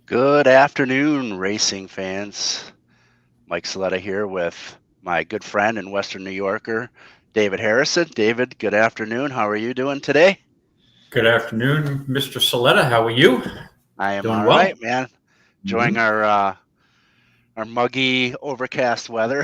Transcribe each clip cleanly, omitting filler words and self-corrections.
Good afternoon, racing fans. Mike Saletta here with my good friend and Western New Yorker, David Harrison. David, good afternoon. How are you doing today? Good afternoon, Mr. Saletta. How are you? I am Doing all well? right, man. Enjoying hmm our muggy, overcast weather,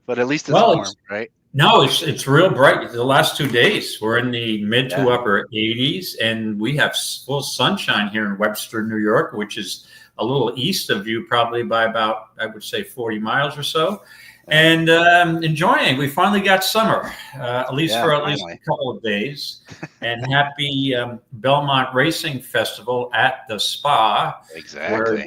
but at least it's Well, warm, it's right? no, it's real bright. The last 2 days, we're in the mid Yeah, to upper 80s, and we have full sunshine here in Webster, New York, which is a little east of you, probably by about, I would say, 40 miles or so. yeah, And enjoying. We finally got summer, at least yeah. for at least a Finally, couple of days. And happy Belmont Racing Festival at the Spa, exactly.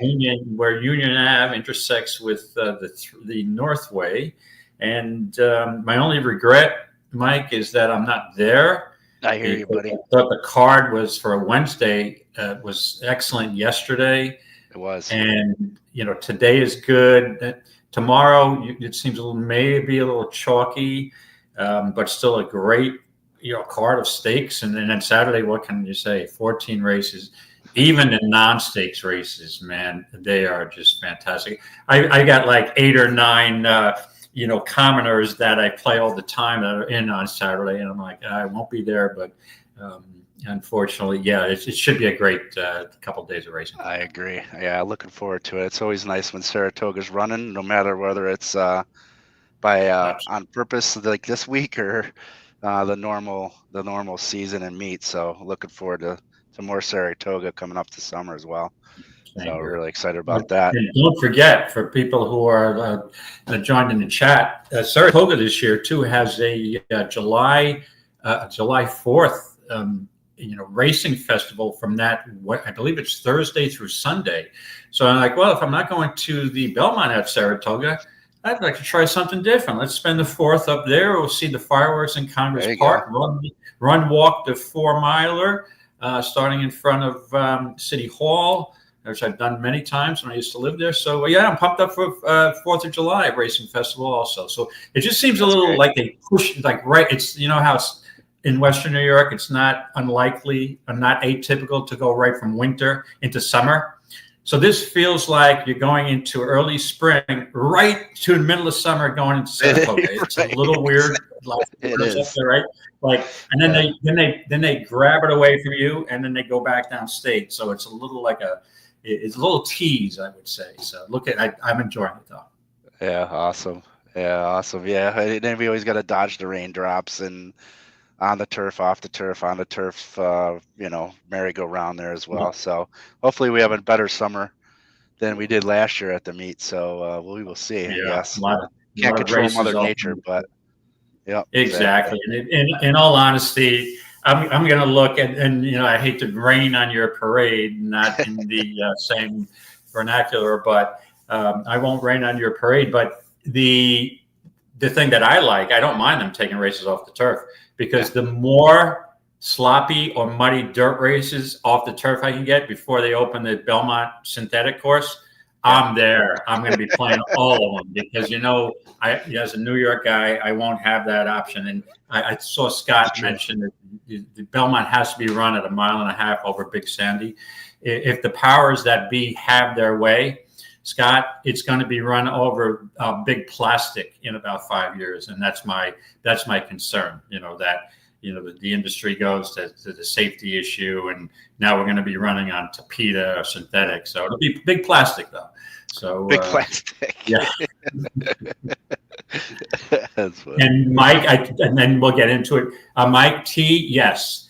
where Union Ave intersects with the Northway. And my only regret, Mike, is that I'm not there I hear you, because I buddy. thought the card was for a Wednesday. Was excellent yesterday, It was. and today is good. Tomorrow it seems maybe a little chalky, but still a great card of stakes. And then on Saturday, what can you say? 14 races. Even the non-stakes races, man, they are just fantastic. I got like 8 or 9 commoners that I play all the time that are in on Saturday, and I'm like, I won't be there, but unfortunately, yeah, it should be a great couple of days of racing. I agree. Yeah, looking forward to it. It's always nice when Saratoga's running, no matter whether it's by on purpose like this week or the normal season and meet. So looking forward to more Saratoga coming up this summer as well. So Same we're here. really excited But about that. and don't forget, for people who are joined in the chat, Saratoga this year too has a July 4th, racing festival from that. I believe it's Thursday through Sunday. So I'm like, well, if I'm not going to the Belmont at Saratoga, I'd like to try something different. Let's spend the 4th up there. We'll see the fireworks in Congress There you go. Park. Walk the 4 miler, starting in front of City Hall, which I've done many times when I used to live there. So yeah, I'm pumped up for 4th of July racing festival also. So it just seems a That's little great. like they push, like, right. It's how it's in Western New York, it's not unlikely or not atypical to go right from winter into summer. So this feels like you're going into early spring, right to the middle of summer, going into Saratoga. It's a Right. little weird, like It up is. there, right? Like, and then Yeah. they grab it away from you, and then they go back downstate. So it's a little like it's a little tease, I would say. So I'm enjoying it though. Yeah. Awesome. Yeah. Awesome. Yeah. And then we always got to dodge the raindrops and on the turf, off the turf, on the turf, merry-go-round there as Yeah. well. So hopefully we have a better summer than we did last year at the meet. So we will see, I Yeah, guess. a Can't lot of control races Mother off. Nature, but yep, exactly. Exactly. And in all honesty, I'm going to look at, and I hate to rain on your parade, not in the same vernacular, but I won't rain on your parade. But the thing that I like, I don't mind them taking races off the turf, Yeah, because the more sloppy or muddy dirt races off the turf I can get before they open the Belmont synthetic course, yeah, I'm there. I'm going to be playing all of them, because as a New York guy, I won't have that option. And I saw it's Scott true. mention that the Belmont has to be run at 1.5 miles over Big Sandy. If the powers that be have their way, Scott, it's going to be run over big plastic in about 5 years, and that's my concern. The industry goes to the safety issue, and now we're going to be running on Tapeta or synthetic, so it'll be big plastic though. So Big plastic. yeah. That's funny. And Mike, and then we'll get into it. Mike T, yes.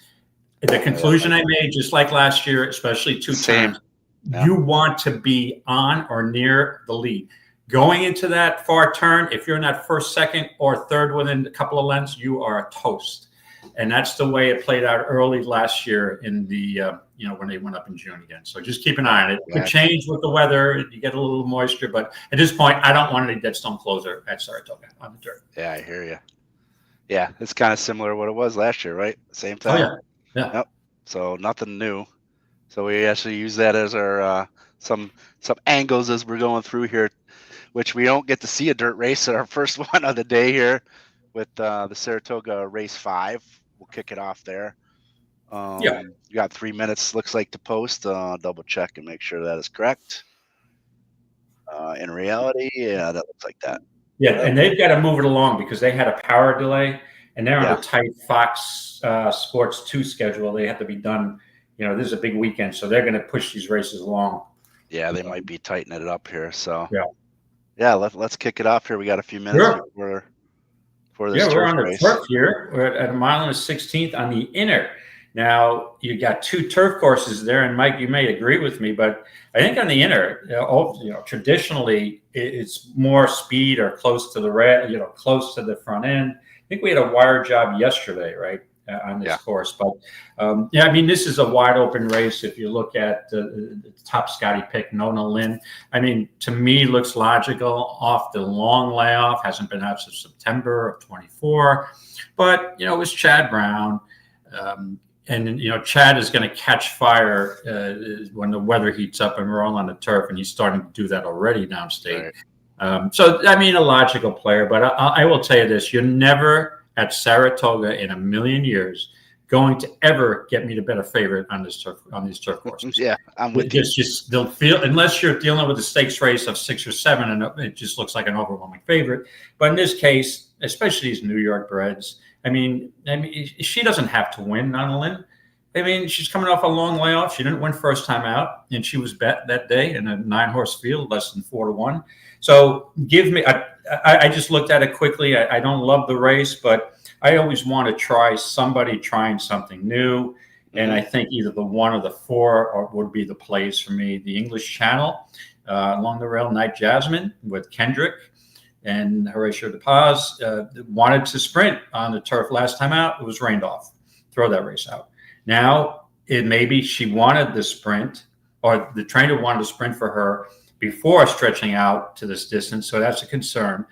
The conclusion I made, just like last year, especially two Same. times, Yeah. you want to be on or near the lead. Going into that far turn, if you're in that first, second, or third within a couple of lengths, you are a toast. And that's the way it played out early last year in the, when they went up in June again. So just keep an eye on it. It could change with the weather. You get a little moisture. But at this point, I don't want any dead stone closer at Saratoga on the dirt. Yeah, I hear you. Yeah, it's kind of similar to what it was last year, right? Same time. Oh, yeah. Yeah. Yep. So nothing new. So we actually use that as our some angles as we're going through here, which we don't get to see a dirt race. Our first one of the day here with the Saratoga Race 5. We'll kick it off there. Yeah. You got 3 minutes, looks like, to post. Double check and make sure that is correct. In reality, yeah, that looks like that. Yeah, and they've got to move it along because they had a power delay, and they're on Yeah. the tight Fox Sports 2 schedule. They have to be done. This is a big weekend, so they're going to push these races along. Yeah, they might be tightening it up here. So yeah, let's kick it off here. We got a few minutes for this we're turf on the race. turf here. We're at 1:16 on the inner. Now you got 2 turf courses there, and Mike, you may agree with me, but I think on the inner, traditionally it's more speed or close to the close to the front end. I think we had a wire job yesterday, right, on this course. But I mean, this is a wide open race. If you look at the top Scotty pick, Nona Lynn, I mean, to me, looks logical off the long layoff. Hasn't been out since September of 24, but it was Chad Brown. And Chad is going to catch fire when the weather heats up and we're all on the turf, and he's starting to do that already downstate. Right. So I mean, a logical player, but I will tell you this: you're never at Saratoga in a million years going to ever get me to bet a favorite on these turf courses. Yeah, I'm with you. Just they'll feel, unless you're dealing with a stakes race of 6 or 7, and it just looks like an overwhelming favorite. But in this case, especially these New York breds. I mean, she doesn't have to win, Nona Lynn. I mean, she's coming off a long layoff. She didn't win first time out, and she was bet that day in a 9-horse field, less than 4-1. So give me. I just looked at it quickly. I don't love the race, but I always want to try somebody trying something new, and I think either the 1 or the 4 would be the plays for me. The English Channel along the rail, Night Jasmine with Kendrick and Horatio DePaz wanted to sprint on the turf last time out. It was rained off. Throw that race out. Now, maybe she wanted the sprint, or the trainer wanted to sprint for her before stretching out to this distance. So that's a concern.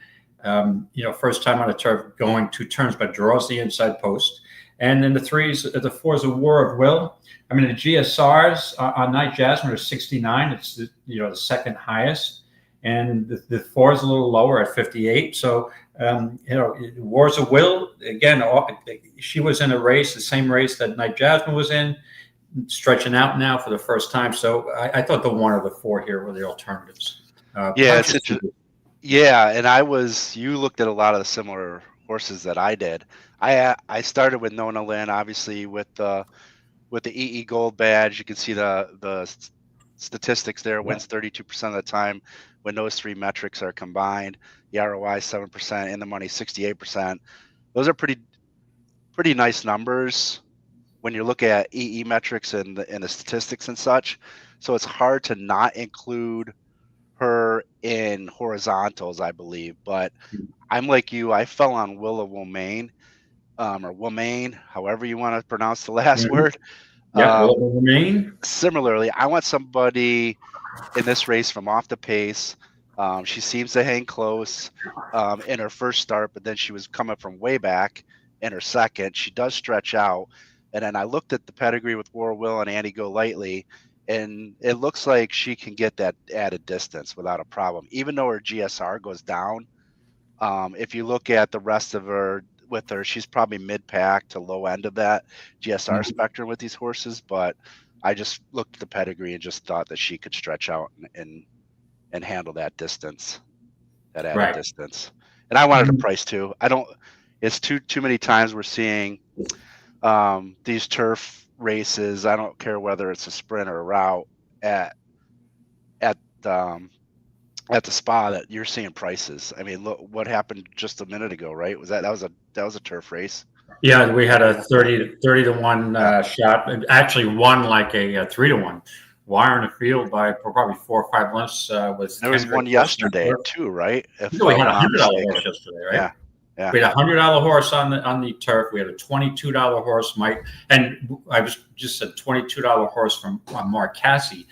First time on a turf, going 2 turns, but draws the inside post. And then the 4's a War of Will. I mean, the GSRs on Night Jasmine are 69. It's the second highest. And the 4 is a little lower at 58. So, Wars of Will, again, she was in a race, the same race that Night Jasmine was in, stretching out now for the first time. So I thought the 1 or the 4 here were the alternatives. It's interesting. Yeah, and you looked at a lot of the similar horses that I did. I started with Nona Lynn, obviously with the EE Gold badge. You can see the statistics there. Wins 32% of the time when those 3 metrics are combined. The ROI 7%, in the money 68%. Those are pretty nice numbers when you look at EE metrics and the statistics and such. So it's hard to not include her in horizontals, I believe. But I'm like you. I fell on Willa Womaine, or Womaine, however you want to pronounce the last word. Yeah, Womaine. Similarly, I want somebody in this race from off the pace. She seems to hang close in her first start, but then she was coming from way back in her second. She does stretch out. And then I looked at the pedigree with War Will and Andy Go Lightly, and it looks like she can get that added distance without a problem, even though her GSR goes down. If you look at the rest of her, with her, she's probably mid-pack to low end of that GSR spectrum with these horses. But I just looked at the pedigree and just thought that she could stretch out and handle that distance, that added distance. And I wanted a price too. It's too many times we're seeing these turf races. I don't care whether it's a sprint or a route at the spa that you're seeing prices. I mean, look what happened just a minute ago, right? That was a turf race. Yeah, we had a 30 to 1 shot. It actually won like a 3 to 1. Wire in the field by probably 4 or 5 lengths. There was one yesterday too, right? We had a $100 horse yesterday, right? Yeah. We had a $100 horse on the turf. We had a $22 horse, Mike, and I was just a $22 horse from Mark Cassey.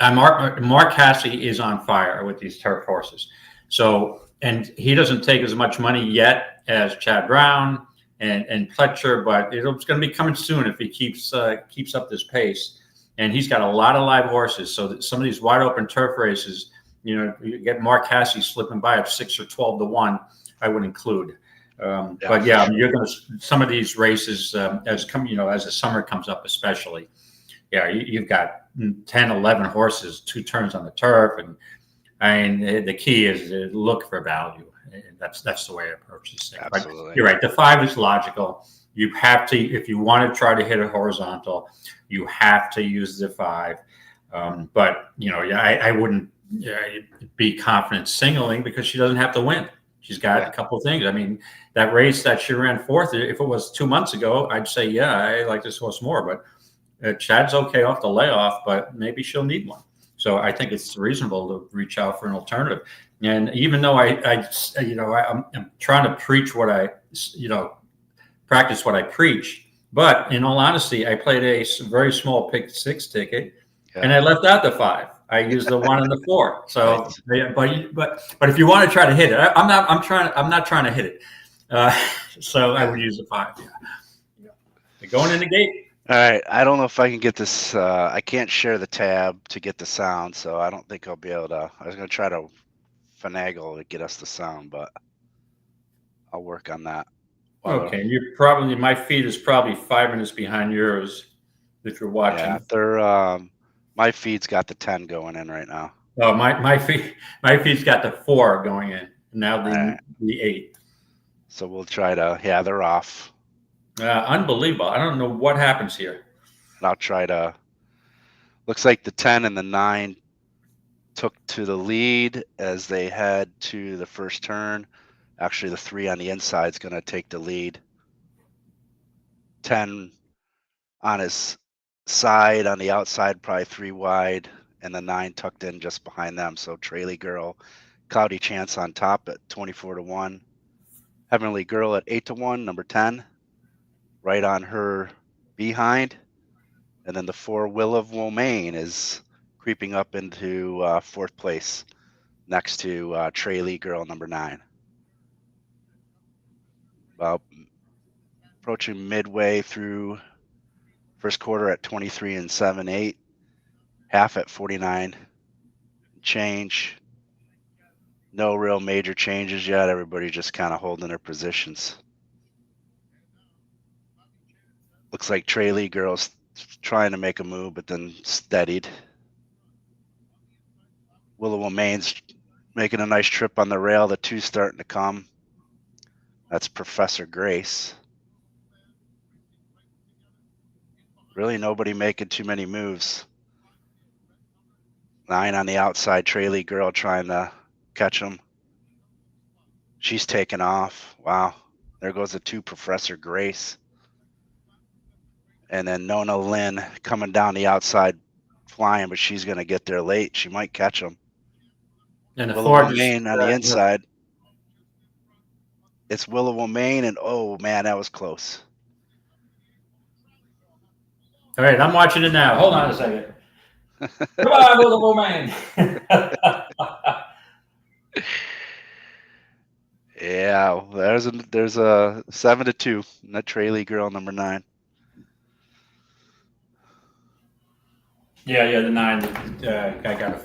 Mark Cassey is on fire with these turf horses. So, and he doesn't take as much money yet as Chad Brown and Pletcher, but it's going to be coming soon if he keeps up this pace. And he's got a lot of live horses. So that some of these wide open turf races, you get Mark Cassey slipping by at 6 or 12 to 1, I would include. But yeah, sure. you're going to some of these races as the summer comes up, especially. Yeah, you've got 10, 11 horses, 2 turns on the turf, and I mean the key is to look for value. That's the way I approach this thing. Absolutely. But you're right. The 5 is logical. You have to, if you want to try to hit a horizontal, you have to use the 5. But I wouldn't be confident singling because she doesn't have to win. She's got a couple of things. I mean, that race that she ran 4th, if it was 2 months ago, I'd say, yeah, I like this horse more. But Chad's okay off the layoff, but maybe she'll need one. So I think it's reasonable to reach out for an alternative. And even though I'm trying to preach what I, practice what I preach, but in all honesty, I played a very small pick 6 ticket, and I left out the 5. I used the 1 and the 4. So, but if you want to try to hit it, I'm not trying to hit it. So I would use the 5. Yeah. Going in the gate. All right. I don't know if I can get this. I can't share the tab to get the sound, so I don't think I'll be able to. I was going to try to finagle to get us the sound, but I'll work on that. Okay. My feed is probably 5 minutes behind yours if you're watching. Yeah, they're my feed's got the 10 going in right now. Oh, my feed's got the 4 going in. Now the 8. So we'll try to. Yeah, they're off. Unbelievable. I don't know what happens here. And I'll try to. Looks like the 10 and the 9 took to the lead as they head to the first turn. Actually, the 3 on the inside is going to take the lead. 10 on his side, on the outside, probably 3 wide, and the 9 tucked in just behind them. So Trailey Girl, Cloudy Chance on top at 24-1. Heavenly Girl at 8-1, number 10. Right on her behind. And then the 4 Will of Womaine is creeping up into 4th place next to Trailey Girl, number 9. About approaching midway through first quarter at 23 7/8, half at 49 change. No real major changes yet. Everybody just kind of holding their positions. Looks like Trailey Girl's trying to make a move, but then steadied. Will of Womaine's making a nice trip on the rail. The 2's starting to come. That's Professor Grace. Really nobody making too many moves. 9 on the outside, Trailey Girl trying to catch him. She's taking off. Wow. There goes the 2 Professor Grace. And then Nona Lynn coming down the outside flying, but she's going to get there late. She might catch him. And the Will of Womaine on the inside. It's Will of Womaine, and oh, man, that was close. All right, I'm watching it now. Hold on a second. Come on, Will of Womaine. Yeah, there's a 7-2. That Trailey Girl, number 9. Yeah, the 9. I got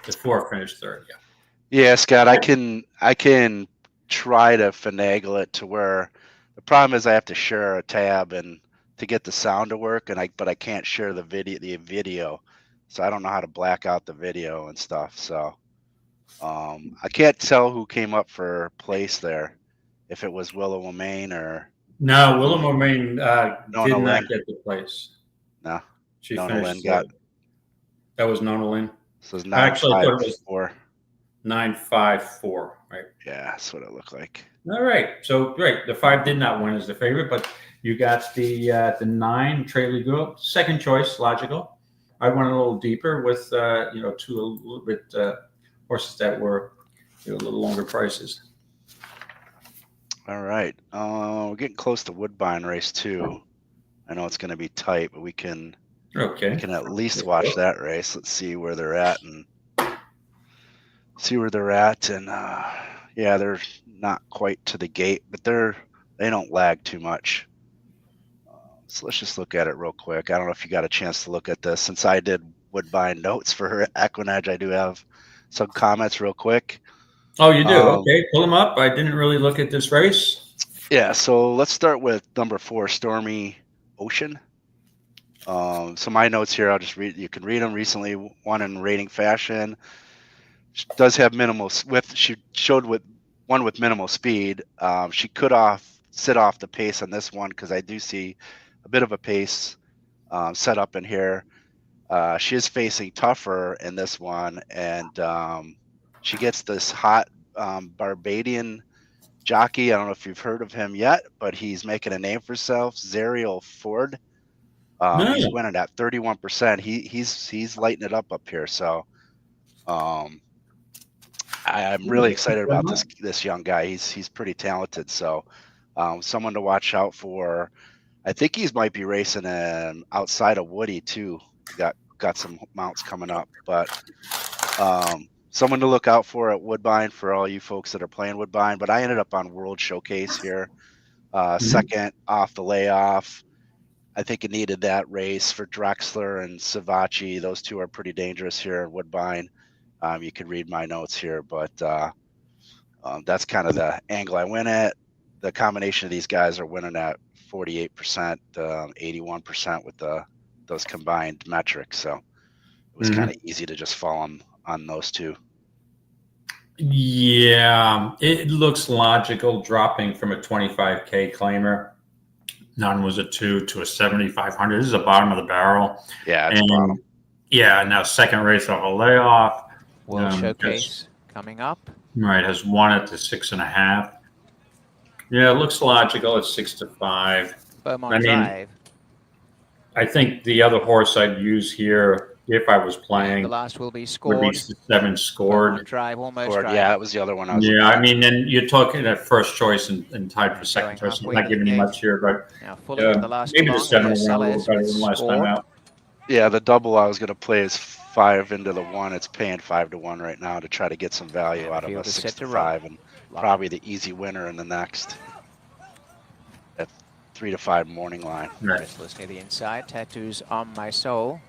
the 4 finished 3rd. Yeah. Yeah, Scott, I can try to finagle it to where the problem is I have to share a tab and to get the sound to work, but I can't share the video, so I don't know how to black out the video and stuff. So I can't tell who came up for place there, if it was Will of Womaine or no. Will of Womaine did Lynn. not get the place. No, she Nona finished. Lynn got. That was Nona Lynn. So it's 9-5-4. 9-5-4, right? Yeah, that's what it looked like. All right. So great. The 5 did not win as the favorite, but you got the 9 Trailey Girl, second choice, logical. I went a little deeper with 2 a little bit horses that were a little longer prices. All right. We're getting close to Woodbine race 2. I know it's going to be tight, but we can at least watch that race. Let's see where they're at and yeah, they're not quite to the gate, but they don't lag too much. So let's just look at it real quick. I don't know if you got a chance to look at this. Since I did Woodbine notes for her EquinEdge, I do have some comments real quick. Oh, you do? Okay, pull them up. I didn't really look at this race. Yeah, so let's start with number 4, Stormy Ocean. So my notes here, I'll just read. You can read them. Recently won in rating fashion. She does have minimal with. She showed with one with minimal speed. She could sit off the pace on this one because I do see a bit of a pace set up in here. She is facing tougher in this one, and she gets this hot Barbadian jockey. I don't know if you've heard of him yet, but he's making a name for himself. Zariel Ford. He's winning at 31%. He's lighting it up here. So I'm really excited about this young guy. He's pretty talented. So someone to watch out for. I think he might be racing outside of Woody too. Got some mounts coming up, but someone to look out for at Woodbine for all you folks that are playing Woodbine. But I ended up on World Showcase here, second off the layoff. I think it needed that race for Drexler and Savachi. Those two are pretty dangerous here in Woodbine. You can read my notes here, but that's kind of the angle I went at. The combination of these guys are winning at 48%, 81% with those combined metrics. So it was kind of easy to just fall on those two. Yeah, it looks logical dropping from a 25K claimer. None was a 2 to a 7,500. This is the bottom of the barrel. Yeah, it's bottom. Yeah, now second race off a layoff. World Showcase coming up. Right, has won at the 6.5. Yeah, it looks logical at 6 to 5. Beaumont Drive. I think the other horse I'd use here, if I was playing, the last will be Scored. Would be 7 Scored. Beaumont Drive, almost Scored. Drive. Yeah, that was the other one. I mean, then you're talking at first choice and tied for second choice. I'm not giving you much here, but maybe the 7 will run a little better than last time out. Yeah, the double I was going to play is 5 into the 1. It's paying 5 to 1 right now to try to get some value out of a 6 to 5, and probably the easy winner in the next at 3 to 5 morning line. Restless near the inside. Tattoos on My Soul.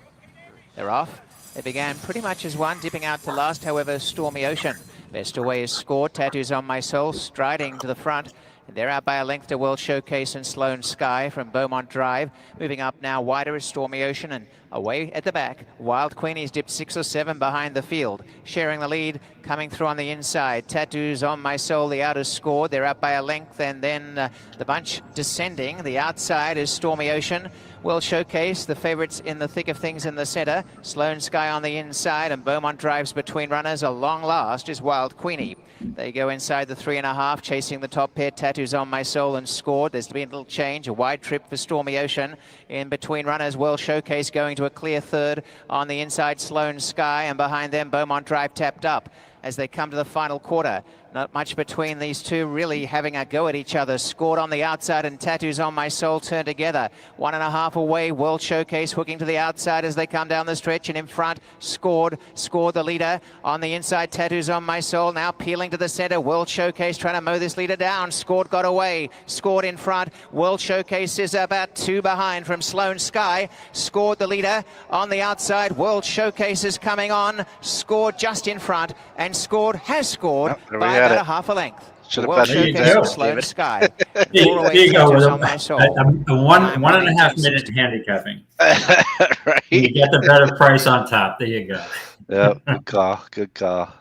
They're off. They began pretty much as one, dipping out to last. However, Stormy Ocean. Best away is Scored. Tattoos on My Soul striding to the front. They're out by a length to World Showcase and Sloan Sky from Beaumont Drive. Moving up now wider is Stormy Ocean, and away at the back, Wild Queenie's dipped 6 or 7 behind the field. Sharing the lead, coming through on the inside. Tattoos on My Soul, the out is Scored. They're out by a length, and then the bunch descending. The outside is Stormy Ocean. World Showcase, the favourites in the thick of things in the centre. Sloan Sky on the inside, and Beaumont Drives between runners. A long last is Wild Queenie. They go inside the 3.5, chasing the top pair. Tattoos on My Soul and Scored. There's been a little change, a wide trip for Stormy Ocean. In between runners, World Showcase going to a clear third. On the inside, Sloan Sky, and behind them, Beaumont Drive tapped up as they come to the final quarter. Not much between these two, really having a go at each other. Scored on the outside, and Tattoos on My Soul turn together. 1.5 away, World Showcase hooking to the outside as they come down the stretch, and in front, Scored the leader. On the inside, Tattoos on My Soul now peeling to the center. World Showcase trying to mow this leader down. Scored got away. Scored in front. World Showcase is about 2 behind from Sloan Sky. Scored the leader on the outside. World Showcase is coming on. Scored just in front, and Scored has scored by about a half a length. World Showcase of Sloan Sky. There you go. A 1.5 minute handicapping. Right. You get the better price on top. There you go. Yeah, good call. Good call.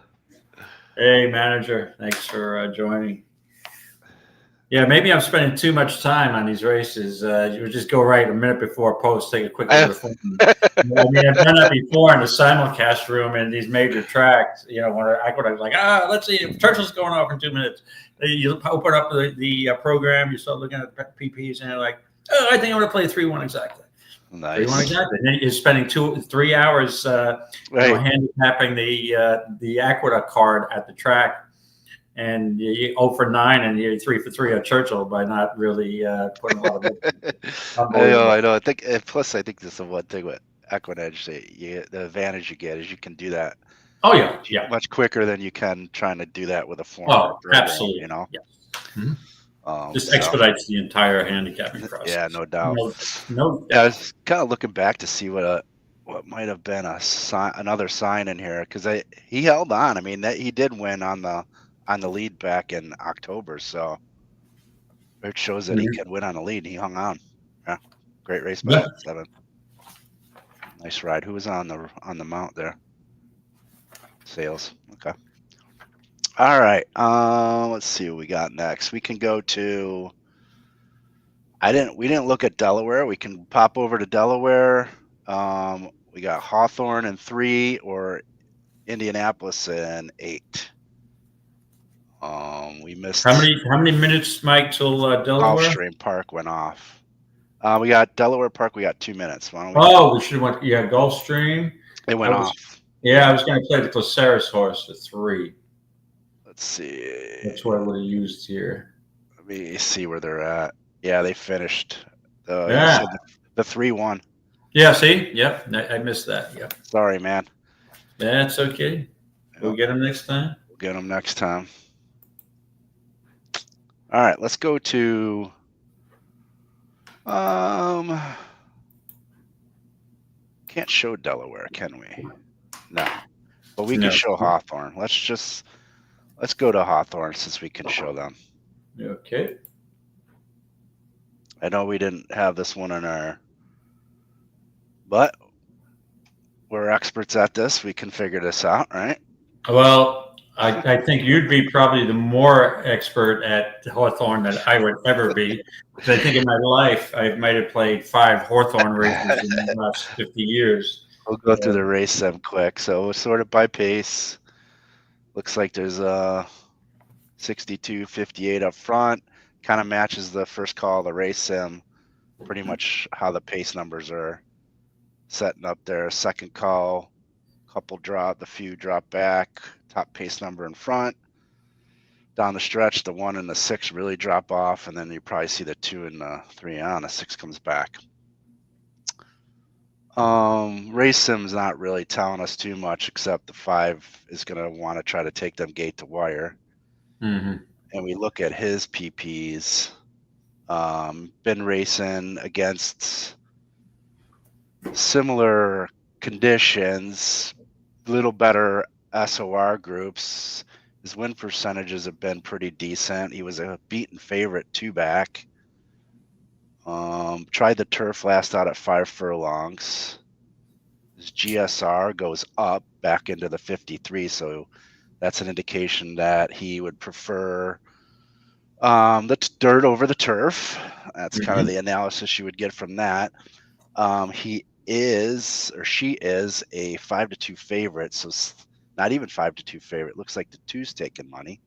Hey, manager. Thanks for joining. Yeah, maybe I'm spending too much time on these races. You would just go right a minute before post, take a quick look at the phone. I mean, I've done that before in the simulcast room in these major tracks. You know, when I would have like, let's see, Churchill's going off in 2 minutes. You open up the program, you start looking at the PPs, and you're like, I think I'm going to play 3-1 exactly. Nice. 3-1 exactly. And then you're spending 2-3 hours handicapping the Aqueduct card at the track. And you 0 for 9, and you're 3 for 3 on Churchill by not really putting a lot of it. I know. I think plus I think this is one thing with EquinEdge. The advantage you get is you can do that. Oh yeah, much quicker than you can trying to do that with a form. Oh, absolutely. You know, yes. Just expedites the entire handicapping process. Yeah, no doubt. No. Yeah, I was kind of looking back to see what might have been another sign in here because he held on. I mean, he did win on on the lead back in October, so it shows that he can win on the lead. He hung on. Yeah, great race by that 7. Nice ride. Who was on the mount there? Sales. Okay. All right. Let's see what we got next. We can go to. We didn't look at Delaware. We can pop over to Delaware. We got Hawthorne in 3 or Indianapolis in 8. We missed. How many minutes, Mike, till Delaware? Gulfstream Park went off. We got Delaware Park. We got 2 minutes. Why don't we we should have went. Yeah, Gulfstream. It went off. Yeah, I was going to play the Cloceris horse at 3. Let's see. That's what I would have used here. Let me see where they're at. Yeah, they finished. Yeah. The 3-1. Yeah, see? Yep. I missed that. Yep. Sorry, man. That's okay. We'll get them next time. We'll get them next time. All right, let's go to can't show Delaware, can we? No. But we can show Hawthorne. Let's go to Hawthorne since we can show them. Okay. I know we didn't have this one in our, but we're experts at this. We can figure this out, right? Well, I think you'd be probably the more expert at Hawthorne than I would ever be. Because I think in my life, I might have played 5 Hawthorne races in the last 50 years. We'll go through the race sim quick. So sort of by pace. Looks like there's a 62.58 up front. Kind of matches the first call of the race sim. Pretty much how the pace numbers are setting up there. Second call, the few drop back. Top pace number in front. Down the stretch, the 1 and the 6 really drop off, and then you probably see the 2 and the 3 on. The 6 comes back. Race sim's not really telling us too much, except the 5 is going to want to try to take them gate to wire. Mm-hmm. And we look at his PPs. Been racing against similar conditions, little better SOR groups. His win percentages have been pretty decent. He was a beaten favorite 2 back. Tried the turf last out at 5 furlongs. His GSR goes up back into the 53, so that's an indication that he would prefer the dirt over the turf. That's kind of the analysis you would get from that. He is, or she is, a 5-2 favorite, so not even 5-2 favorite. Looks like the 2's taking money.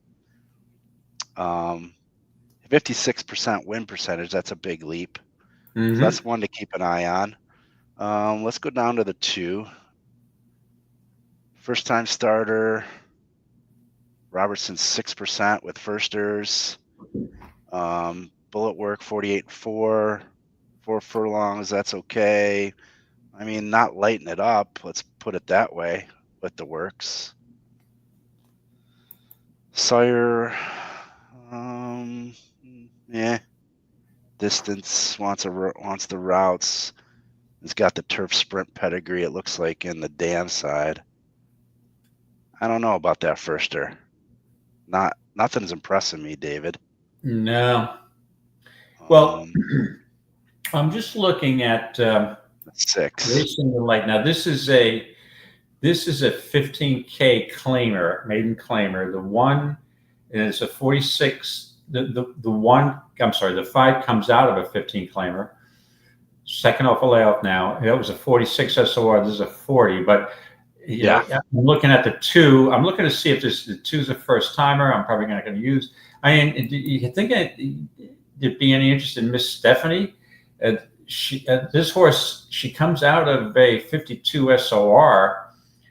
56% win percentage. That's a big leap. So that's one to keep an eye on. Let's go down to the 2. First time starter. Robertson's 6% with firsters. Bullet work 48.4. 4 furlongs. That's okay. I mean, not lighting it up. Let's put it that way. With the works. Sawyer, distance wants the routes. He's got the turf sprint pedigree. It looks like in the dam side. I don't know about that firster. Nothing's impressing me, David. No. Well, I'm just looking at 6 racing the light. Now this is a 15K claimer, maiden claimer. The 1 is a 46. The 5 comes out of a 15 claimer. Second off a layoff now. That was a 46 SOR. This is a 40. But I'm looking at the 2. I'm looking to see if the 2's a first timer. I'm probably not going to use. I mean, do you think there'd be any interest in Miss Stephanie? This horse, she comes out of a 52 SOR.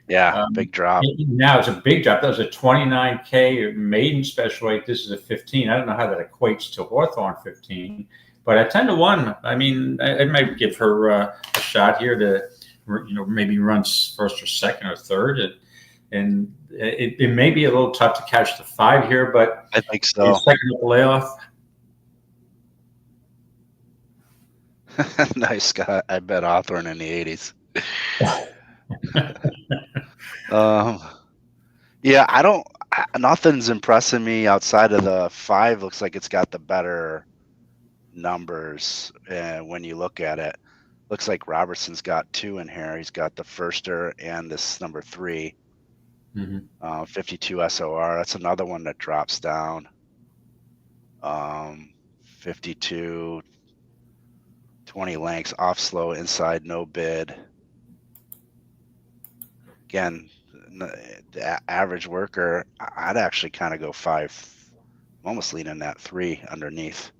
Yeah, big drop. Now it's a big drop. That was a 29K maiden special weight. This is a 15. I don't know how that equates to Hawthorne 15, but at 10-1, I mean, I might give her a shot here to, maybe run first or second or third. And it may be a little tough to catch the 5 here, but I think so. Second up layoff. Nice, Scott. I bet Hawthorne in the 80s. Yeah, Nothing's impressing me outside of the 5. Looks like it's got the better numbers. And when you look at it, looks like Robertson's got 2 in here. He's got the firster and this number 3, 52 SOR. That's another one that drops down. 52, 20 lengths off slow inside, no bid. Again, the average worker, I'd actually kind of go 5. I'm almost leaning that 3 underneath.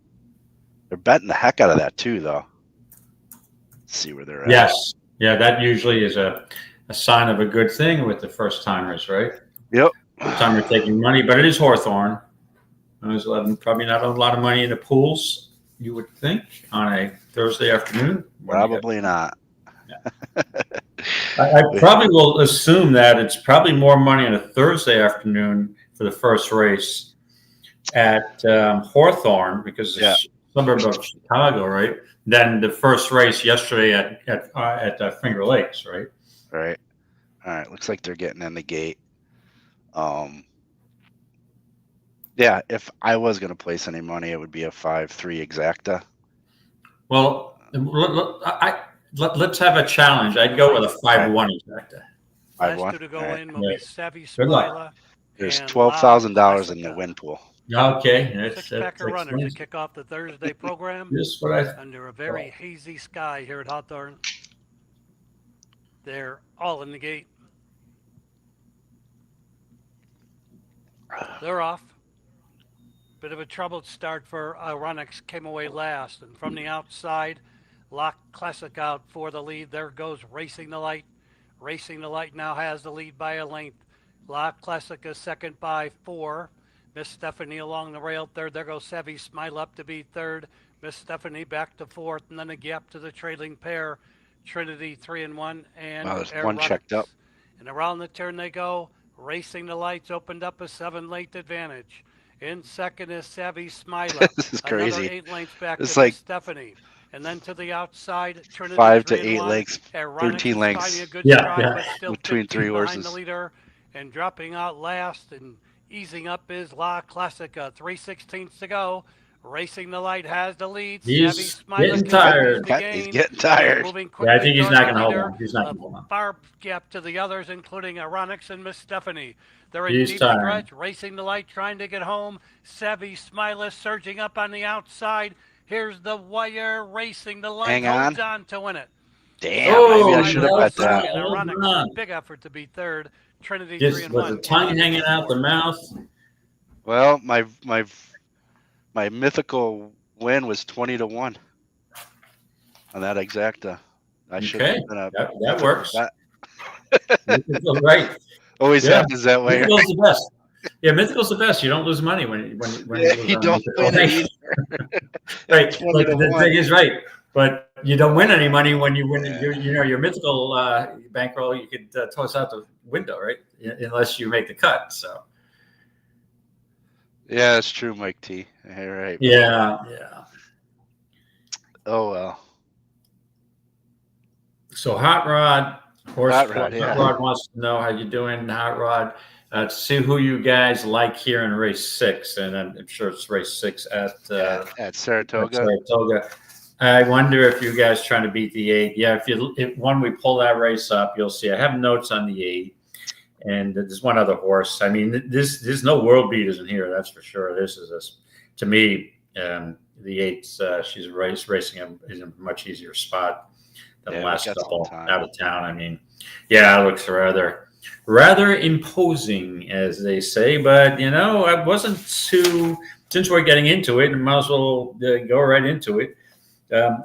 They're betting the heck out of that too, though. Let's see where they're at. Yes. Yeah, that usually is a sign of a good thing with the first timers, right? Yep. First time you're taking money, but it is Hawthorne. There's probably not a lot of money in the pools, you would think, on a Thursday afternoon. Probably not. Yeah. I probably will assume that it's probably more money on a Thursday afternoon for the first race at Hawthorne, because it's a suburb of Chicago, right? Than the first race yesterday at Finger Lakes, right? Right. All right. Looks like they're getting in the gate. Yeah, if I was going to place any money, it would be a 5-3 exacta. Well, let's have a challenge. I'd go with a 5-1 exacta. 5-1. To go in will be Savvy Good luck. Smiler. There's $12,000 in the win pool. Okay. Six-packer runners to kick off the Thursday program Just what I under a very hazy sky here at Hawthorne. They're all in the gate. They're off. Bit of a troubled start for Ronix, came away last. And from the outside, Lock Classic out for the lead. There goes Racing the Light. Racing the Light now has the lead by a length. Lock Classic is second by 4. Miss Stephanie along the rail third. There goes Savvy Smile up to be third. Miss Stephanie back to 4th. And then a gap to the trailing pair. Trinity 3-1. And there's one checked up. And around the turn they go. Racing the Lights opened up a 7-length advantage. In second is Savvy Smiler. This is crazy. Another 8 lengths back It's to like Stephanie. And then to the outside, Trinity 5 to 8 3-1. lengths, 13 lengths. Between 3 horses. The leader and dropping out last and easing up is La Classica. 3/16 to go. Racing the Light has the lead. He's getting tired. He's getting tired. Yeah, I think he's not going to hold on. He's not going to hold on. Far gap to the others, including Aronix and Miss Stephanie. They're in deep stretch. Racing the Light trying to get home. Savvy Smiley surging up on the outside. Here's the wire. Racing the Light holds on to win it. Damn, maybe I should have bet that. Aronix, big effort to be third. Trinity Just 3-1. with the tongue hanging out the mouth. Well, my mythical win was 20-1 on that exacta. I should have been a that works. Right. Always happens that way. Mythical's the best. Yeah, Mythical's the best. You don't lose money when you don't win it either. Right. The thing is right. But you don't win any money when you win. Your Mythical bankroll, you could toss out the window, right? Unless you make the cut. So. Yeah, that's true, Mike T. Hey, right. Yeah. Oh well. So Hot Rod, Hot Rod wants to know how you doing, Hot Rod. To see who you guys like here in race 6, and I'm sure it's race 6 at Saratoga. I wonder if you guys trying to beat the 8. Yeah, if when we pull that race up, you'll see. I have notes on the 8. And there's one other horse. I mean, there's no world beaters in here, that's for sure. This is to me, the 8. She's racing in a much easier spot than the last couple out of town. I mean, yeah, it looks rather imposing, as they say. But I wasn't too. Since we're getting into it, and might as well go right into it.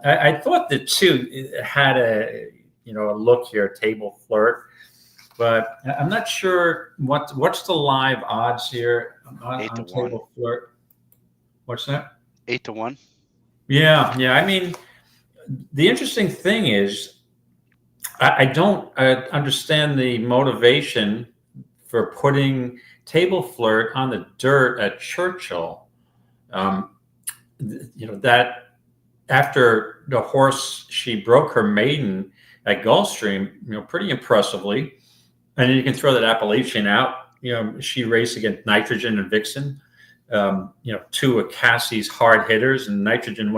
I thought the 2 had a look here, Table Flirt. But I'm not sure what's the live odds here on Table Flirt. What's that? 8-1. Yeah. I mean, the interesting thing is, I don't understand the motivation for putting Table Flirt on the dirt at Churchill. That after the horse, she broke her maiden at Gulfstream, pretty impressively. And then you can throw that Appalachian out, she raced against Nitrogen and Vixen, two of Cassie's hard hitters, and Nitrogen,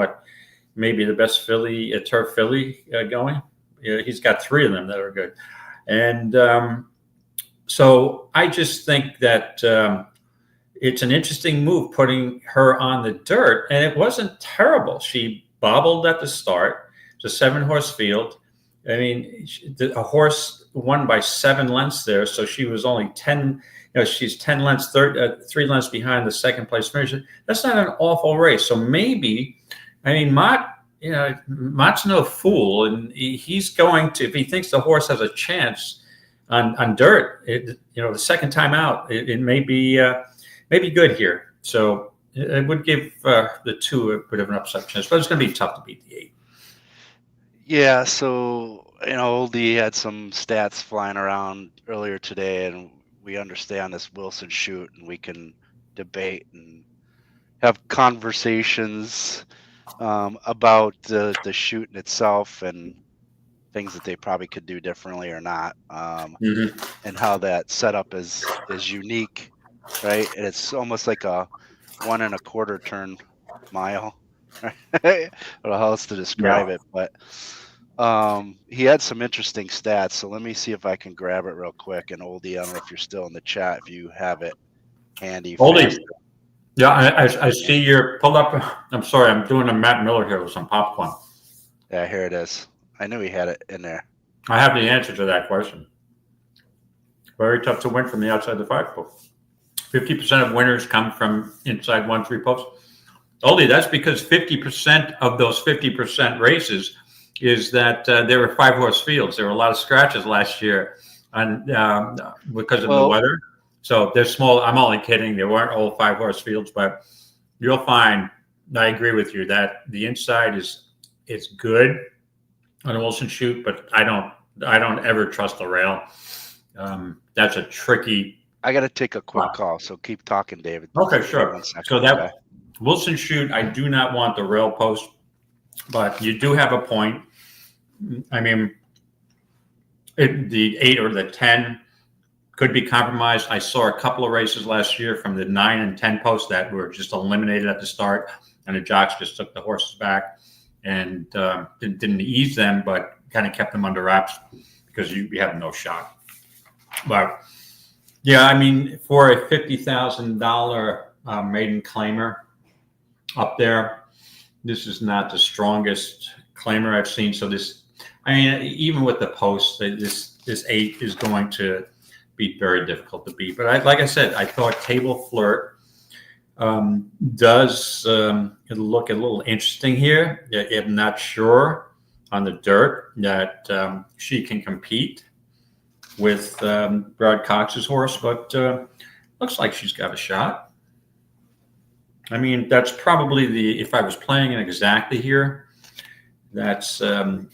maybe the best turf filly going. He's got 3 of them that are good. And so I just think that it's an interesting move putting her on the dirt, and it wasn't terrible. She bobbled at the start. It's a 7-horse field. I mean, a horse won by 7 lengths there, so she was only 10. She's 10 lengths, 3 lengths behind the second place finisher. That's not an awful race. So maybe, Mott's no fool, and he's going to, if he thinks the horse has a chance on dirt, the second time out, it may be good here. So it would give the 2 a bit of an upset chance, but it's going to be tough to beat the 8. Yeah, so Oldie had some stats flying around earlier today, and we understand this Wilson shoot, and we can debate and have conversations about the shoot in itself and things that they probably could do differently or not, and how that setup is unique, right? And it's almost like a 1 1/4 turn mile. I don't know how else to describe it, but he had some interesting stats. So let me see if I can grab it real quick. And Oldie, I don't know if you're still in the chat, if you have it handy. Oldie, yeah, I see you're pulled up. I'm sorry, I'm doing a Matt Miller here with some popcorn. Yeah, here it is. I knew he had it in there. I have the answer to that question. Very tough to win from the outside the 5 post. 50% of winners come from inside 1-3 posts. Oldie, that's because 50% of those 50% races is that there were 5-horse fields. There were a lot of scratches last year because of the weather. So they're small. I'm only kidding. There weren't all 5-horse fields, but you'll find, I agree with you, that the inside is good on a Wilson shoot, but I don't ever trust the rail. That's a tricky. I got to take a quick call, so keep talking, David. Okay, sure. So that Wilson shoot, I do not want the rail post, but you do have a point. I mean, the 8 or the 10 could be compromised. I saw a couple of races last year from the 9 and 10 posts that were just eliminated at the start, and the jocks just took the horses back and didn't ease them, but kind of kept them under wraps because you have no shot. But yeah, I mean, for a $50,000 maiden claimer up there, this is not the strongest claimer I've seen. So even with the post, this 8 is going to be very difficult to beat. But like I said, I thought Table Flirt does look a little interesting here. I'm not sure on the dirt that she can compete with Brad Cox's horse, but looks like she's got a shot. I mean, that's probably if I was playing it exactly here, that's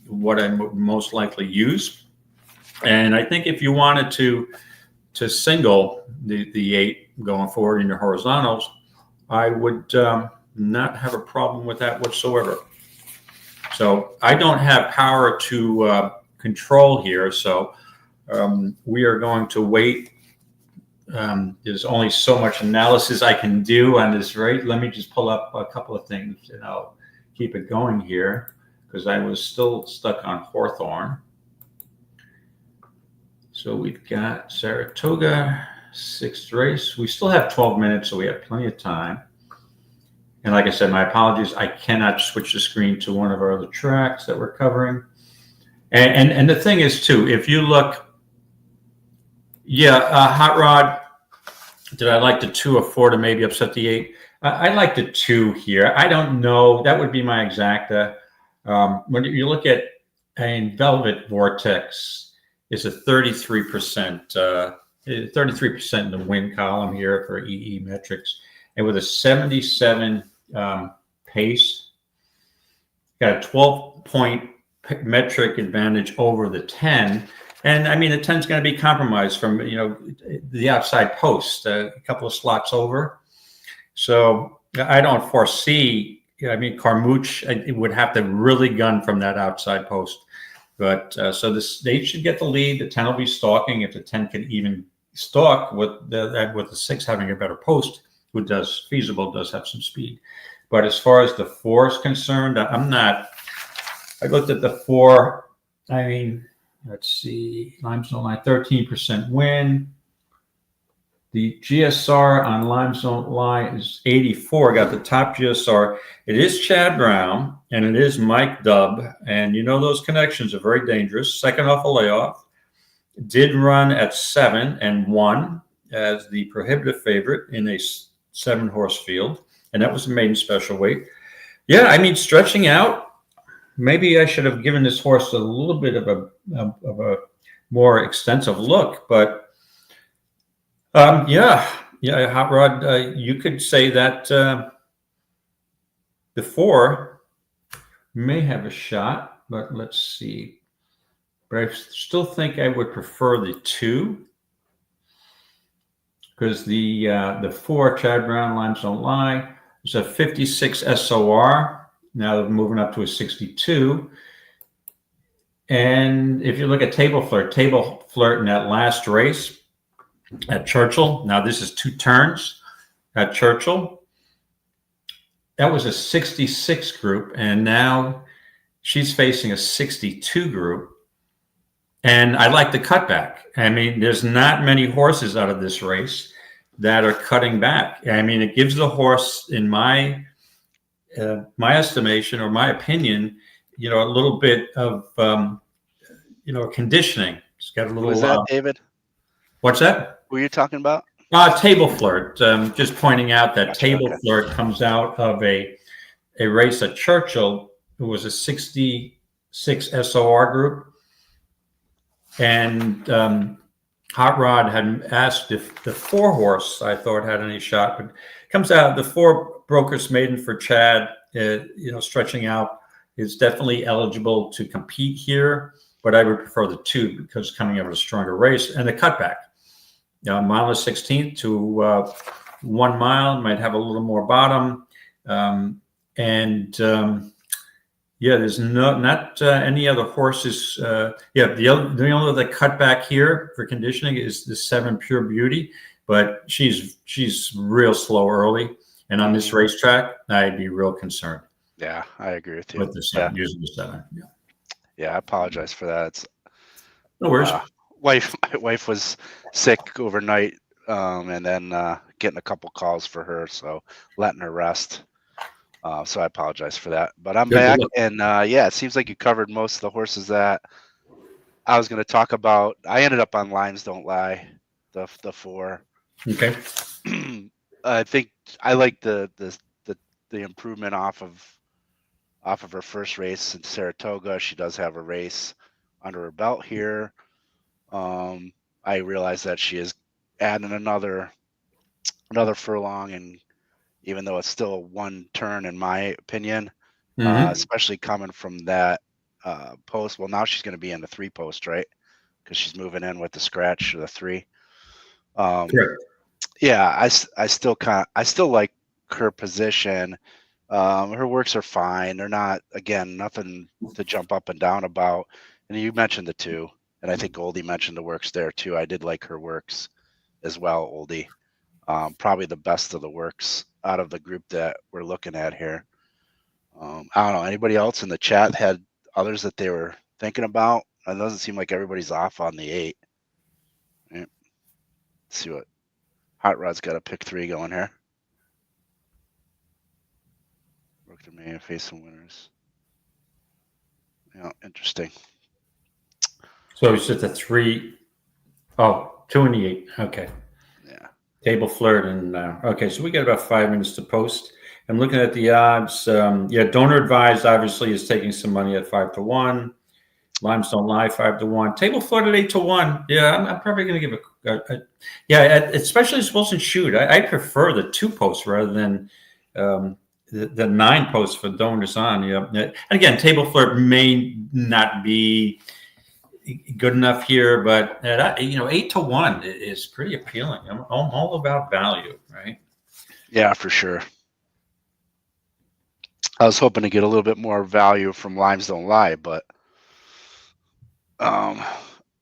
what I would most likely use. And I think if you wanted to single the 8 going forward in your horizontals, I would not have a problem with that whatsoever. So I don't have power to control here, so we are going to wait. There's only so much analysis I can do on this rate. Let me just pull up a couple of things and I'll keep it going here because I was still stuck on Hawthorne. So we've got Saratoga, 6th race. We still have 12 minutes, so we have plenty of time. And like I said, my apologies. I cannot switch the screen to one of our other tracks that we're covering. And the thing is, too, if you look, Hot Rod, did I like the 2 or 4 to maybe upset the 8? I like the 2 here. I don't know. That would be my exacta. When you look at Velvet Vortex, it's a 33%, 33% in the win column here for EE metrics, and with a 77 pace, got a 12-point metric advantage over the 10. And I mean, the 10 is going to be compromised from, the outside post, a couple of slots over. So I don't foresee, Carmouche would have to really gun from that outside post. But so the 8 should get the lead. The 10 will be stalking if the 10 can even Stalk with the 6 having a better post, who does have some speed. But as far as the 4 is concerned, I'm not. I looked at the 4. I mean, let's see, Limestone Line 13% win. The GSR on Limestone Line is 84. Got the top GSR. It is Chad Brown and it is Mike Dubb, and you know those connections are very dangerous. Second off a layoff. Did run at 7 and won as the prohibitive favorite in a 7-horse field, and that was a maiden special weight. Yeah, I mean, stretching out. Maybe I should have given this horse a little bit of a more extensive look, but Hot Rod, you could say that the 4 may have a shot, but let's see. But I still think I would prefer the 2, because the 4, Chad Brown, Limestone Line, is a 56 SOR. Now they're moving up to a 62. And if you look at Table Flirt in that last race at Churchill, now this is 2 turns at Churchill. That was a 66 group, and now she's facing a 62 group. And I like the cutback. I mean, there's not many horses out of this race that are cutting back. I mean, it gives the horse, in my estimation or my opinion, a little bit of, conditioning. It's got a little. Was that David? What's that? Who are you talking about? Table Flirt. Just pointing out that Table Flirt comes out of a race at Churchill. It was a 66 SOR group. And Hot Rod had asked if the 4-horse I thought had any shot, but it comes out the 4 Brokers Maiden for Chad, stretching out, is definitely eligible to compete here, but I would prefer the 2 because coming out of a stronger race. And the cutback, mile and 16th to 1 mile, might have a little more bottom. There's not any other horses. The only other cutback here for conditioning is the 7 Pure Beauty, but she's real slow early, and on this racetrack, I'd be real concerned. Yeah, I agree with you. With the 7, using the 7. Yeah, I apologize for that. It's, no worries. My wife was sick overnight, and then getting a couple calls for her, so letting her rest. So I apologize for that, but I'm back, and it seems like you covered most of the horses that I was going to talk about. I ended up on Limes Don't Lie, the 4. Okay. I think I like the improvement off of her first race in Saratoga. She does have a race under her belt here. I realize that she is adding another furlong, and even though it's still 1 turn in my opinion, especially coming from that post. Well, now she's going to be in the 3 post, right? Because she's moving in with the scratch of the 3. Yeah, I still like her position. Her works are fine. They're not, again, nothing to jump up and down about. And you mentioned the 2, and I think Oldie mentioned the works there too. I did like her works as well, Oldie. Probably the best of the works out of the group that we're looking at here. I don't know. Anybody else in the chat had others that they were thinking about? It doesn't seem like everybody's off on the 8. Right. Let's see what Hot Rod's got a pick 3 going here. Brook to May face some winners. Yeah, interesting. So it's at the 3. Oh, 2 and the 8. Okay. Yeah. Table Flirt and okay, so we got about 5 minutes to post. I'm looking at the odds. Donor Advised obviously is taking some money at 5-1. Limes Don't Lie 5-1. Table Flirt at 8-1. Yeah, I'm probably going to give especially as Wilson Shoot. I prefer the 2 posts rather than the 9 posts for donors on. Yeah, and again, Table Flirt may not be good enough here, but 8-1 is pretty appealing. I'm all about value, right? Yeah, for sure. I was hoping to get a little bit more value from Limes Don't Lie, but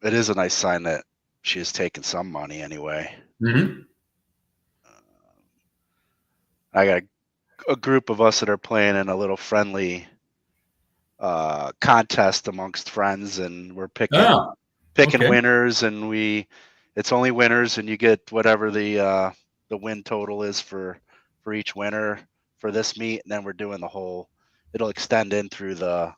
it is a nice sign that she has taken some money anyway. Mm-hmm. I got a group of us that are playing in a little friendly contest amongst friends, and we're picking okay. winners, and it's only winners, and you get whatever the win total is for each winner for this meet, and then we're doing it'll extend in through the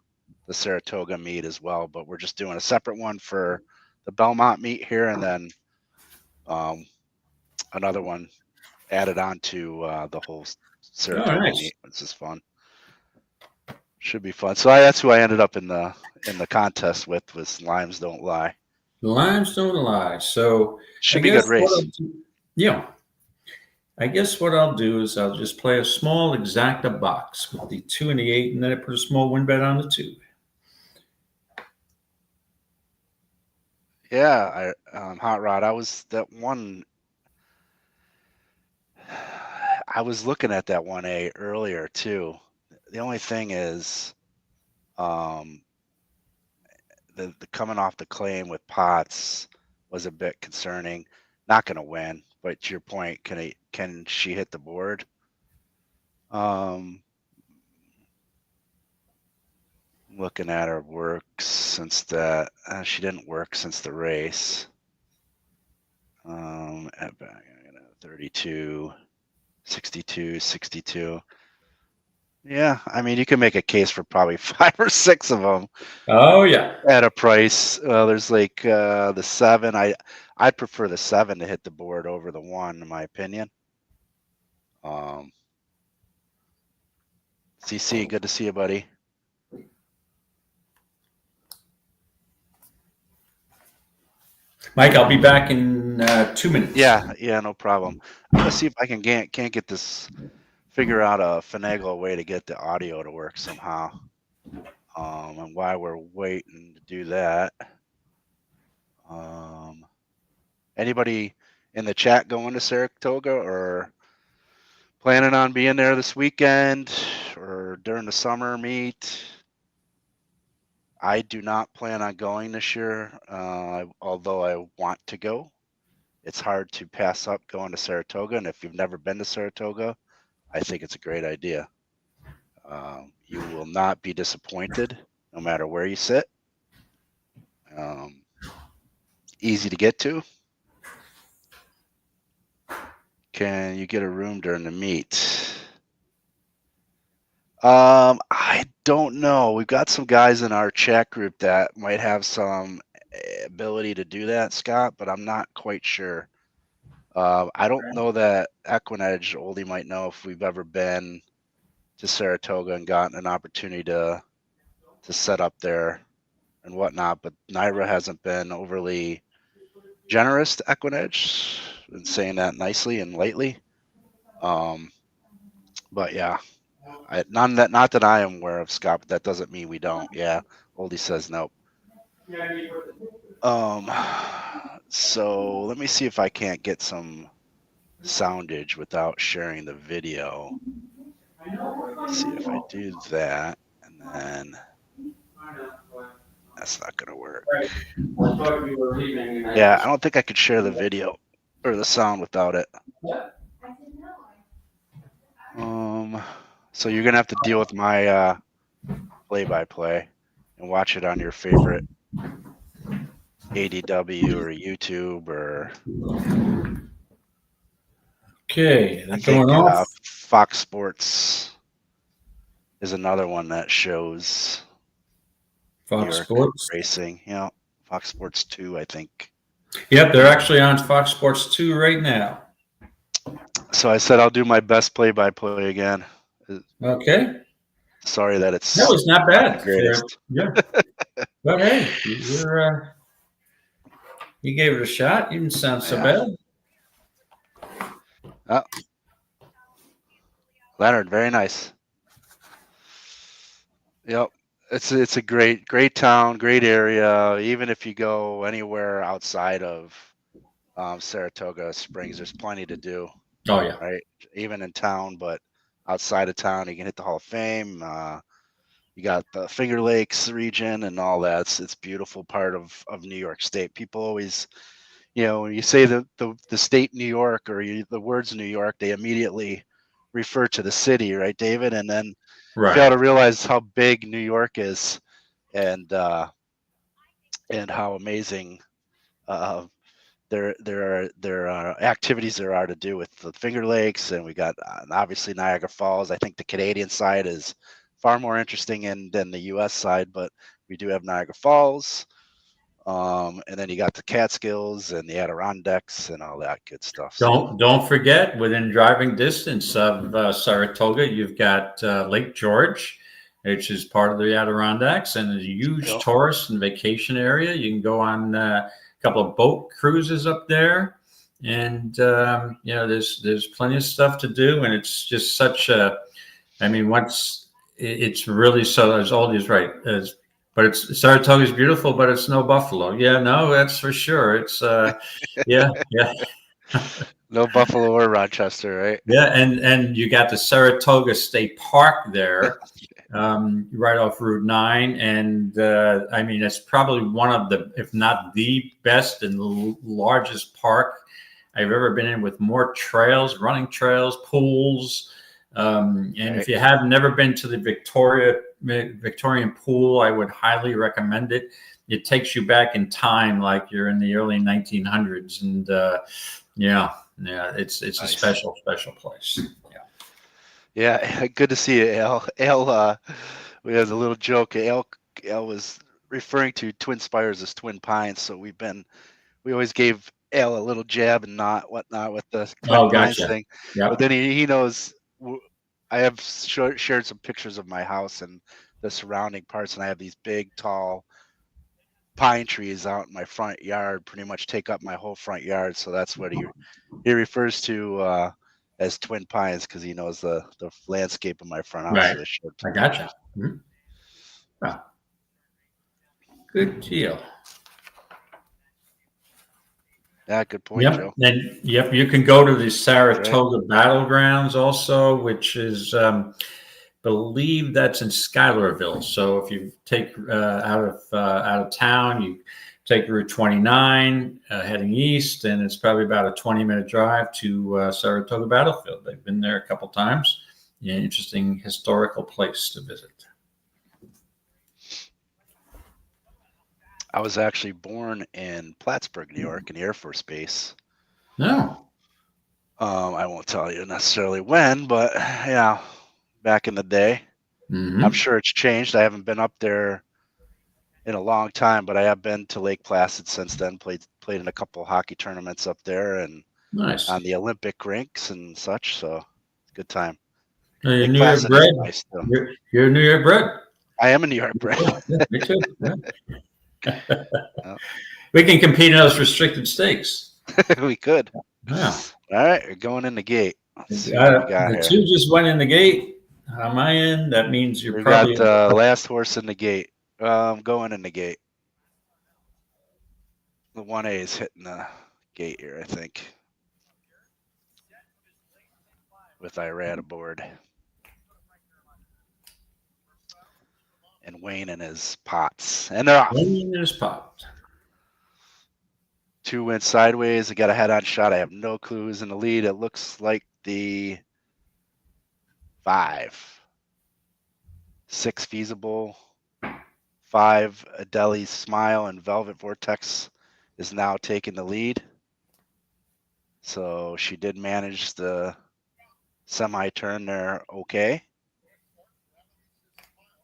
Saratoga meet as well, but we're just doing a separate one for the Belmont meet here, and then another one added on to the whole Saratoga meet. This is fun. Should be fun. So that's who I ended up in the contest with, was Limes Don't Lie. Limes Don't Lie. So should be a good race. Yeah. I guess what I'll do is I'll just play a small exacta box with the 2 and the 8, and then I put a small win bet on the 2. Yeah, Hot Rod. I was looking at that 1A earlier too. The only thing is, the coming off the claim with Potts was a bit concerning. Not going to win, but to your point, can she hit the board? Looking at her work since that, she didn't work since the race. At 32, 62, 62. Yeah, I mean, you can make a case for probably 5 or 6 of them. Oh yeah, at a price. There's like the 7. I'd prefer the 7 to hit the board over the 1, in my opinion. CC, good to see you, buddy. Mike, I'll be back in 2 minutes. Yeah, no problem. I'm gonna see if I can't get this, figure out a finagle way to get the audio to work somehow. And while we're waiting to do that, anybody in the chat going to Saratoga or planning on being there this weekend or during the summer meet? I do not plan on going this year, although I want to go. It's hard to pass up going to Saratoga, and if you've never been to Saratoga, I think it's a great idea. You will not be disappointed, no matter where you sit. Easy to get to. Can you get a room during the meet? I don't know. We've got some guys in our chat group that might have some ability to do that, Scott, but I'm not quite sure. I don't know that EquinEdge, Oldie might know if we've ever been to Saratoga and gotten an opportunity to set up there and whatnot, but Naira hasn't been overly generous to EquinEdge, and saying that nicely and lightly. But yeah. Not that I am aware of, Scott, but that doesn't mean we don't. Yeah, Oldie says nope. So let me see if I can't get some soundage without sharing the video. Let's see if I do that, and then that's not gonna work. Yeah, I don't think I could share the video or the sound without it. So you're gonna have to deal with my play-by-play and watch it on your favorite ADW or YouTube or. Okay, I think Fox Sports is another one that shows Fox Sports racing. Yeah, Fox Sports 2, I think. Yep, they're actually on Fox Sports 2 right now. So I said I'll do my best play-by-play again. Okay. Sorry that it's. That was not bad. Yeah. But hey, you gave it a shot. You didn't sound so bad. Oh. Leonard, very nice. Yep. It's a great town, great area. Even if you go anywhere outside of Saratoga Springs, there's plenty to do. Oh yeah. Right. Even in town, but outside of town, you can hit the Hall of Fame. You got the Finger Lakes region and all that. It's beautiful part of New York State. People always, when you say the state New York or the words New York, they immediately refer to the city, right, David? And then Right. fail to realize how big New York is, and how amazing there are activities there are to do with the Finger Lakes, and we got obviously Niagara Falls. I think the Canadian side is far more interesting than the U.S. side, but we do have Niagara Falls. And then you got the Catskills and the Adirondacks and all that good stuff. Don't forget, within driving distance of Saratoga, you've got Lake George, which is part of the Adirondacks, and a huge tourist and vacation area. You can go on a couple of boat cruises up there, and there's plenty of stuff to do, and it's just such a. I mean, it's really so. There's all these right. But Saratoga's beautiful, but it's no Buffalo. Yeah, no, that's for sure. It's yeah. No Buffalo or Rochester, right? Yeah, and you got the Saratoga State Park there, right off Route 9, and I mean it's probably one of the, if not the best and largest park I've ever been in, with more trails, running trails, pools. And if you have never been to the Victorian pool, I would highly recommend it. It takes you back in time, like you're in the early 1900s, and it's a special place. Yeah, good to see you, Al. Al, we had a little joke. Al was referring to Twin Spires as Twin Pines, so we always gave Al a little jab and whatnot with the Twin Pines thing. Yep. But then he knows. I have shared some pictures of my house and the surrounding parts, and I have these big, tall pine trees out in my front yard, pretty much take up my whole front yard. So that's what he refers to as Twin Pines, because he knows the landscape of my front house. Right. I gotcha. Mm-hmm. Wow. Good deal. Yeah, good point, Joe. And you can go to the Saratoga Battlegrounds also, which is, believe that's in Schuylerville. So if you take out of town, you take Route 29 heading east, and it's probably about a 20-minute drive to Saratoga Battlefield. They've been there a couple times. Yeah, interesting historical place to visit. I was actually born in Plattsburgh, New York, in the Air Force Base. No. I won't tell you necessarily when, but yeah, back in the day. Mm-hmm. I'm sure it's changed. I haven't been up there in a long time, but I have been to Lake Placid since then. Played in a couple hockey tournaments up there and on the Olympic rinks and such. So it's a good time. You're New York bred. Nice you're New York bred. I am a New York bred. Yeah, me too. Yeah. We can compete in those restricted stakes. We could. Yeah. All right, we're going in the gate. The two just went in the gate. On my end, that means you're probably got the last horse in the gate. I'm going in the gate. The 1A is hitting the gate here, I think, with Irad aboard. And Wayne and his pots. And they're off. Wayne and his pot. 2 went sideways. I got a head-on shot. I have no clue who's in the lead. It looks like the 5. 6 Feasible. 5 Adeli's Smile and Velvet Vortex is now taking the lead. So she did manage the semi-turn there okay.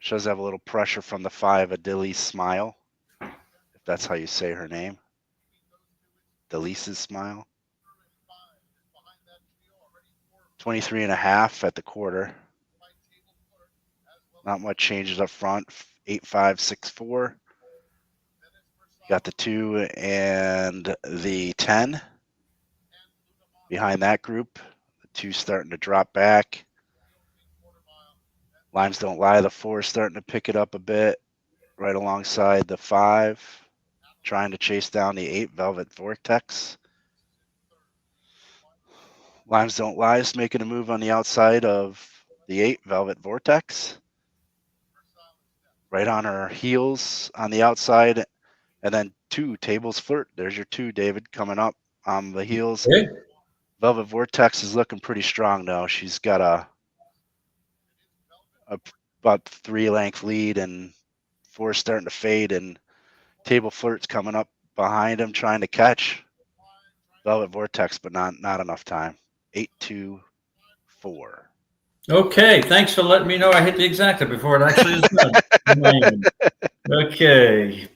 She does have a little pressure from the 5 Adeli's Smile, if that's how you say her name. Delice's Smile. 23.5 at the quarter. Not much changes up front. 8-5-6-4. Got the 2 and the 10 behind that group. The 2 starting to drop back. Limes Don't Lie, the 4 starting to pick it up a bit, right alongside the 5, trying to chase down the 8 Velvet Vortex. Limes Don't Lie is making a move on the outside of the 8 Velvet Vortex. Right on her heels on the outside And then 2, Tables Flirt. There's your 2, David, coming up on the heels. Okay. Velvet Vortex is looking pretty strong now. She's got a about 3-length lead, and 4 starting to fade, and Table Flirt's coming up behind him trying to catch Velvet Vortex, but not enough time. 8-2-4. Okay, thanks for letting me know I hit the exacta before it actually is done. Okay.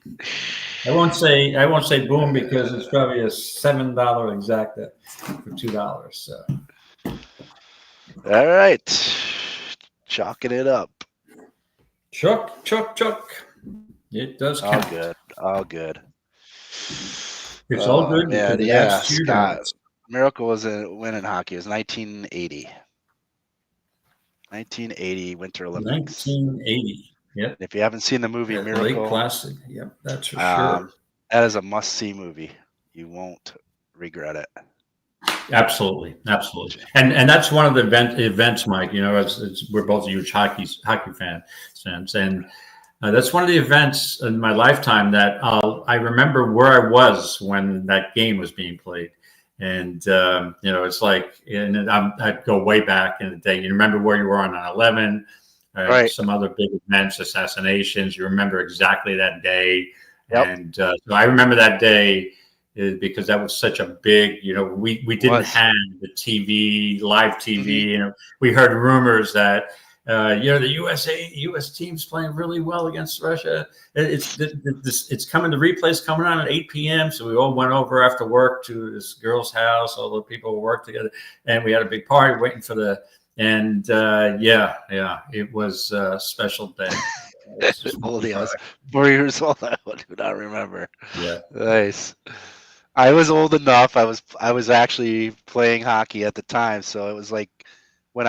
I won't say boom because it's probably a $7 exacta for $2. So. All right. Chalking it up. Chuck. It does count. All good. It's all good. Yeah, Scott. Miracle was a win in hockey. It was 1980. 1980 Winter Olympics. 1980. Yep. If you haven't seen the movie Miracle, late classic. Yep, that's for sure. That is a must-see movie. You won't regret it. Absolutely. And that's one of the events, Mike. You know, we're both huge hockey fans, and that's one of the events in my lifetime that I remember where I was when that game was being played. And, you know, it's like, and I'd go way back in the day. You remember where you were on 9/11, right. Some other big events, assassinations. You remember exactly that day. Yep. And so I remember that day because that was such a big, you know, we didn't have the TV, live TV. Mm-hmm. You know, we heard rumors that, you know, the U.S. team's playing really well against Russia. It's coming. The replay's coming on at 8 p.m. So we all went over after work to this girl's house. All the people worked together, and we had a big party waiting for the. And it was a special day. I was 4 years old. I do not remember. Yeah, nice. I was old enough. I was actually playing hockey at the time, so it was like when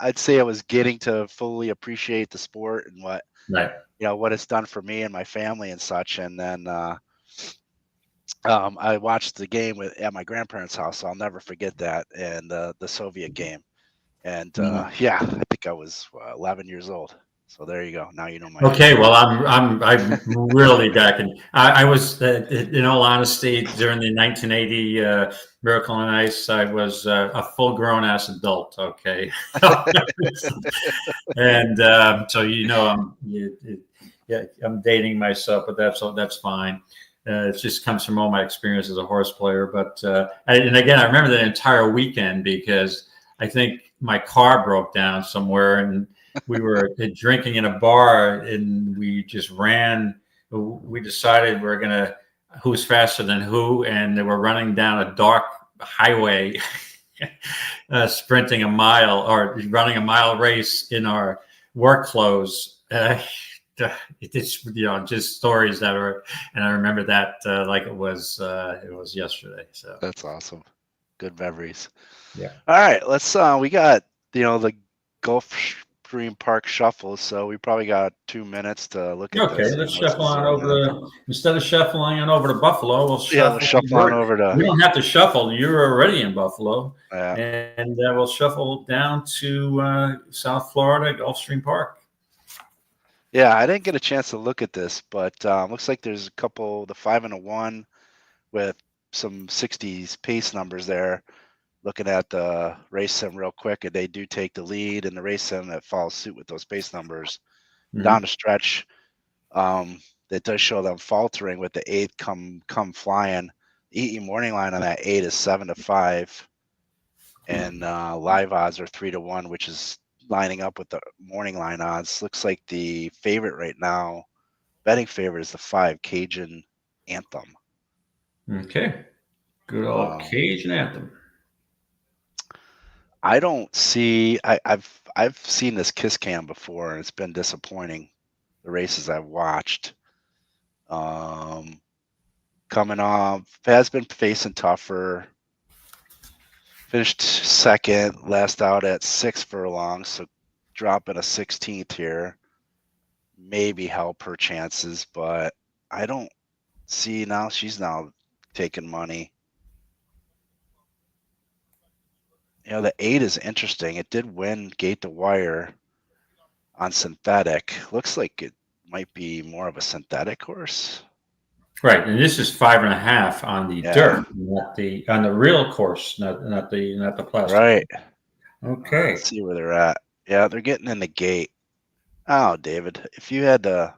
I'd say I was getting to fully appreciate the sport and what it's done for me and my family and such. And then I watched the game at my grandparents' house, so I'll never forget that, and the Soviet game. And I think I was 11 years old. So there you go. Now you know my. Okay, well, I'm really back in. I was, in all honesty, during the 1980 Miracle on Ice, I was a full-grown ass adult. Okay, and so you know I'm dating myself, but that's fine. It just comes from all my experience as a horse player. But and again, I remember the entire weekend because I think my car broke down somewhere and. We were drinking in a bar and we just ran. We decided we're going to who's faster than who. And they were running down a dark highway, sprinting a mile or running a mile race in our work clothes. It's, you know, just stories that are, and I remember that like it was yesterday. So that's awesome. Good memories. Yeah. All right. Let's, we got, you know, the Gulfstream Park shuffle, so we probably got 2 minutes to look at this. Okay, let's shuffle on over instead of shuffling on over to Buffalo, we'll shuffle on over to. We don't have to shuffle. You're already in Buffalo, yeah. And we'll shuffle down to South Florida, Gulfstream Park. Yeah, I didn't get a chance to look at this, but looks like there's a couple, the 5 and a 1 with some 60s pace numbers there. Looking at the race sim real quick, and they do take the lead, and the race sim that follows suit with those pace numbers down the stretch. That does show them faltering with the 8 come flying. The EE morning line on that 8 is 7-5, and live odds are 3-1, which is lining up with the morning line odds. Looks like the favorite right now, betting favorite, is the 5 Cajun Anthem. Okay, good old Cajun Anthem. I don't see. I've seen this kiss cam before, and it's been disappointing. The races I've watched, coming off, has been facing tougher. Finished second, last out at 6 furlongs, so dropping a 16th here maybe help her chances, but I don't see now. She's now taking money. You know, the 8 is interesting. It did win gate to wire on synthetic. Looks like it might be more of a synthetic horse. Right, and this is 5.5 on the dirt, not on the real course, not the plastic. Right. Okay. Let's see where they're at. Yeah, they're getting in the gate. Oh, David, if you had to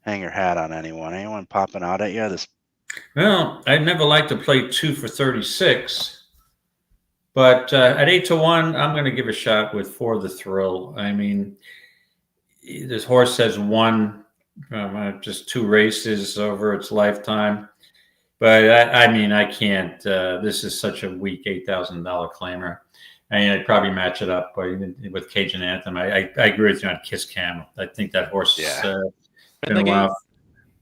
hang your hat on anyone popping out at you this? Well, I'd never like to play 2 for 36, but at 8-1, I'm going to give a shot with For the Thrill. I mean, this horse has won just 2 races over its lifetime, but I mean, I can't. This is such a weak $8,000 claimer. I mean, I'd probably match it up with Cajun Anthem. I agree with you on Kiss Cam. I think that horse has been a while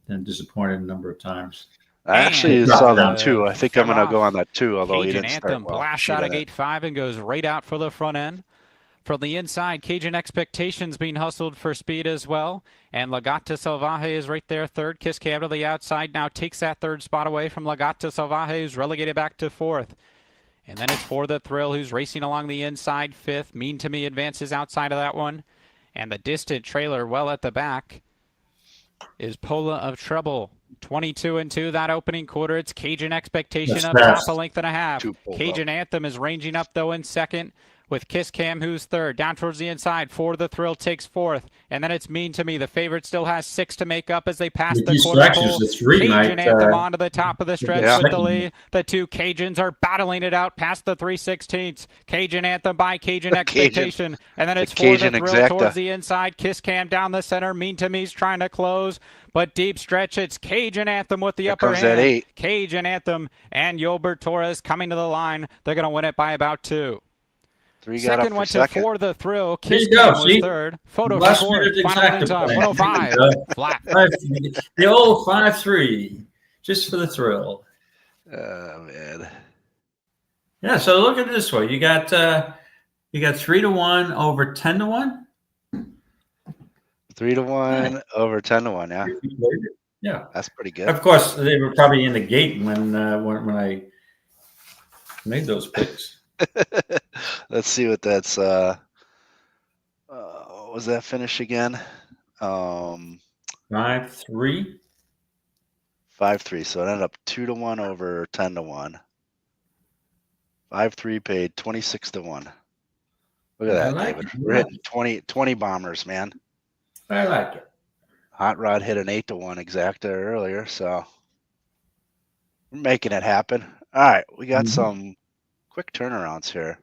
and disappointed a number of times. I actually saw that too. I think I'm going to go on that too, although he didn't start well. Blasts out of gate 5 and goes right out for the front end. From the inside, Cajun Expectations being hustled for speed as well. And Legata Salvaje is right there, third. Kiss Cam to the outside now takes that third spot away from Legata Salvaje, who's relegated back to fourth. And then it's For the Thrill, who's racing along the inside, fifth. Mean to Me advances outside of that one. And the distant trailer well at the back is Pola of Trouble. 22-2 that opening quarter. It's Cajun Expectation up top, a length and a half. Cajun Anthem is ranging up though in second, with Kiss Cam, who's third. Down towards the inside, For the Thrill takes fourth. And then it's Mean to Me. The favorite still has 6 to make up as they pass the quarter pole. Cajun Anthem onto the top of the stretch with the lead. The 2 Cajuns are battling it out past the 3/16. Cajun Anthem by Cajun Expectation. And then it's For the Thrill towards the inside. Kiss Cam down the center. Mean to Me's trying to close. But deep stretch, it's Cajun Anthem with the upper hand. Cajun Anthem and Yolbert Torres coming to the line. They're going to win it by about 2. Second went to For the Thrill. Kiss Cam was third. Photo for fourth. Final time. 105. Flat. The old 5-3. Just for the thrill. Oh, man. Yeah, so look at it this way. You got 3-1 over 10-1? 3-1 over 10-1, yeah. Yeah. That's pretty good. Of course, they were probably in the gate when I made those picks. Let's see what that's what was that finish again? 5-3. 5-3. So it ended up 2-1 over 10-1. 5-3 paid 26-1. Look at that, David. We're hitting 20 bombers, man. I like it. Hot Rod hit an 8-1 exacta earlier, so we're making it happen. All right, we got some quick turnarounds here.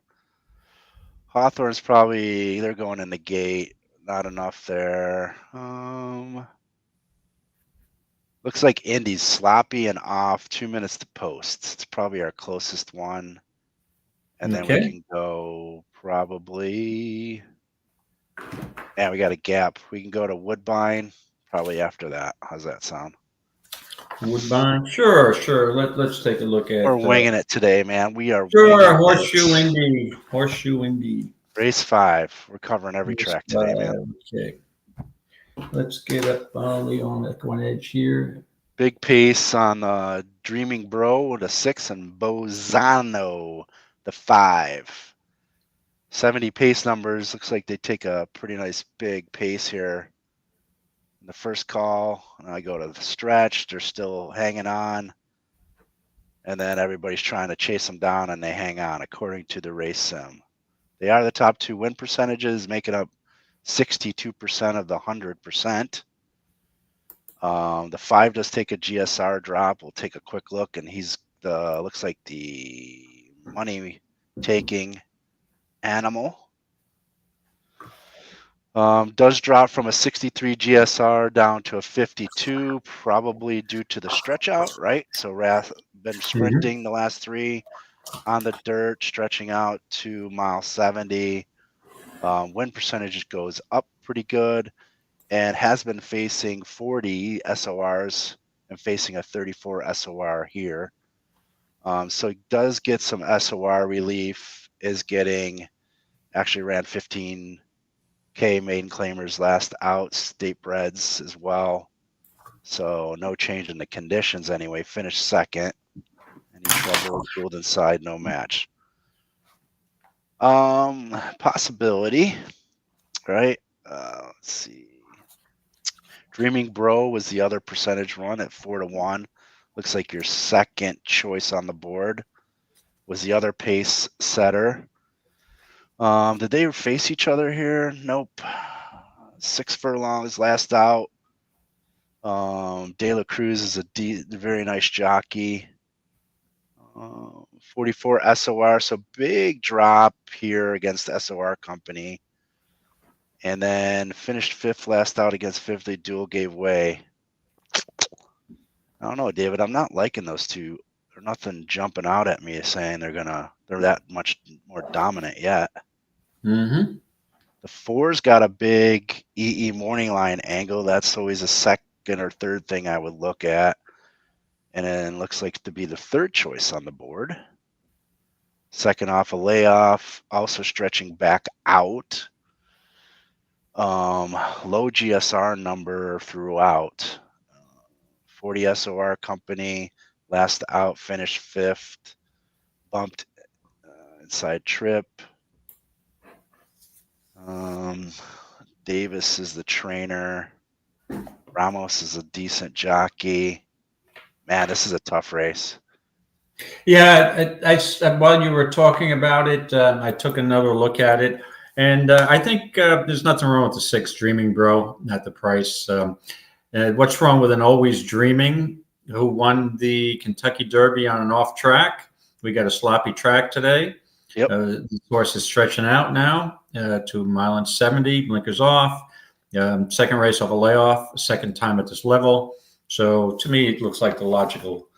Hawthorne's probably, they're going in the gate. Not enough there. Looks like Indy's sloppy and off, 2 minutes to post. It's probably our closest one. And then we can go probably, yeah, we got a gap. We can go to Woodbine probably after that. How's that sound? Woodbine? Sure. Let's take a look at. We're winging it today, man. We are. Sure, Horseshoe Indy. Race 5. We're covering every track today, man. Okay. Let's get up early on EquinEdge here. Big pace on Dreaming Bro, the 6, and Bozano, the 5. 70 pace numbers. Looks like they take a pretty nice big pace here. The first call, and I go to the stretch. They're still hanging on. And then everybody's trying to chase them down, and they hang on, according to the race sim. They are the top 2 win percentages, making up 62% of the 100%. The 5 does take a GSR drop. We'll take a quick look, and he's looks like the money-taking animal. Does drop from a 63 GSR down to a 52, probably due to the stretch out, right? So Rath been sprinting the last 3 on the dirt, stretching out to mile 70. Win percentage goes up pretty good and has been facing 40 SORs and facing a 34 SOR here. So he does get some SOR relief, is getting, actually ran 15K maiden claimers last out, state breds as well. So no change in the conditions anyway. Finished second. Any trouble, Golden Side, no match. Possibility, right? Let's see. Dreaming Bro was the other percentage run at 4-1. Looks like your second choice on the board was the other pace setter. Did they face each other here? Nope. 6 furlongs last out. De La Cruz is a very nice jockey. 44 SOR, so big drop here against the SOR company. And then finished 5th last out against Fifthly Duel, gave way. I don't know, David. I'm not liking those two. There's nothing jumping out at me saying they're that much more dominant yet. Mm-hmm. The 4's got a big EE morning line angle. That's always a second or third thing I would look at. And then looks like to be the third choice on the board. Second off a layoff, also stretching back out. Low GSR number throughout. 40 SOR company, last out, finished 5th, bumped inside trip. Davis is the trainer. Ramos is a decent jockey. Man, this is a tough race. Yeah, I while you were talking about it, I took another look at it, and I think there's nothing wrong with the 6 Dreaming Bro at the price. What's wrong with an Always Dreaming, who won the Kentucky Derby on an off track? We got a sloppy track today. Yep. The horse is stretching out now to 1.70 miles, blinkers off. Second race off a layoff, second time at this level. So to me, it looks like the logical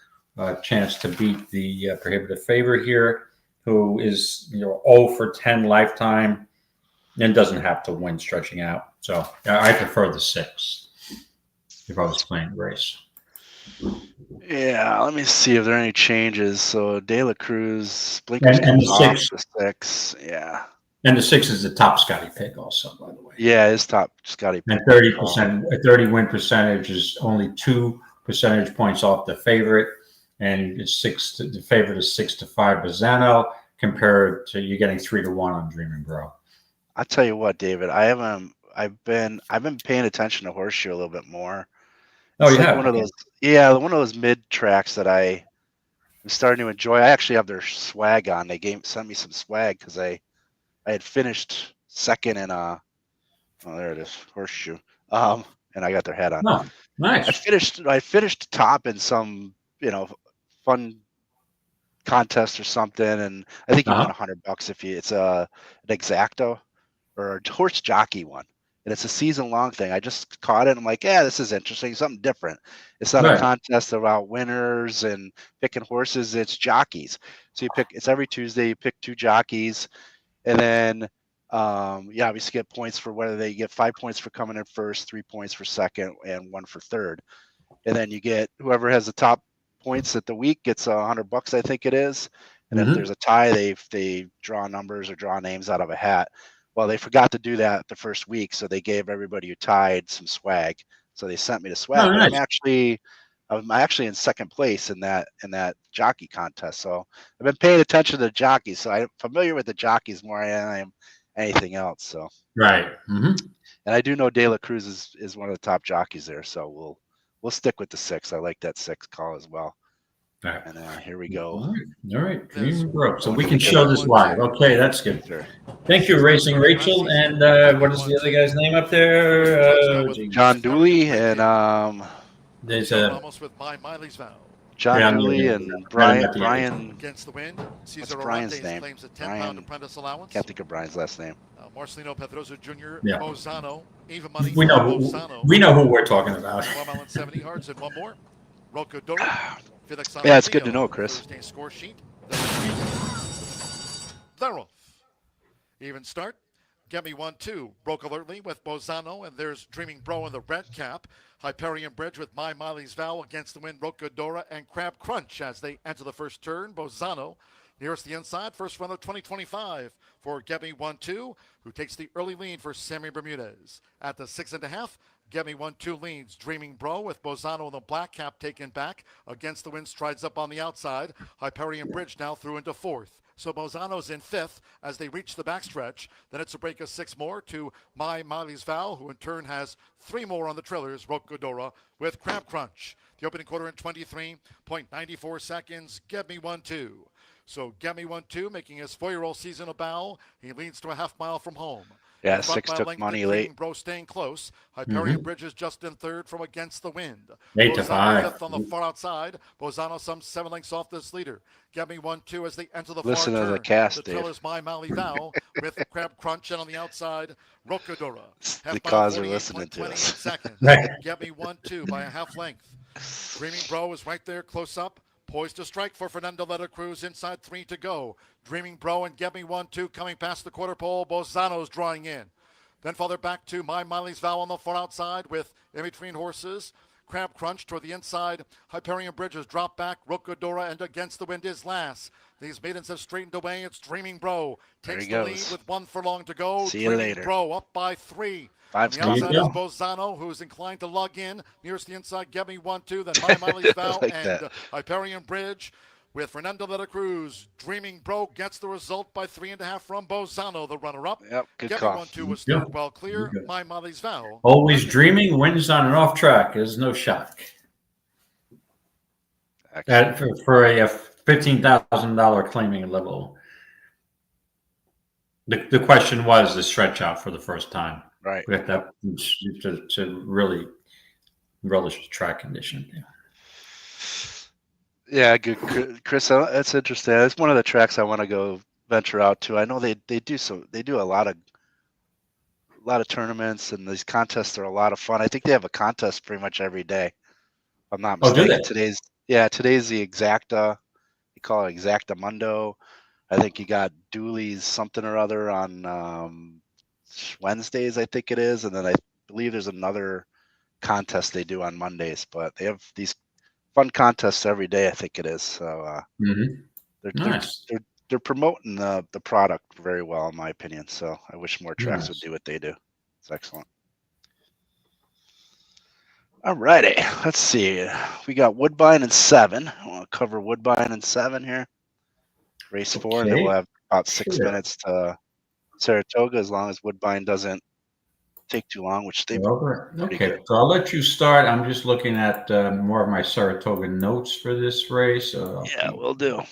chance to beat the prohibitive favorite here, who is 0 for 10 lifetime and doesn't have to win stretching out. So I prefer the 6 if I was playing the race. Yeah, let me see if there are any changes. So De La Cruz, blinkers and the off 6, the 6. Yeah. And the 6 is the top Scotty pick also, by the way. Yeah, his top Scotty pick. And 30%, a 30 win percentage is only 2 percentage points off the favorite. And it's the favorite is 6-5 Bazzano, compared to you getting 3-1 on Dreaming Bro. I'll tell you what, David, I've been paying attention to Horseshoe a little bit more. Oh, It's yeah. one of those mid tracks that I'm starting to enjoy. I actually have their swag on. They sent me some swag because I had finished second in there it is, Horseshoe. And I got their hat on. Oh, nice. I finished top in some, fun contest or something, and I think you won $100 if it's an exacto or a horse jockey one. And it's a season-long thing. I just caught it. And I'm like, yeah, this is interesting, something different. It's not a contest about winners and picking horses. It's jockeys. So it's every Tuesday. You pick 2 jockeys, and then you obviously get points for whether they get 5 points for coming in first, 3 points for second, and 1 for third. And then you get whoever has the top points at the week gets $100, I think it is. And if there's a tie, they draw numbers or draw names out of a hat. Well, they forgot to do that the first week, so they gave everybody who tied some swag. So they sent me the swag. Oh, nice. I'm actually in second place in that jockey contest. So I've been paying attention to the jockeys. So I'm familiar with the jockeys more than I am anything else. So right. Mm-hmm. And I do know De La Cruz is one of the top jockeys there. So we'll stick with the 6. I like that 6 call as well. All right. And here we go. All right. Dreaming Bro. So we can show this live. Okay, that's good. Sure. Thank you, Racing Rachel. And what is the other guy's name up there? John Dooley and there's John Dooley and Brian. Against the wind. What's Brian's name? Claims a 10-pound apprentice allowance. Can't think of Brian's last name. Marcelino Pedrosa Jr. Yeah. Bozano. Even money. We know who we're talking about. 1.70 yards and one more. Rocco Dora. Yeah, it's good to know, Chris. Score sheet. They're off. Even start. Get me 1-2. Broke alertly with Bozano, and there's Dreaming Bro in the red cap. Hyperion Bridge with My Miley's Vow against the wind. Rocadora and Crab Crunch as they enter the first turn. Bozano nearest the inside. First run of 2025 for Get Me 1-2, who takes the early lead for Sammy Bermudez. At the 6.5, Get Me 1-2 leads. Dreaming Bro with Bozano in the black cap taken back. Against the Wind strides up on the outside. Hyperion Bridge now through into fourth. So Bozano's in fifth as they reach the backstretch. Then it's a break of 6 more to My Miley's Vow, who in turn has 3 more on the trillers. Rocadora with Crab Crunch. The opening quarter in 23.94 seconds. Get Me 1-2. So Get Me 1-2 making his 4-year-old season a bow. He leads to a half mile from home. Yeah, 6 took money late. Bro staying close. Hyperion Bridges just in third from Against the Wind. 8-5. Fifth on the far outside. Bozano some 7 lengths off this leader. Get Me 1-2 as they enter the Listen far to turn. the cast, The Dave. Triller's My Mally Vow with Crab Crunch, and on the outside, Rocadora. Because they're listening to us. Seconds. Get Me 1-2 by a half length. Dreaming Bro is right there close up. Poised to strike for Fernando Letta Cruz. Inside 3 to go. Dreaming Bro and Get Me 1-2 coming past the quarter pole. Bozano's drawing in. Then farther back to My Miley's Vow on the far outside with In Between Horses. Crab Crunch toward the inside. Hyperion Bridges drop back. Rocadora and Against the Wind is last. These maidens have straightened away. It's Dreaming Bro. Takes the lead with 1 furlong to go. See you later. Bro up by 3. 5 The outside is Bozano, who's inclined to lug in. Nearest the inside, Get Me 1-2. Then My Miley's Vow like and Hyperion Bridge. With Fernando Letta Cruz, Dreaming Bro gets the result by 3.5 from Bozano, the runner-up. Yep, good Get call. Me 1-2 was third, well clear. My Molly's Vow. Always dreaming wins on an off track is no shock. For a $15,000 claiming level. The question was the stretch out for the first time. Right. We have to really relish the track condition. Yeah, good, Chris. That's interesting. It's one of the tracks I want to go venture out to. I know they do a lot of tournaments, and these contests are a lot of fun. I think they have a contest pretty much every day. If I'm not mistaken. Do they? Today's the Exacta. You call it Exacta Mundo. I think you got Dooley's something or other on Wednesdays, I think it is, and then I believe there's another contest they do on Mondays. But they have these fun contests every day, I think it is. So they're promoting the product very well, in my opinion. So I wish more tracks would do what they do. It's excellent. All righty, let's see. We got Woodbine and 7. I want to cover Woodbine and 7 here. Race 4, and then we'll have about 6 minutes to Saratoga, as long as Woodbine doesn't take too long, which they okay. So I'll let you start. I'm just looking at more of my Saratoga notes for this race. Yeah, we'll do.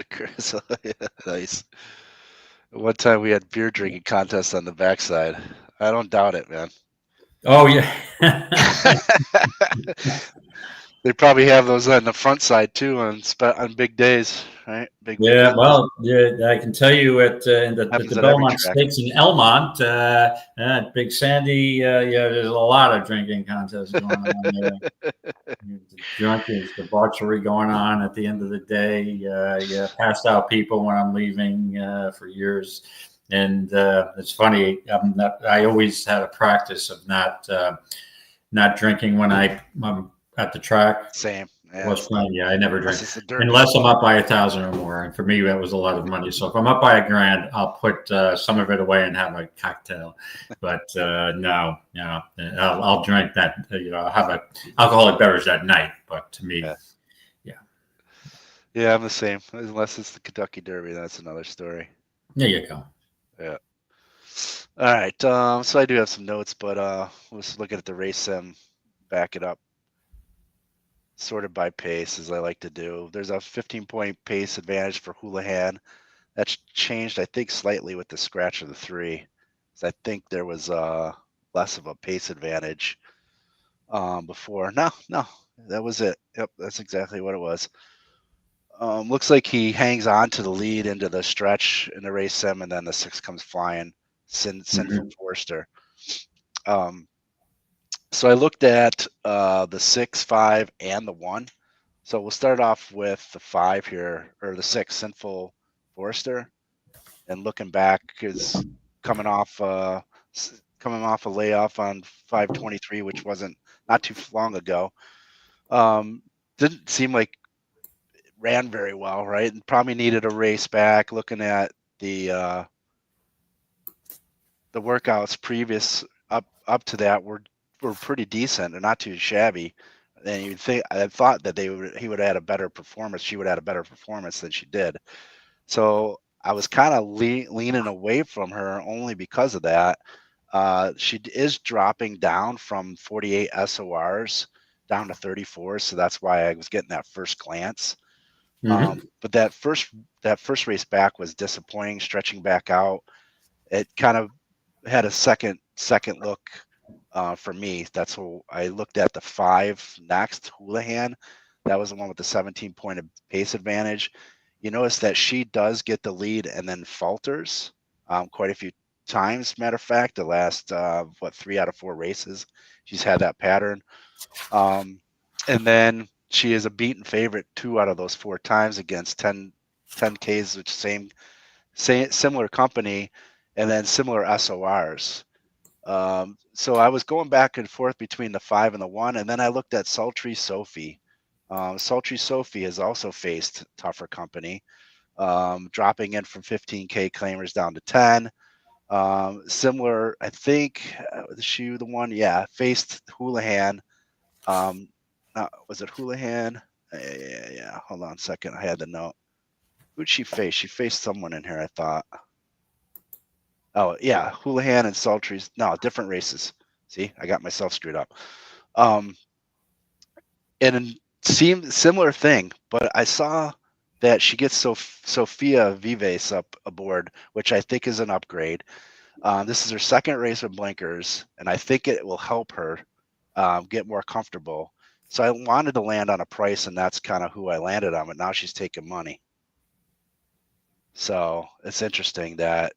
Chris, nice. One time we had beer drinking contests on the backside. I don't doubt it, man. Oh yeah. They probably have those on the front side too on big days, right? Big weekends. Well, yeah, I can tell you at the Belmont Stakes in Elmont, Big Sandy, there's a lot of drinking contests going on there. The debauchery going on at the end of the day. Passed out people when I'm leaving for years. And it's funny. I always had a practice of not drinking when I'm at the track. Same. Yeah. Well, I never drink unless I'm up by 1,000 or more. And for me, that was a lot of money. So if I'm up by $1,000, I'll put some of it away and have a cocktail. But no, I'll drink that. I'll have an alcoholic beverage that night. But to me, yeah, I'm the same. Unless it's the Kentucky Derby, that's another story. There you go. Yeah. All right. So I do have some notes, but let's look at the race sim, back it up. Sorted by pace, as I like to do. There's a 15-point pace advantage for Houlihan. That's changed, I think, slightly with the scratch of the 3. So I think there was less of a pace advantage before. No, that was it. Yep, that's exactly what it was. Looks like he hangs on to the lead into the stretch in the race sim, and then the 6 comes flying. Sinful Forster. So I looked at the 6, 5, and the 1. So we'll start off with the 5 here, or the 6, Sinful Forster. And looking back, is coming off a layoff on 5:23, which wasn't not too long ago. Didn't seem like it ran very well, right? And probably needed a race back. Looking at the workouts previous up to that were pretty decent. They're not too shabby. And you'd think I thought that he would add a better performance. She would add a better performance than she did. So I was kind of leaning away from her only because of that. She is dropping down from 48 SORs down to 34, so that's why I was getting that first glance. But that first race back was disappointing, stretching back out. It kind of had a second look for me. That's what I looked at. The 5 next, Houlihan. That was the one with the 17-point pace advantage. You notice that she does get the lead and then falters quite a few times. Matter of fact, the last 3 out of 4 races, she's had that pattern. And then she is a beaten favorite 2 out of those 4 times against 10Ks, which similar company, and then similar SORs. So I was going back and forth between the 5 and the 1, and then I looked at Sultry Sophie. Sultry Sophie has also faced tougher company, dropping in from 15K claimers down to 10. Similar, I think, was she the one? Yeah, faced Houlihan. Was it Houlihan? Yeah. Hold on a second. I had the note. Who'd she face? She faced someone in here, I thought. Oh, yeah. Houlihan and Sultry's. No, different races. See, I got myself screwed up. And seemed similar thing, but I saw that she gets Sophia Vives up aboard, which I think is an upgrade. This is her second race with blinkers, and I think it will help her get more comfortable. So I wanted to land on a price, and that's kind of who I landed on, but now she's taking money. So it's interesting that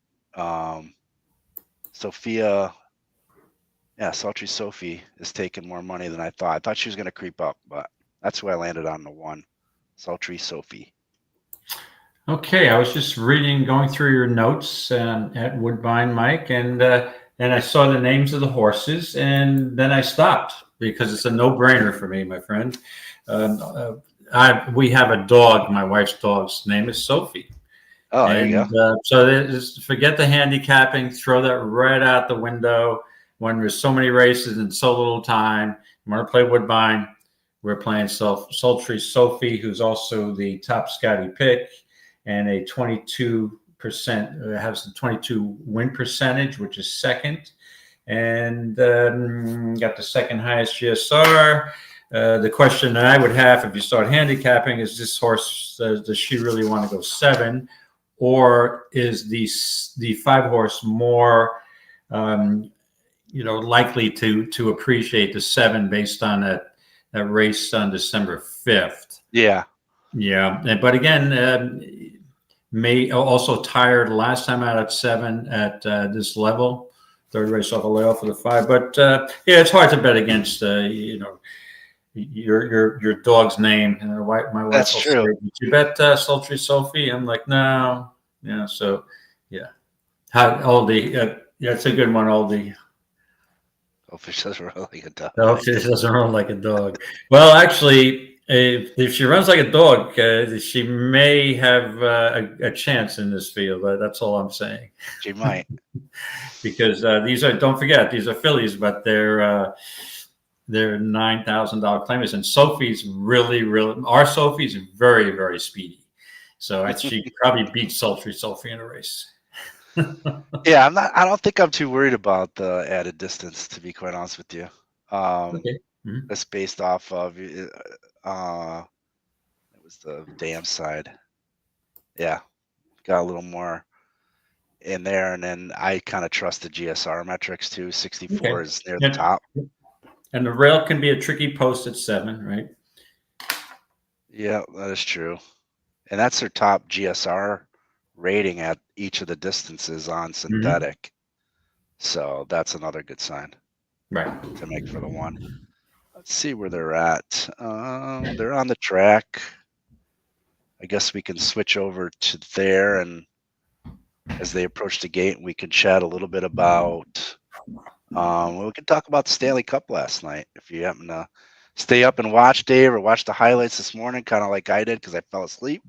Sultry Sophie is taking more money than I thought. I thought she was going to creep up, but that's who I landed on, the 1, Sultry Sophie. Okay, I was just going through your notes at Woodbine, Mike, and I saw the names of the horses, and then I stopped because it's a no-brainer for me, my friend. We have a dog. My wife's dog's name is Sophie. Oh, there you go. So just forget the handicapping, throw that right out the window. When there's so many races and so little time, you want to play Woodbine. We're playing Sultry Sophie, who's also the top Scotty pick, and a 22% has the 22 win percentage, which is second, and got the second highest GSR. The question that I would have if you start handicapping is, this horse, does she really want to go 7, or is the 5 horse more likely to appreciate the 7 based on that race on December 5th? Yeah. But again, may also tired last time out at 7 at this level. Third race off a layoff for the 5. But it's hard to bet against your dog's name. And my wife That's will true. say, "Did you bet Sultry Sophie?" I'm like, no. So yeah. How Oldie? It's a good one, Oldie. Hopefully she doesn't run like a dog. Hopefully she doesn't run like a dog. Well, actually, if she runs like a dog, she may have a chance in this field. That's all I'm saying. She might. Because don't forget, these are fillies, but they're $9,000 claimers. And Sophie's our Sophie's very, very speedy. So she probably beats Sultry Sophie in a race. Yeah, I don't think I'm too worried about the added distance, to be quite honest with you. Okay. That's based off of it was the dam side. Yeah, got a little more in there, and then I kind of trust the GSR metrics too. 64 is near the top. And the rail can be a tricky post at 7, right? Yeah, that is true. And that's their top GSR rating at each of the distances on synthetic. So that's another good sign. Right. To make for the 1. Let's see where they're at. They're on the track. I guess we can switch over to there, and as they approach the gate, we can chat a little bit about we can talk about the Stanley Cup last night if you happen to stay up and watch, Dave, or watch the highlights this morning, kind of like I did because I fell asleep.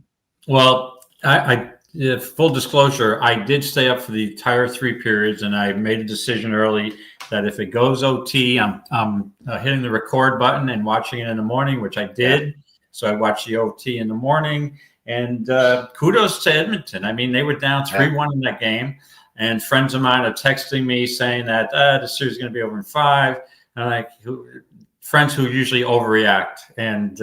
Well, I full disclosure, I did stay up for the entire 3 periods, and I made a decision early that if it goes OT, I'm hitting the record button and watching it in the morning, which I did. Yeah. So I watched the OT in the morning, and kudos to Edmonton. I mean, they were down 3-1 in that game, and friends of mine are texting me saying that the series is going to be over in 5. And I'm like, friends who usually overreact, and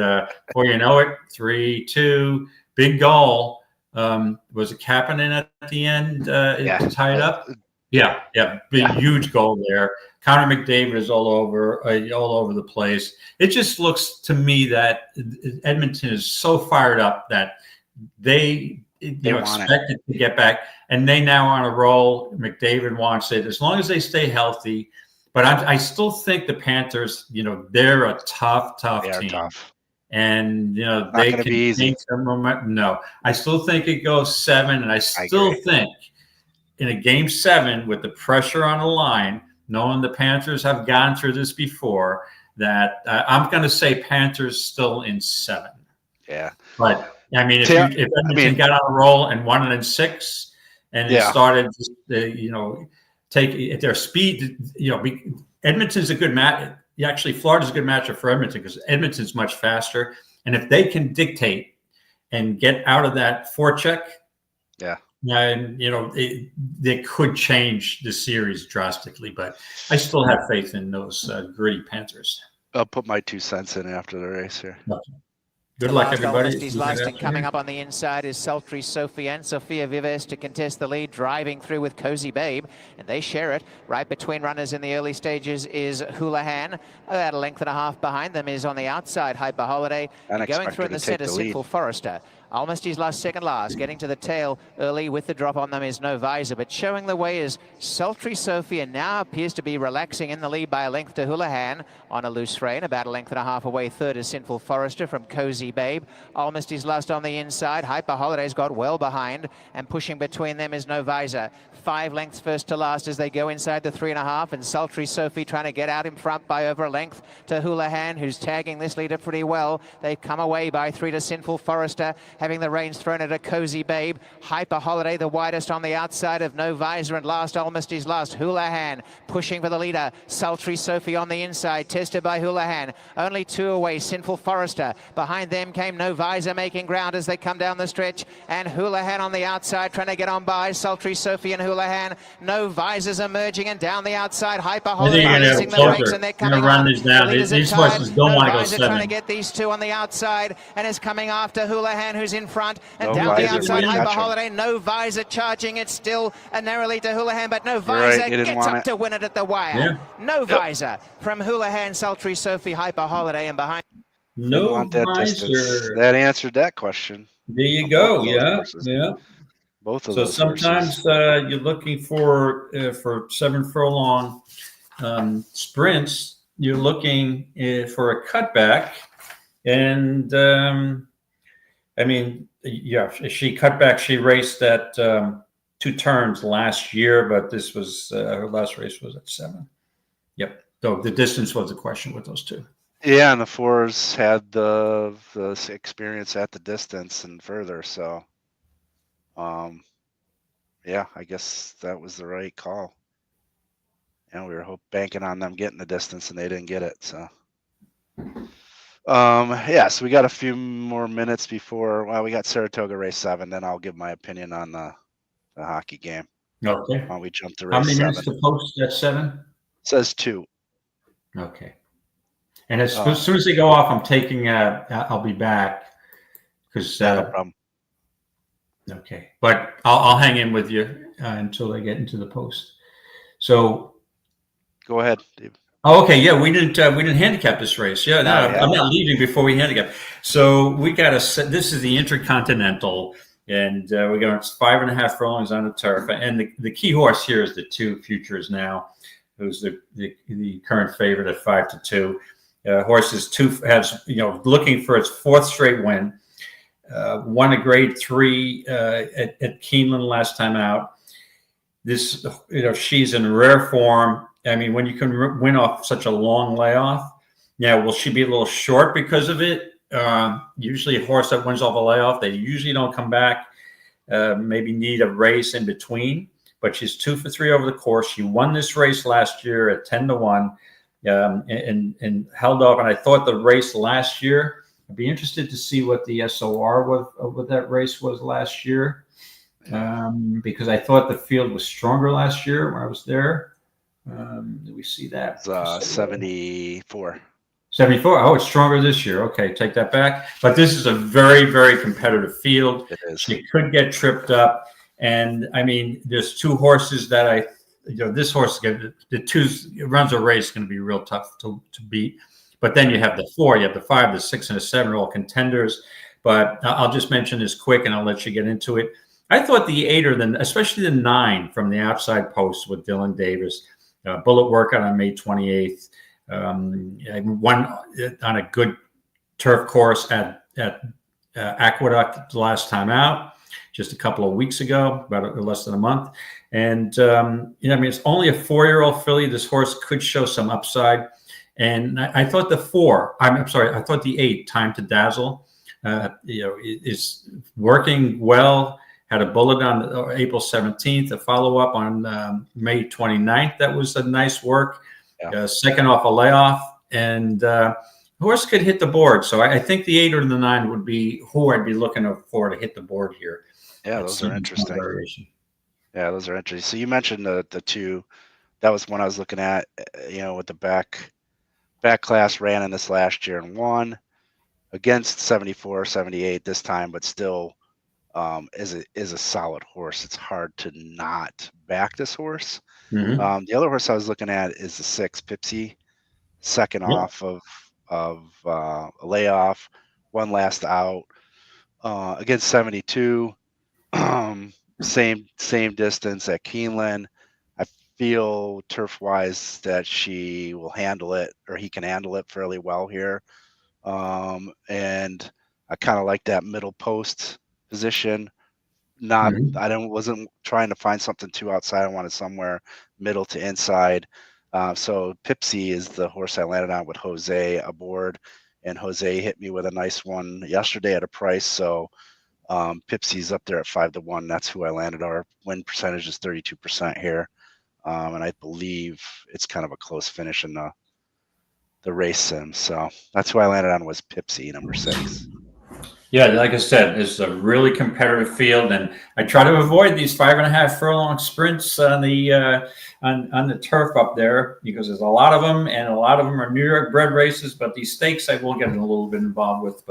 before you know it, 3-2, big goal. Was it Kapanen at the end to tie it up? Yeah, big huge goal there. Connor McDavid is all over the place. It just looks to me that Edmonton is so fired up that they expected to get back, and they now on a roll. McDavid wants it as long as they stay healthy. But I still think the Panthers, they're a tough team. Tough. And, they can take some momentum. No, I still think it goes 7. And I still think in a game 7 with the pressure on the line, knowing the Panthers have gone through this before, that I'm going to say Panthers still in 7. Yeah. But, I mean, if Edmonton got on a roll and won it in 6 and it started, take their speed, Edmonton's a good match. Actually, Florida's a good matchup for Edmonton because Edmonton's much faster. And if they can dictate and get out of that forecheck, and they could change the series drastically. But I still have faith in those gritty Panthers. I'll put my 2 cents in after the race here. Okay. Good luck, everybody. He's last, and coming up on the inside is Sultry Sophie and Sophia Vives to contest the lead, driving through with Cozy Babe, and they share it. Right between runners in the early stages is Houlihan. About a length and a half behind them is on the outside Hyper Holiday. Going through in the centre, Sinful Forester. Almosty's last, second last. Getting to the tail early with the drop on them is No Visor, but showing the way is Sultry Sophie, and now appears to be relaxing in the lead by a length to Houlihan on a loose rein. About a length and a half away, third is Sinful Forester from Cozy Babe. Almosty's last on the inside. Hyper Holiday's got well behind, and pushing between them is No Visor. 5 lengths first to last as they go inside the 3.5, and Sultry Sophie trying to get out in front by over a length to Houlihan, who's tagging this leader pretty well. They've come away by 3 to Sinful Forester, having the reins thrown at a Cozy Babe. Hyper Holiday the widest on the outside of No Visor, and last Almosty's last. Houlihan pushing for the leader. Sultry Sophie on the inside, tested by Houlihan. Only 2 away, Sinful Forester. Behind them came No Visor making ground as they come down the stretch, and Houlihan on the outside trying to get on by Sultry Sophie and Houlihan. No Visor's emerging, and down the outside Hyper Holiday racing the brakes, and they're coming on. These horses don't want to go 7. Trying to get these 2 on the outside, and is coming after Houlihan, who's in front, and down the outside Hyper Holiday. No Visor charging it still narrowly to Houlihan, but No Visor gets up to win it at the wire. No Visor from Houlihan, Sultry Sophie, Hyper Holiday, and behind. No Visor. That answered that question. There you go. Yeah. Both of so those. Sometimes you're looking for 7 furlong sprints. You're looking for a cutback, and she cut back. She raced at 2 turns last year, but this was her last race was at 7. Yep. So the distance was the question with those 2. Yeah, and the 4s had the experience at the distance and further. So, I guess that was the right call. And we were banking on them getting the distance, and they didn't get it. So, so we got a few more minutes before. Well, we got Saratoga race 7. Then I'll give my opinion on the hockey game. Okay. We jump to race 7. How many minutes to post at 7? It says 2. Okay. And as soon as they go off, I'm taking. I'll be back because. No problem. Okay, but I'll hang in with you until they get into the post. So, go ahead, Dave. Oh, okay. Yeah, we didn't handicap this race. Yeah, I'm not leaving before we handicap. So we got this is the Intercontinental, and we got 5.5 furlongs on the turf. And the key horse here is the 2 Futures Now, who's the current favorite at 5-2. Horse is looking for its 4th straight win. Won a grade 3 at Keeneland last time out. This, she's in rare form. I mean, when you can win off such a long layoff, will she be a little short because of it? Usually a horse that wins off a layoff, they usually don't come back. maybe need a race in between. But she's 2 for 3 over the course. She won this race last year at 10-1, and held off. And I thought the race last year, I'd be interested to see what the SOR what that race was last year, because I thought the field was stronger last year when I was there. Do we see that? 74. 74. Oh, it's stronger this year. Okay, take that back. But this is a very, very competitive field. It is. She could get tripped up. And I mean, there's 2 horses that this horse, runs a race, going to be real tough to beat. But then you have the 4, you have the 5, the 6, and the 7 are all contenders. But I'll just mention this quick, and I'll let you get into it. I thought the 8 especially the 9 from the outside post with Dylan Davis, bullet workout on May 28th. Won on a good turf course at Aqueduct the last time out, just a couple of weeks ago, about less than a month. And, it's only a 4-year-old filly. This horse could show some upside. And I thought the 4, I thought the 8, Time to Dazzle, is working well. Had a bullet on April 17th, a follow-up on May 29th. That was a nice work. Yeah. Second off a layoff. And horse could hit the board. So I think the 8 or the 9 would be who I'd be looking for to hit the board here. Yeah, those are interesting. Yeah, those are interesting. So you mentioned the 2. That was one I was looking at, with the back class ran in this last year and won against 74, 78 this time, but still is a solid horse. It's hard to not back this horse. Mm-hmm. The other horse I was looking at is the 6, Pipsy, second off of a layoff, one last out against 72. Same distance at Keeneland. I feel turf-wise that she will handle it, or he can handle it fairly well here. And I kind of like that middle post position. I wasn't trying to find something too outside. I wanted somewhere middle to inside. So Pipsy is the horse I landed on with Jose aboard, and Jose hit me with a nice one yesterday at a price. So Pipsy's up there at 5-1. That's who I landed. Our win percentage is 32% here. And I believe it's kind of a close finish in the race sim. So that's who I landed on, was Pipsy, number 6. Yeah, like I said, it's a really competitive field, and I try to avoid these 5.5 furlong sprints on the turf up there, because there's a lot of them, and a lot of them are New York bred races. But these stakes, I will get a little bit involved with.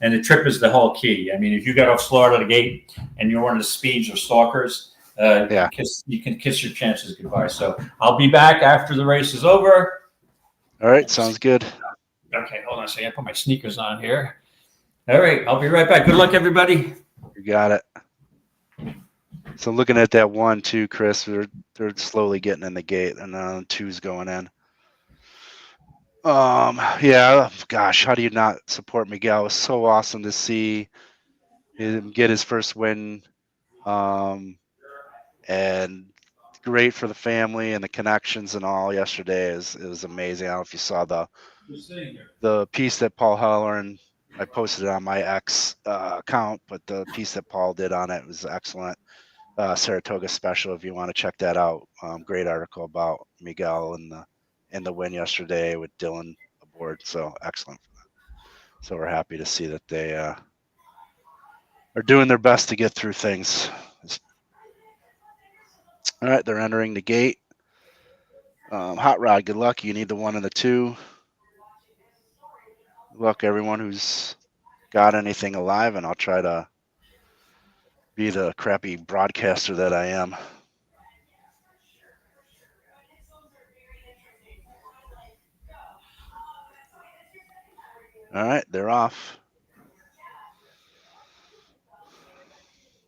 And the trip is the whole key. I mean, if you got off Florida to the gate and you're one of the speeds or stalkers, you can kiss your chances goodbye. So I'll be back after the race is over. All right, sounds good. Okay, hold on a second. I put my sneakers on here. All right, I'll be right back. Good luck, everybody. You got it. So looking at that 1, 2, Chris, they're slowly getting in the gate, and 2's going in. Yeah, gosh, how do you not support Miguel? It was so awesome to see him get his first win, and great for the family and the connections and all yesterday. It was amazing. I don't know if you saw the piece that Paul Halloran, I posted it on my X account, but the piece that Paul did on it was excellent. Saratoga special, if you want to check that out. Great article about Miguel and the win yesterday with Dylan aboard. So excellent. So we're happy to see that they are doing their best to get through things. All right, they're entering the gate. Hot Rod, good luck. You need the 1 and the 2. Good luck, everyone who's got anything alive, and I'll try to be the crappy broadcaster that I am. All right, they're off.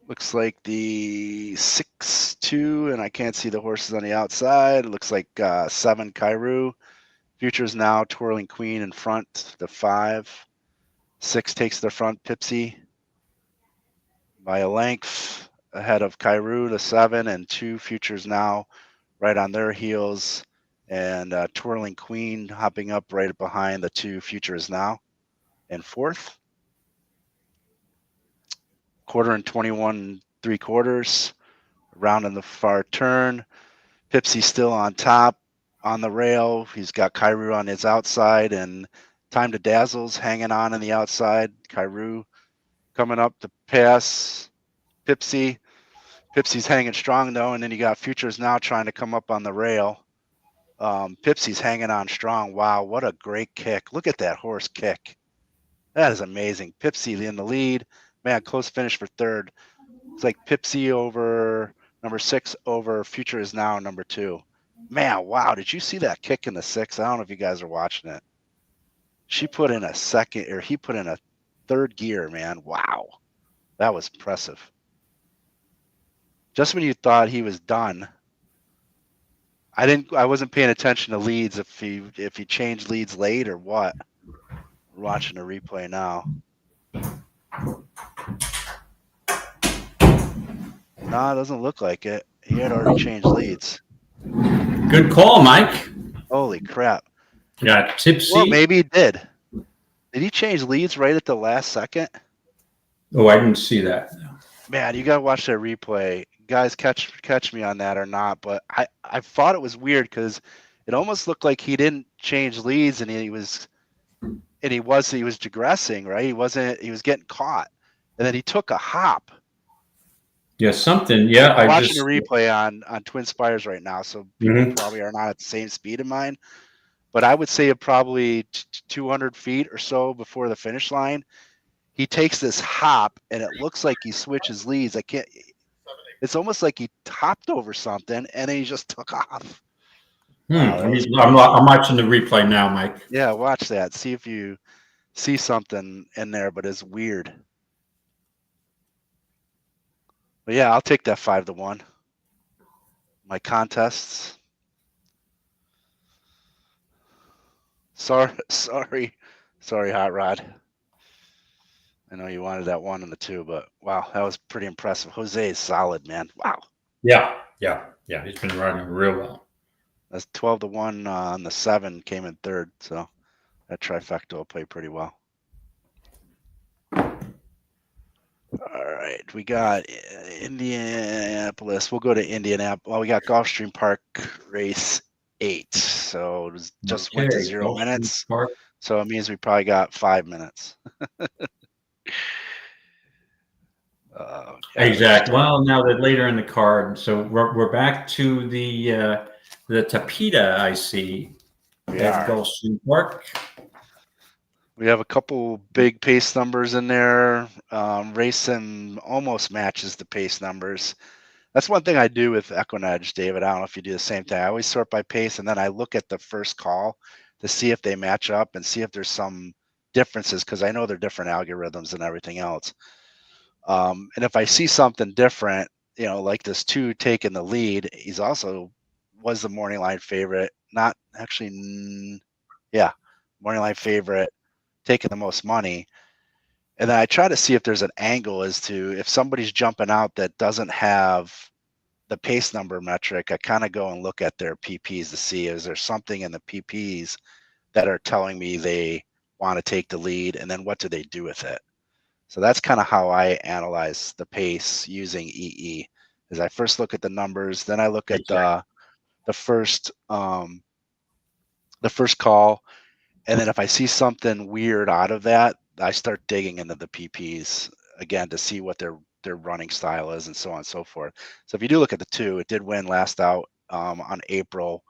Looks like the 6-2, and I can't see the horses on the outside. It looks like 7, Cairo. Futures now, Twirling Queen in front, the 5. 6 takes the front, Pipsy, by a length ahead of Cairo, the 7, and 2 Futures now right on their heels. And Twirling Queen hopping up right behind the 2 Futures now in 4th. Quarter and 21 3/4, around in the far turn. Pipsy still on top on the rail. He's got Cairo on his outside, and Time to Dazzle's hanging on the outside. Cairo coming up to pass Pipsy. Pipsy's hanging strong though, and then you got Futures Now trying to come up on the rail. Pipsy's hanging on strong. Wow, what a great kick. Look at that horse kick. That is amazing. Pipsy in the lead. Man, close finish for third. It's like Pipsy over number 6 over Future Is Now number 2. Man, wow, did you see that kick in the 6? I don't know if you guys are watching it. She put in a second, or he put in a third gear, man. Wow. That was impressive. Just when you thought he was done, I wasn't paying attention to leads if he changed leads late or what. We're watching a replay now. No, it doesn't look like it. He had already changed leads. Good call, Mike. Holy crap. Yeah, Tipsy. Well, maybe he did. Did he change leads right at the last second? Oh, I didn't see that. Man, you gotta watch that replay. Guys, catch me on that or not, but I thought it was weird because it almost looked like he didn't change leads and he was digressing, right? He was getting caught. And then he took a hop. Yeah, something. Yeah, I'm watching a replay on Twin Spires right now, so people probably are not at the same speed of mine. But I would say probably 200 feet or so before the finish line, he takes this hop, and it looks like he switches leads. It's almost like he topped over something, and then he just took off. I'm watching the replay now, Mike. Yeah, watch that. See if you see something in there, but it's weird. But yeah, I'll take that 5-1. My contests. Sorry, Hot Rod. I know you wanted that 1 and the 2, but wow, that was pretty impressive. Jose is solid, man. Wow. Yeah. He's been running real well. That's 12-1 on the 7 came in third, so that trifecta will play pretty well. All right, we got Indianapolis. We'll go to Indianapolis. Well, we got Gulfstream Park race 8, so it was just went to 0 minutes. Park. So it means we probably got 5 minutes. Exactly. Well, now that later in the card, so we're back to the Tapeta. I see at Gulfstream Park. We have a couple big pace numbers in there. Racing almost matches the pace numbers. That's one thing I do with EquinEdge, David. I don't know if you do the same thing. I always sort by pace, and then I look at the first call to see if they match up and see if there's some differences, because I know they're different algorithms and everything else. And if I see something different, like this 2 taking the lead, he's also was the morning line favorite. Not actually, morning line favorite, taking the most money. And then I try to see if there's an angle as to if somebody's jumping out that doesn't have the pace number metric. I kind of go and look at their PPs to see, is there something in the PPs that are telling me they want to take the lead, and then what do they do with it? So that's kind of how I analyze the pace using EE. Is I first look at the numbers, then I look at the first call, and then if I see something weird out of that, I start digging into the PPs again to see what their running style is and so on and so forth. So if you do look at the 2, it did win last out on April.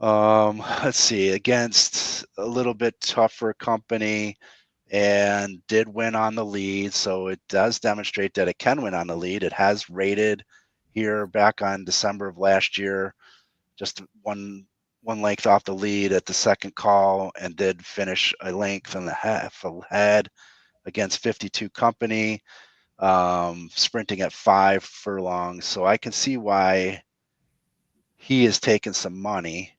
Let's see, against a little bit tougher company, and did win on the lead. So it does demonstrate that it can win on the lead. It has rated here back on December of last year, just one length off the lead at the second call, and did finish a length and a half ahead against 52 company, sprinting at 5 furlongs. So I can see why he is taking some money.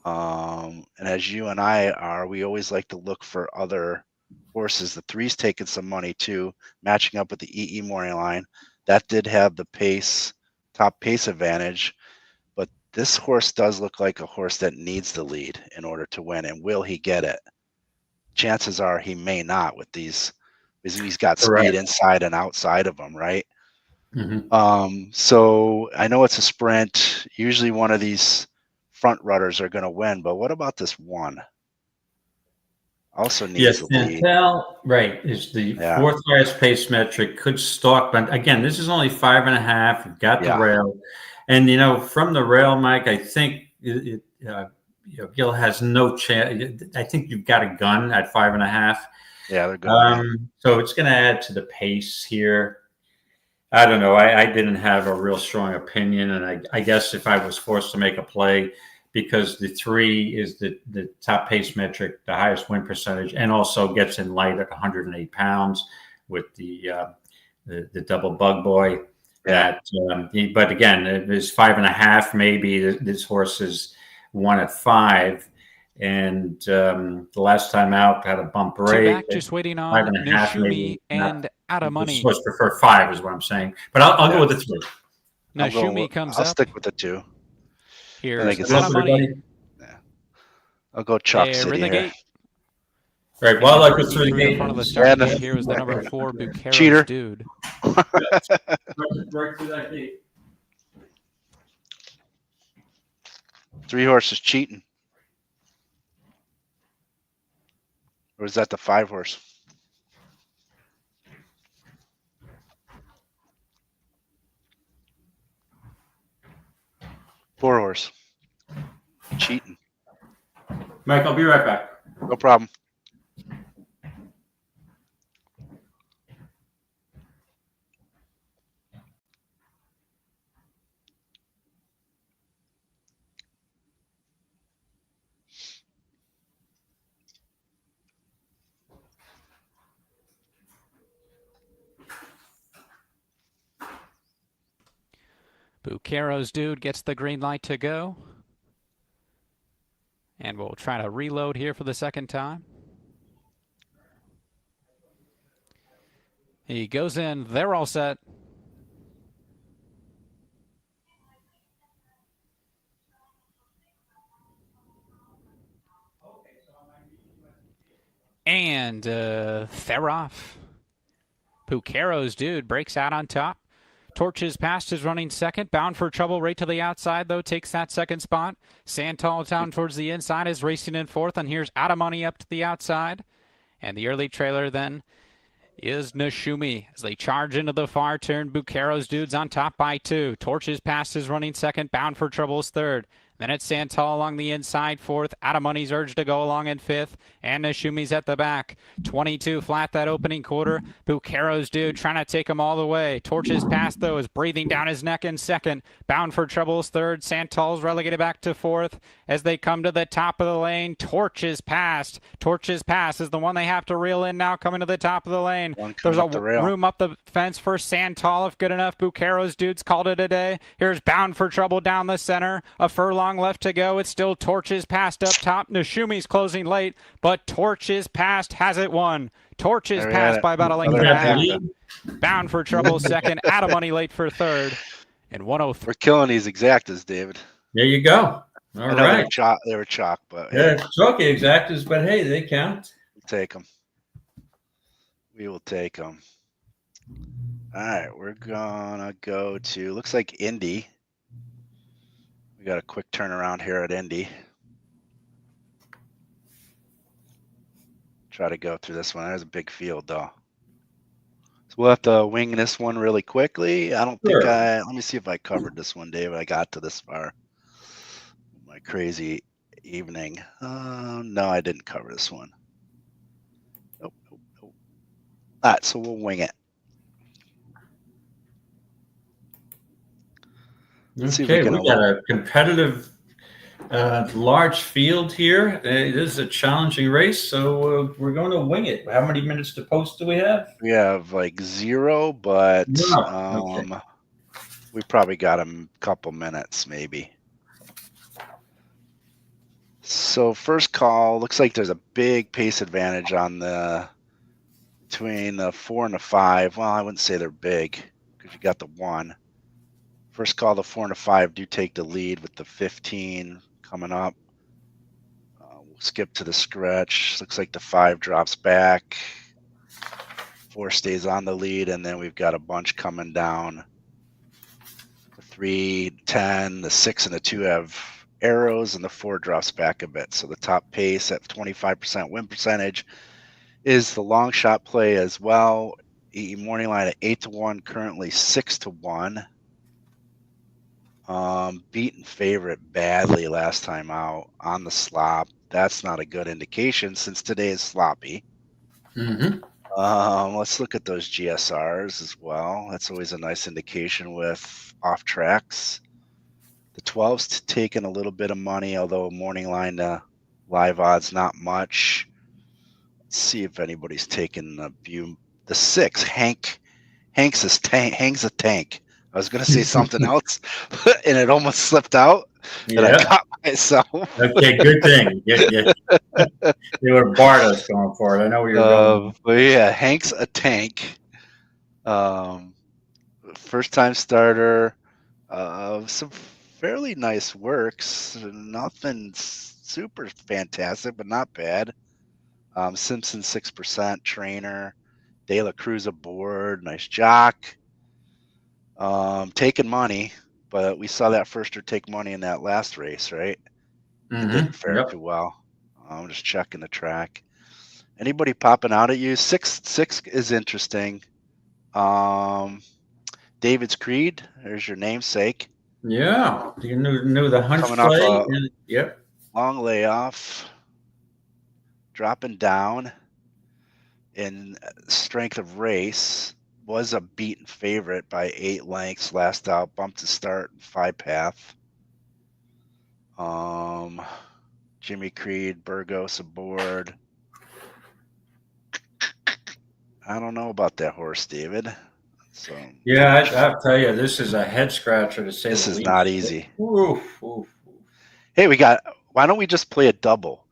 And as you and I are, we always like to look for other horses. The 3's taking some money too, matching up with the EE morning line. That did have the top pace advantage, but this horse does look like a horse that needs the lead in order to win. And will he get it? Chances are he may not with these, because he's got speed inside and outside of him, right? So I know it's a sprint. Usually one of these front runners are going to win, but what about this one? Also needs the lead. Santel, right, is the fourth highest pace metric, could stalk, but again, this is only 5.5. You've got the rail. And, from the rail, Mike, I think Gil has no chance. I think you've got a gun at 5.5. Yeah, they're good. So it's going to add to the pace here. I don't know. I didn't have a real strong opinion, and I guess if I was forced to make a play, because the 3 is the top pace metric, the highest win percentage, and also gets in light at 108 pounds with the double bug boy. But again, it was 5.5. Maybe this horse is won at 5. And the last time out had a bump rate. Back, just waiting on Nashumi and out of money. Supposed to prefer 5 is what I'm saying. But I'll go with the 3. Nashumi comes up. I'll stick with the 2. Here, out of money. Yeah. I'll go Chalk City in the here. gate. Right, well, I put through the gate. In front of the start gate here was the number 4 Bucaro's Cheater. Dude. Right through that gate. 3 horses cheating. Or is that the 5 horse? Four horse. Cheating. Mike, I'll be right back. No problem. Bucaro's Dude gets the green light to go. And we'll try to reload here for the second time. He goes in. They're all set. And they're off. Bucaro's Dude breaks out on top. Torches Past is running second. Bound for Trouble right to the outside, though, takes that second spot. Santal down towards the inside is racing in fourth, and here's Out of Money up to the outside. And the early trailer then is Nashumi. As they charge into the far turn, Bucaro's Dude's on top by 2. Torches Past is running second. Bound for Trouble is third. Then it's Santal along the inside, fourth. Out of Money's urged to go along in fifth. And Nashumi's at the back. 22 flat that opening quarter. Bucaro's Dude trying to take him all the way. Torches Past, though, is breathing down his neck in second. Bound for Trouble's third. Santal's relegated back to fourth. As they come to the top of the lane, Torches Past. Torches Past is the one they have to reel in now, coming to the top of the lane. There's a room up the fence for Santal, if good enough. Bucaro's Dude's called it a day. Here's Bound for Trouble down the center. A furlong left to go. It's still Torches Past up top. Nashumi's closing late, but Torches Past has it won. Torches Past by about a length and a half. Bound for Trouble second. Out of Money late for third. And 103. We're killing these exactas, David. There you go. All right. They were chalk, but chalky exactas, but hey, they count. We'll take them. We will take them. All right, we're gonna go to, looks like Indy. We got a quick turnaround here at Indy. Try to go through this one. There's a big field, though. So we'll have to wing this one really quickly. I don't think let me see if I covered this one, David. I got to this far. My crazy evening. No, I didn't cover this one. Nope. All right, so we'll wing it. Okay, we got a competitive, large field here. It is a challenging race, so we're going to wing it. How many minutes to post do we have? We have like 0, but we probably got a couple minutes, maybe. So first call, looks like there's a big pace advantage on between the 4 and the 5. Well, I wouldn't say they're big because you got the 1. First call, the 4 and the 5 do take the lead with the 15 coming up. We'll skip to the stretch. Looks like the 5 drops back. 4 stays on the lead, and then we've got a bunch coming down. 3, 10, the 6 and the 2 have arrows, and the 4 drops back a bit. So the top pace at 25% win percentage is the long shot play as well. Morning line at 8-1, currently 6-1. Beaten favorite badly last time out on the slop. That's not a good indication since today is sloppy. Let's look at those GSRs as well. That's always a nice indication with off tracks. The 12's taking a little bit of money, although morning line to live odds not much. Let's see if anybody's taking a view. The 6, hangs a tank. I was going to say something else, and it almost slipped out, and I caught myself. Okay, good thing. You were Bartos going for it. I know where you're going. But yeah, Hank's a tank. First time starter. Some fairly nice works. Nothing super fantastic, but not bad. Simpson 6% trainer. De La Cruz aboard. Nice jock. Taking money, but we saw that firster take money in that last race, right? It didn't fare too well. I'm just checking the track. Anybody popping out at you? 6 is interesting. David's Creed, there's your namesake. Yeah, you knew the hunch Coming play. off long layoff, dropping down in strength of race. Was a beaten favorite by 8 lengths last out. Bumped to start 5 path. Jimmy Creed, Burgos aboard. I don't know about that horse, David. So yeah, I'll tell you, this is a head scratcher to say this the is least. not easy. Oof. Hey, why don't we just play a double?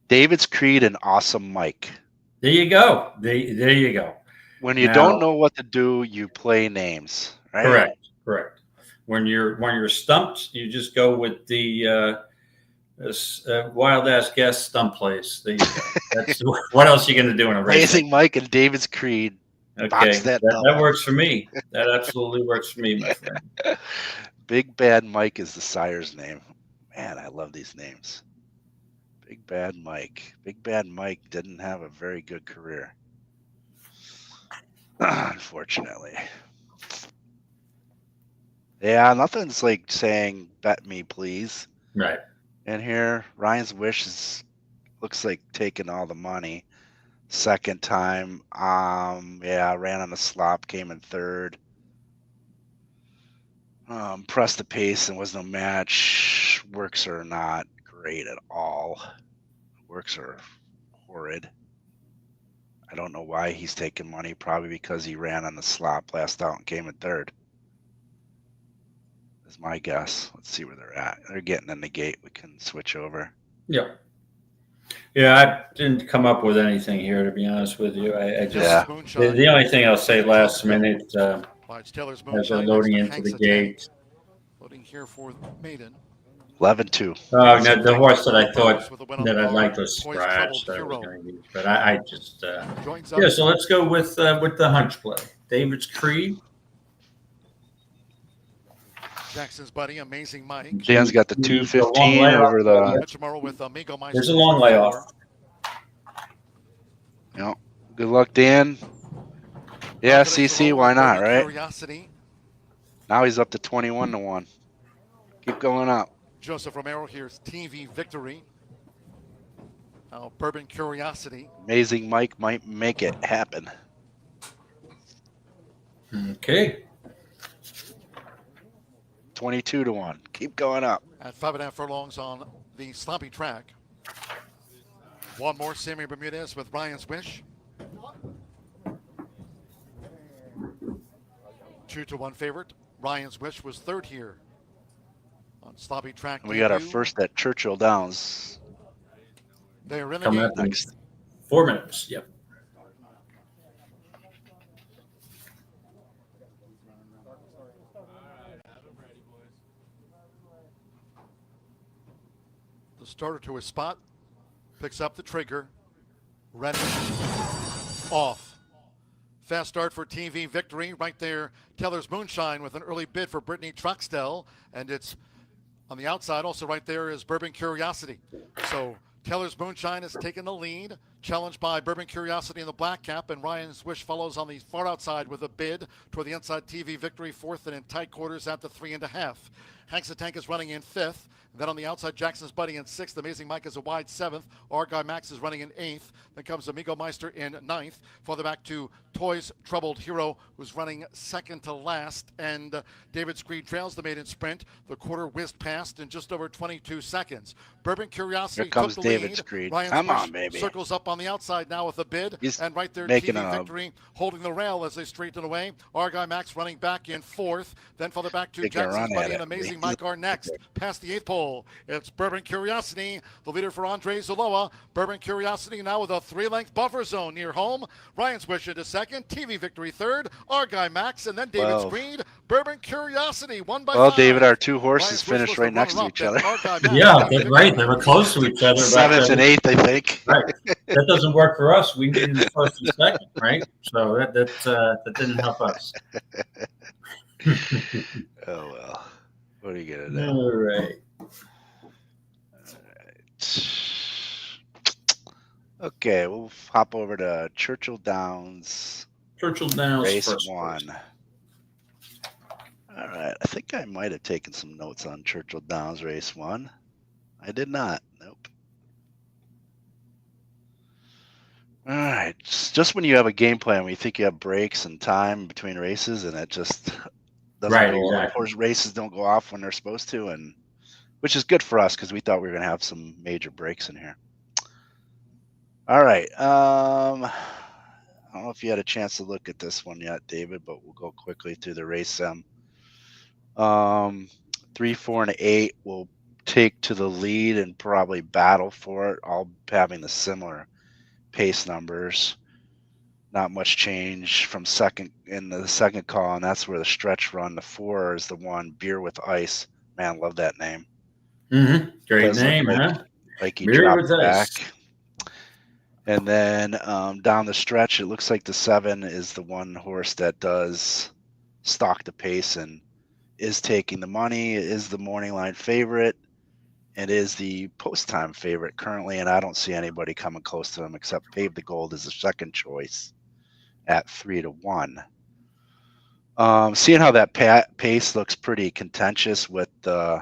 David's Creed and Awesome Mike. There you go. There you go. When you don't know what to do, you play names, right? Correct. When you're stumped, you just go with the wild ass guess stump plays. There you go. That's what else are you going to do in a race? Amazing Mike and David's Creed. Okay, that works for me. That absolutely works for me, my friend. Big Bad Mike is the sire's name. Man, I love these names. Big Bad Mike. Big Bad Mike didn't have a very good career. Unfortunately. Yeah, nothing's like saying bet me please. Right. And here Ryan's Wish looks like taking all the money. Second time. Ran on the slop, came in third. Pressed the pace and was no match. Works are not great at all. Works are horrid. I don't know why he's taking money. Probably because he ran on the slop last out and came in third. Is my guess. Let's see where they're at. They're getting in the gate. We can switch over. Yeah. Yeah, I didn't come up with anything here, to be honest with you. I just the only thing I'll say last minute as they're loading into the gate. Loading here for maiden. 11-2. Oh, no, the horse that I thought that I'd like to scratch that I was going to use, but I just So let's go with the hunch play. David's Creed. Jackson's buddy, Amazing Mike. Dan's got the 215 over the. There's a long layoff. Yeah. Good luck, Dan. Yeah, CC, why not, right? Curiosity. Now he's up to 21-1. Keep going up. Joseph Romero here's TV Victory. Now Bourbon Curiosity. Amazing Mike might make it happen. Okay. 22-1. Keep going up. At 5.5 furlongs on the sloppy track. One more, Sammy Bermudez with Ryan's Wish. 2-1 favorite. Ryan's Wish was third here on sloppy track. We got our first at Churchill Downs. They're in the Coming up next 4 minutes. Yep. The starter to his spot, picks up the trigger, ready, off. Fast start for TV Victory. Right there, Teller's Moonshine with an early bid for Brittany Truxtell. And it's on the outside. Also right there is Bourbon Curiosity. So Teller's Moonshine has taken the lead, challenged by Bourbon Curiosity in the black cap, and Ryan's Wish follows on the far outside with a bid toward the inside. TV Victory fourth, and in tight quarters at the 3.5. Hanks the Tank is running in fifth. Then on the outside, Jackson's Buddy in sixth. Amazing Mike is a wide seventh. Our Guy Max is running in eighth. Then comes Amigo Meister in ninth. Further back to Toys Troubled Hero, who's running second to last. And David Screed trails the maiden sprint. The quarter whizzed past in just over 22 seconds. Bourbon Curiosity Here comes took the David lead. Screed. Ryan's Come Wish on, baby. circles up on the outside now with a bid. He's and right there, making TV a- Victory holding the rail as they straighten away. Our Guy Max running back in fourth. Then further back to Taking a Jackson's run Buddy at and it. Amazing Mike are next. Past the eighth pole. It's Bourbon Curiosity, the leader for Andre Zaloa. Bourbon Curiosity now with a 3-length buffer zone near home. Ryan's Wish into second. TV Victory third. Our Guy Max, and then David 12. Screed. Bourbon Curiosity won by Well, 5. David, our two horses Ryan's Wish finished was right the next to runner-up. each other. Then Our Guy Max, Yeah, TV Victory. right. They were close to each other. Seventh and eighth, I think. Right. That doesn't work for us. We need the first and second, right? So that didn't help us. Oh, well. What are you going to do? All right. Okay, we'll hop over to Churchill Downs, Churchill Downs race first. 1. All right, I think I might have taken some notes on Churchill Downs race 1. I did not. Nope. All right, just when you have a game plan, when you think you have breaks and time between races, and it just doesn't Right, go. exactly. Of course, races don't go off when they're supposed to, and which is good for us because we thought we were going to have some major breaks in here. All right. I don't know if you had a chance to look at this one yet, David, but we'll go quickly through the race. 3, 4, and 8 will take to the lead and probably battle for it, all having the similar pace numbers. Not much change from second in the second call, and that's where the stretch run. The 4 is the one, Beer with Ice. Man, love that name. Mm-hmm. Great Does look name, like- huh? Like he Beer dropped with back. Ice. And then down the stretch, it looks like the 7 is the one horse that does stalk the pace and is taking the money, is the morning line favorite, and is the post time favorite currently. And I don't see anybody coming close to him except Pave the Gold as the second choice at 3-1. Seeing how that pace looks pretty contentious with the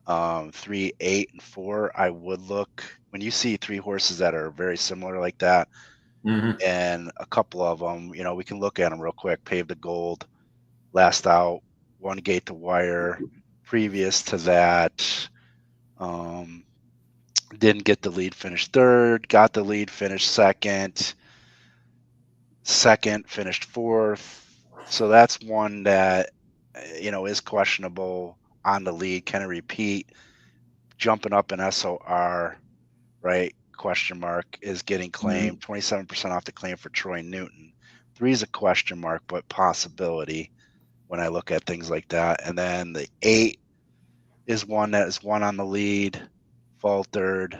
3, 8, and 4, I would look when you see 3 horses that are very similar like that, Mm-hmm. and a couple of them, we can look at them real quick. Pave the Gold, last out, 1 gate to wire. Previous to that, didn't get the lead, finished third. Got the lead, finished second. Second, finished fourth. So that's one that is questionable on the lead. Can it repeat? Jumping up in SOR, right? Question mark, is getting claimed. 27% off the claim for Troy Newton. 3 is a question mark, but possibility when I look at things like that. And then the 8 is one that is one on the lead, faltered.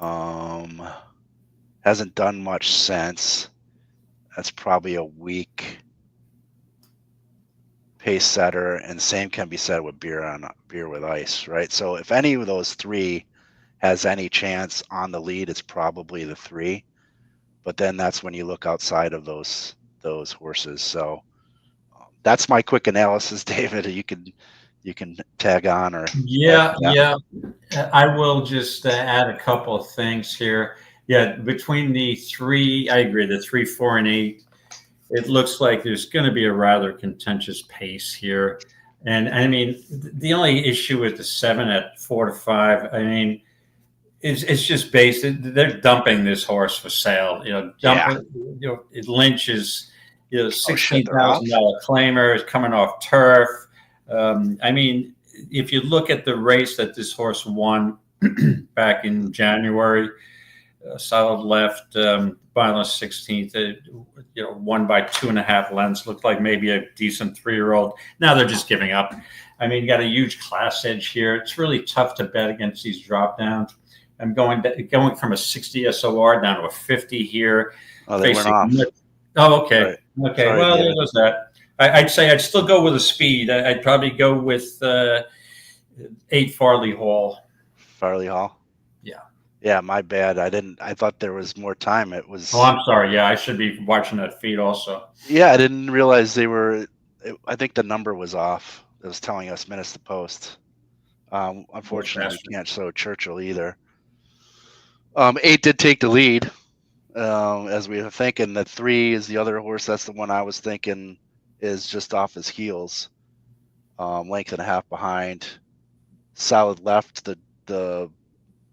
Hasn't done much since. That's probably a weak pace setter, and same can be said with Beer with Ice, right? So if any of those 3 has any chance on the lead, it's probably the 3. But then that's when you look outside of those horses. So that's my quick analysis, David. You can tag on or Yeah. I will just add a couple of things here. Yeah, between the 3, I agree, the 3, 4, and 8, it looks like there's going to be a rather contentious pace here. And I mean, the only issue with the 7 at 4-5, I mean, it's just based. They're dumping this horse for sale. Lynch is, $16,000 claimer, is coming off turf. I mean, if you look at the race that this horse won back in January, solid left, Violence 16th, won by 2.5 lengths. Looked like maybe a decent 3-year-old. Now they're just giving up. I mean, you got a huge class edge here. It's really tough to bet against these drop downs. I'm going from a 60 SOR down to a 50 here. Oh, they went off. Oh, okay. Right. Okay. Sorry, Well, David. there goes that. I'd say I'd still go with a speed. I'd probably go with 8 Farley Hall. Farley Hall. Yeah. Yeah, my bad. I thought there was more time. It was. Oh, I'm sorry. Yeah, I should be watching that feed also. Yeah, I didn't realize they were. I think the number was off. It was telling us minutes to post. Unfortunately, we can't show Churchill either. 8 did take the lead, as we were thinking. That 3 is the other horse. That's the one I was thinking is just off his heels, length and a half behind. Solid left. The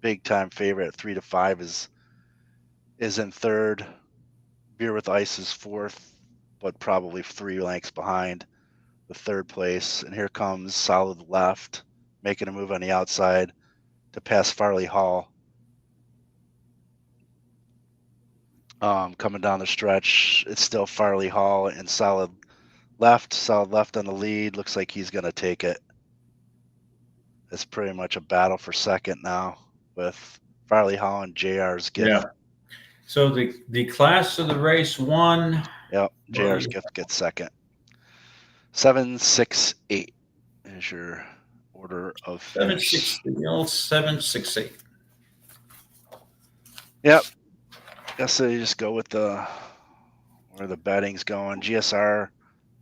big time favorite at 3 to 5 is in third. Beer with Ice is fourth, but probably 3 lengths behind the third place. And here comes Solid Left, making a move on the outside to pass Farley Hall. Coming down the stretch, it's still Farley Hall and Solid Left. Solid Left on the lead. Looks like he's going to take it. It's pretty much a battle for second now with Farley Hall and JR's Gift. Yeah. So the class of the race 1. Yep. JR's Gift gets second. 7, 6, 8 is your order of 7, 6, 7, 6, 8. Yep. Guess so you just go with where the betting's going. GSR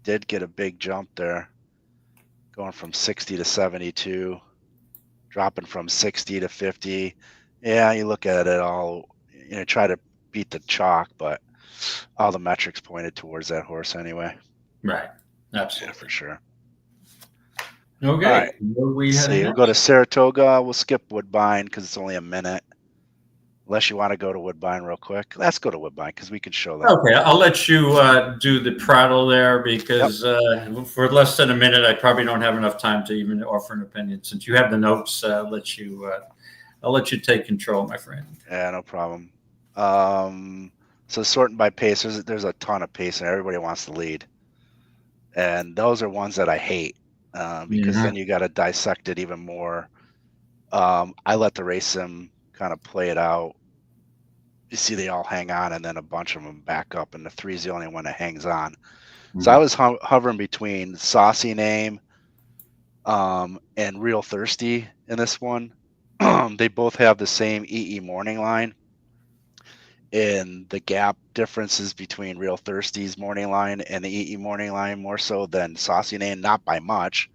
did get a big jump there, going from 60 to 72, dropping from 60 to 50. Yeah, you look at it all, try to beat the chalk, but all the metrics pointed towards that horse anyway. Right. Absolutely. Yeah, for sure. Okay. All right. We'll go to Saratoga. We'll skip Woodbine because it's only a minute. Unless you want to go to Woodbine real quick. Let's go to Woodbine because we can show that. Okay, I'll let you do the prattle there because for less than a minute, I probably don't have enough time to even offer an opinion. Since you have the notes, I'll let you take control, my friend. Yeah, no problem. So sorting by pace, there's a ton of pace, and everybody wants to lead. And those are ones that I hate because then you got to dissect it even more. I let the race sim kind of play it out. You see they all hang on, and then a bunch of them back up, and the 3 is the only one that hangs on. So I was hovering between Saucy Name and Real Thirsty in this one. They both have the same EE morning line. And the gap differences between Real Thirsty's morning line and the EE morning line more so than Saucy Name, not by much,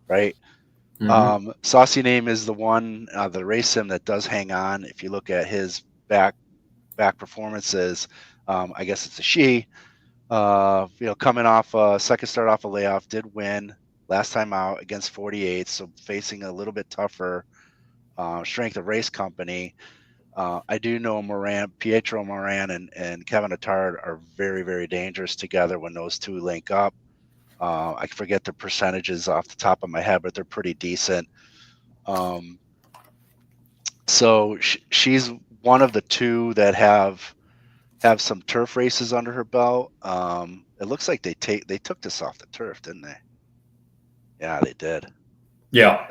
right? Saucy Name is the one, the race sim that does hang on. If you look at his back performances, I guess it's a she. Coming off second start off a layoff, did win last time out against 48, so facing a little bit tougher strength of race company. I do know Pietro Moran and Kevin Attard are very, very dangerous together when those two link up. I forget the percentages off the top of my head, but they're pretty decent. So she's one of the 2 that have some turf races under her belt. It looks like they took this off the turf, didn't they? Yeah, they did. Yeah.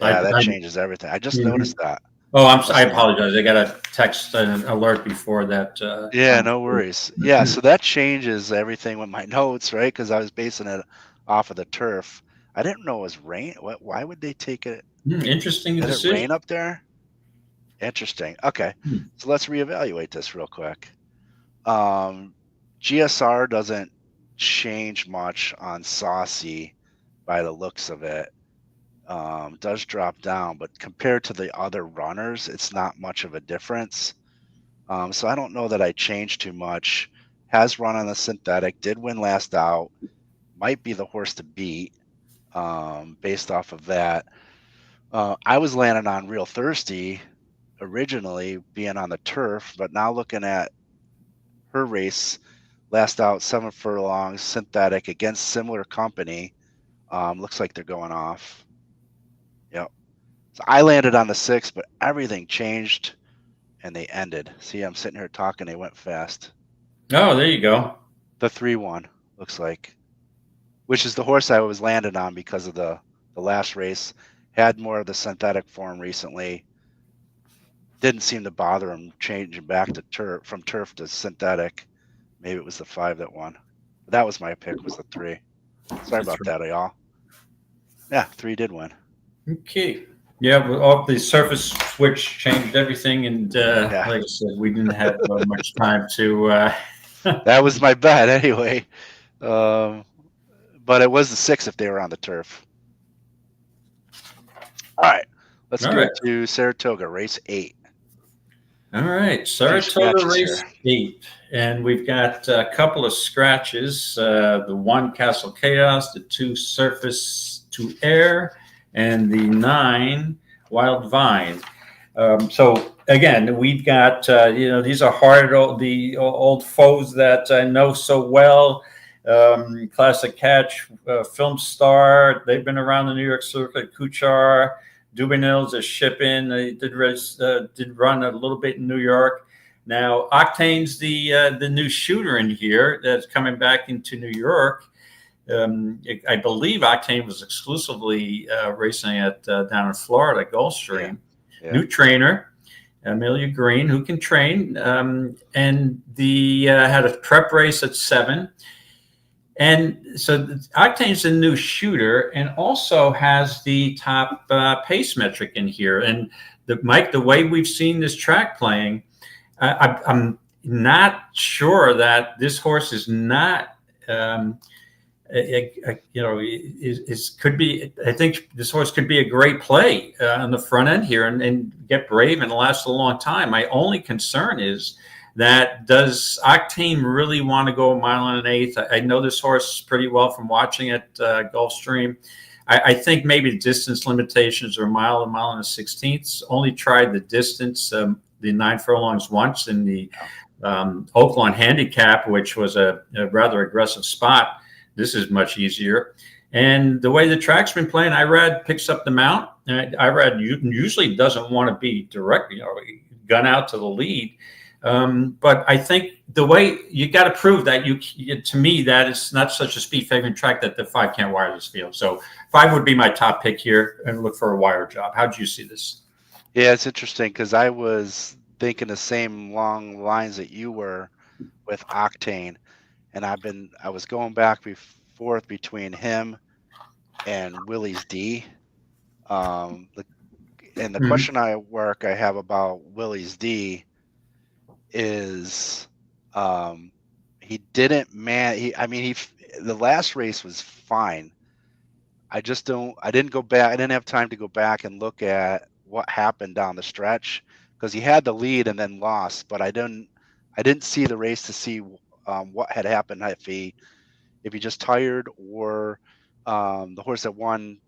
That changes everything. I just noticed that. Oh, I apologize. I got a text alert before that. Yeah, no worries. Yeah, so that changes everything with my notes, right? Because I was basing it off of the turf. I didn't know it was rain. Why would they take it? Interesting Did decision. it rain up there? Interesting. Okay, so let's reevaluate this real quick. GSR doesn't change much on Saucy by the looks of it. Does drop down, but compared to the other runners, it's not much of a difference. So I don't know that I changed too much. Has run on the synthetic, did win last out, might be the horse to beat based off of that. I was landing on Real Thirsty originally being on the turf, but now looking at her race, last out 7 furlongs, synthetic against similar company. Looks like they're going off. Yep. So I landed on the 6, but everything changed and they ended. See, I'm sitting here talking. They went fast. Oh, there you go. The 3-1 looks like, which is the horse I was landed on because of the last race. Had more of the synthetic form recently. Didn't seem to bother him changing back to turf, from turf to synthetic. Maybe it was the 5 that won. That was my pick, was the 3. Sorry about that, y'all. Yeah, 3 did win. Okay. Yeah, well, the surface switch changed everything, and Yeah. like I said, we didn't have much time to. That was my bet anyway. But it was the 6 if they were on the turf. All right, let's go to Saratoga, race 8. All right, Saratoga race 8. And we've got a couple of scratches. The 1 Castle Chaos, the 2 Surface to Air, and the 9 Wild Vine. So again, we've got these are the old foes that I know so well. Classic Catch, Film Star. They've been around the New York circuit. Kuchar, Dubinils is shipping. They did run a little bit in New York. Now Octane's the new shooter in here that's coming back into New York. I believe Octane was exclusively racing at down in Florida, Gulfstream. Yeah. New trainer, Amelia Green, who can train, and the had a prep race at 7. And so Octane's a new shooter and also has the top pace metric in here. And Mike, the way we've seen this track playing, I'm not sure that this horse is not, could be. I think this horse could be a great play on the front end here and get brave and last a long time. My only concern is that does Octane really want to go 1 1/8 miles? I know this horse pretty well from watching it Gulfstream. I think maybe distance limitations are 1 mile, 1 1/16 miles. Only tried the distance, the 9 furlongs once in the Oaklawn handicap, which was a rather aggressive spot. This is much easier. And the way the track's been playing, Irad picks up the mount. Irad usually doesn't want to be direct, gun out to the lead. But I think the way you got to prove that to me, that it's not such a speed favoring track that the 5 can't wire this field. So 5 would be my top pick here and look for a wire job. How do you see this? Yeah, it's interesting because I was thinking the same long lines that you were with Octane, and I was going back and forth between him and Willie's D. And the question I have about Willie's D is he didn't the last race was fine. I didn't go back. I didn't have time to go back and look at what happened down the stretch because he had the lead and then lost, but I didn't see the race to see what had happened, if he just tired or the horse that won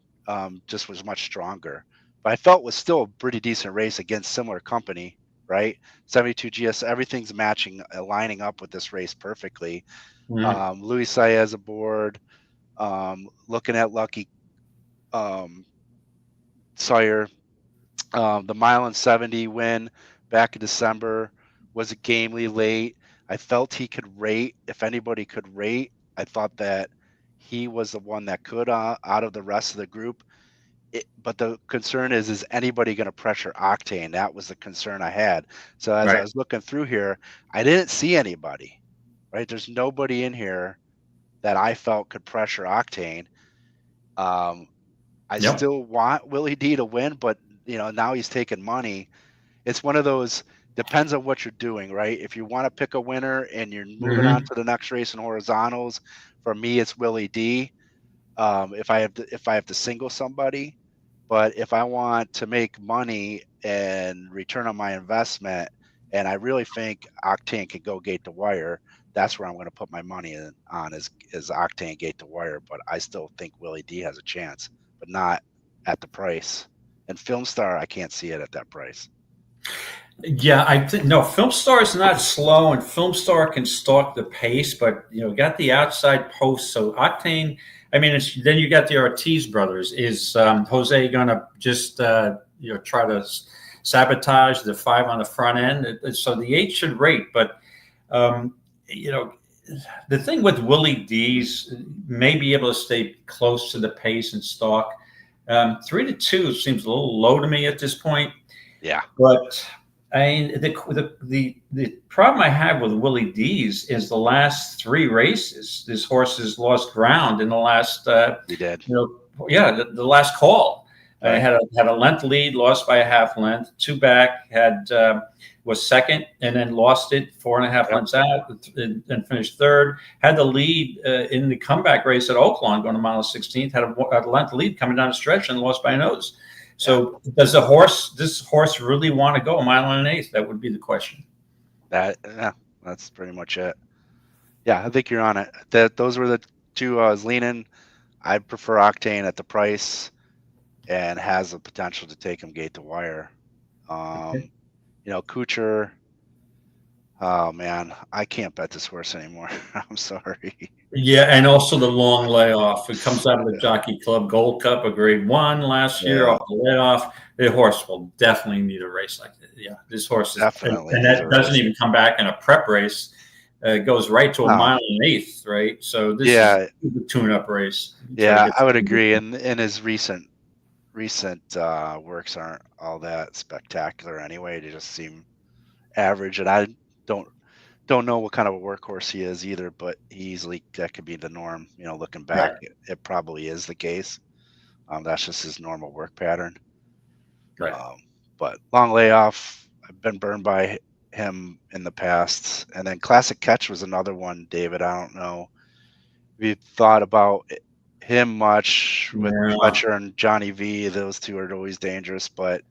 just was much stronger. But I felt it was still a pretty decent race against similar company, right? 72 GS, everything's lining up with this race perfectly. Louis Saez aboard, looking at Lucky Sawyer. The 1 1/70 mile win back in December was a gamely late. I felt he could rate. If anybody could rate, I thought that he was the one that could out of the rest of the group. But the concern is anybody going to pressure Octane? That was the concern I had. So as I was looking through here, I didn't see anybody, right? There's nobody in here that I felt could pressure Octane. I still want Willie D to win, but now he's taking money. It's one of those, depends on what you're doing, right? If you want to pick a winner and you're moving on to the next race in horizontals, for me it's Willie D. If I have to single somebody, but if I want to make money and return on my investment, and I really think Octane can go gate to wire, that's where I'm going to put my money on is Octane gate to wire. But I still think Willie D has a chance, but not at the price. And Film Star, I can't see it at that price. Yeah, I think no. Film Star is not slow, and Film Star can stalk the pace, but got the outside post. So Octane, then you got the Ortiz brothers. Is Jose gonna just try to sabotage the 5 on the front end? So the 8 should rate, but the thing with Willie D's may be able to stay close to the pace and stalk. 3 to 2 seems a little low to me at this point. Yeah, but I mean, the problem I have with Willie D's is the last 3 races, this horse has lost ground in the last, He did. The last call. Right. Had a length lead, lost by a half length, 2 back, was second, and then lost it 4.5 lengths out, and finished third. Had the lead in the comeback race at Oaklawn, going to mile 16th. Had a length lead coming down the stretch and lost by a nose. So does this horse really want to go a mile and an eighth? That would be the question. That's pretty much it. Yeah, I think you're on it. Those were the 2 I was leaning. I prefer Octane at the price, and has the potential to take him gate to wire. Kuchar. Oh man, I can't bet this horse anymore. I'm sorry. Yeah, and also the long layoff. It comes out of the Jockey Club Gold Cup, a Grade 1 last year off the layoff. The horse will definitely need a race like that. Yeah, this horse is definitely, and that doesn't even come back in a prep race. It goes right to a mile and an eighth, right? So this is a tune-up race. Yeah, I would agree. And his recent works aren't all that spectacular anyway. They just seem average, and I don't know what kind of a workhorse he is either, but that could be the norm. Looking back, it probably is the case. That's just his normal work pattern. Right. But long layoff, I've been burned by him in the past. And then Classic Catch was another one, David. I don't know if you thought about him much with Fletcher and Johnny V. Those 2 are always dangerous, but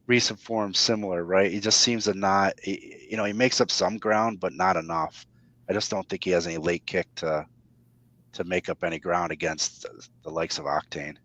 recent form similar, right? He just seems to not, he makes up some ground, but not enough. I just don't think he has any late kick to make up any ground against the likes of Octane.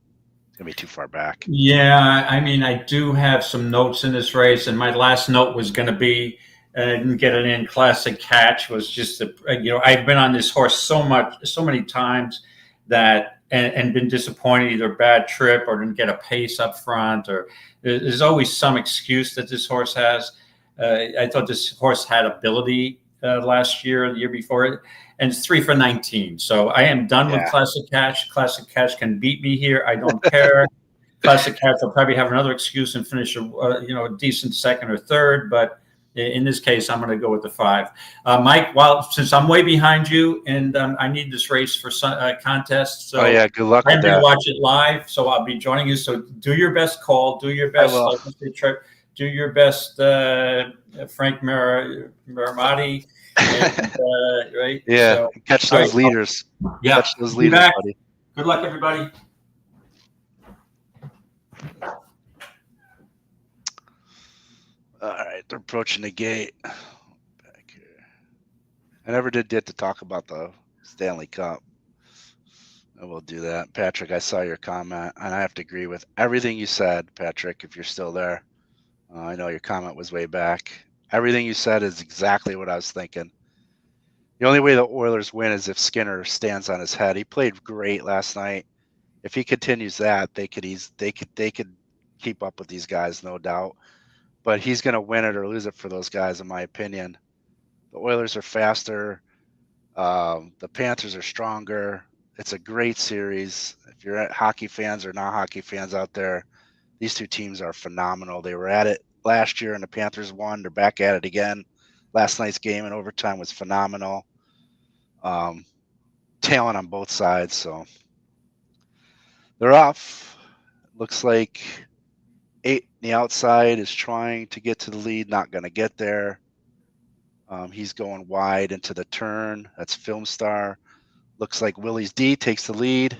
It's gonna be too far back. Yeah, I mean, I do have some notes in this race, and my last note was going to be, and I didn't get it in. Classic Catch was just I've been on this horse so many times that and been disappointed, either bad trip or didn't get a pace up front, or there's always some excuse that this horse has. I thought this horse had ability last year, the year before it, and it's 3 for 19. So I am done with Classic Catch. Classic Catch can beat me here. I don't care. Classic Catch will probably have another excuse and finish a decent second or third, but in this case, I'm going to go with the 5. Mike, since I'm way behind you and I need this race for contest, so good luck. I'm going to watch it live, so I'll be joining you. So do your best call, do your best, do your best, Frank Maramati, right? Yeah, so, catch those leaders. Yeah, catch those leaders, buddy. Good luck, everybody. All right, they're approaching the gate. Back here. I never did get to talk about the Stanley Cup. I will do that. Patrick, I saw your comment, and I have to agree with everything you said, Patrick, if you're still there. I know your comment was way back. Everything you said is exactly what I was thinking. The only way the Oilers win is if Skinner stands on his head. He played great last night. If he continues that, they could keep up with these guys, no doubt. But he's going to win it or lose it for those guys, in my opinion. The Oilers are faster. The Panthers are stronger. It's a great series. If you're hockey fans or not hockey fans out there, these 2 teams are phenomenal. They were at it last year, and the Panthers won. They're back at it again. Last night's game in overtime was phenomenal. Talent on both sides, so they're off. Looks like 8 on the outside is trying to get to the lead, not going to get there. He's going wide into the turn. That's Film Star. Looks like Willie's D takes the lead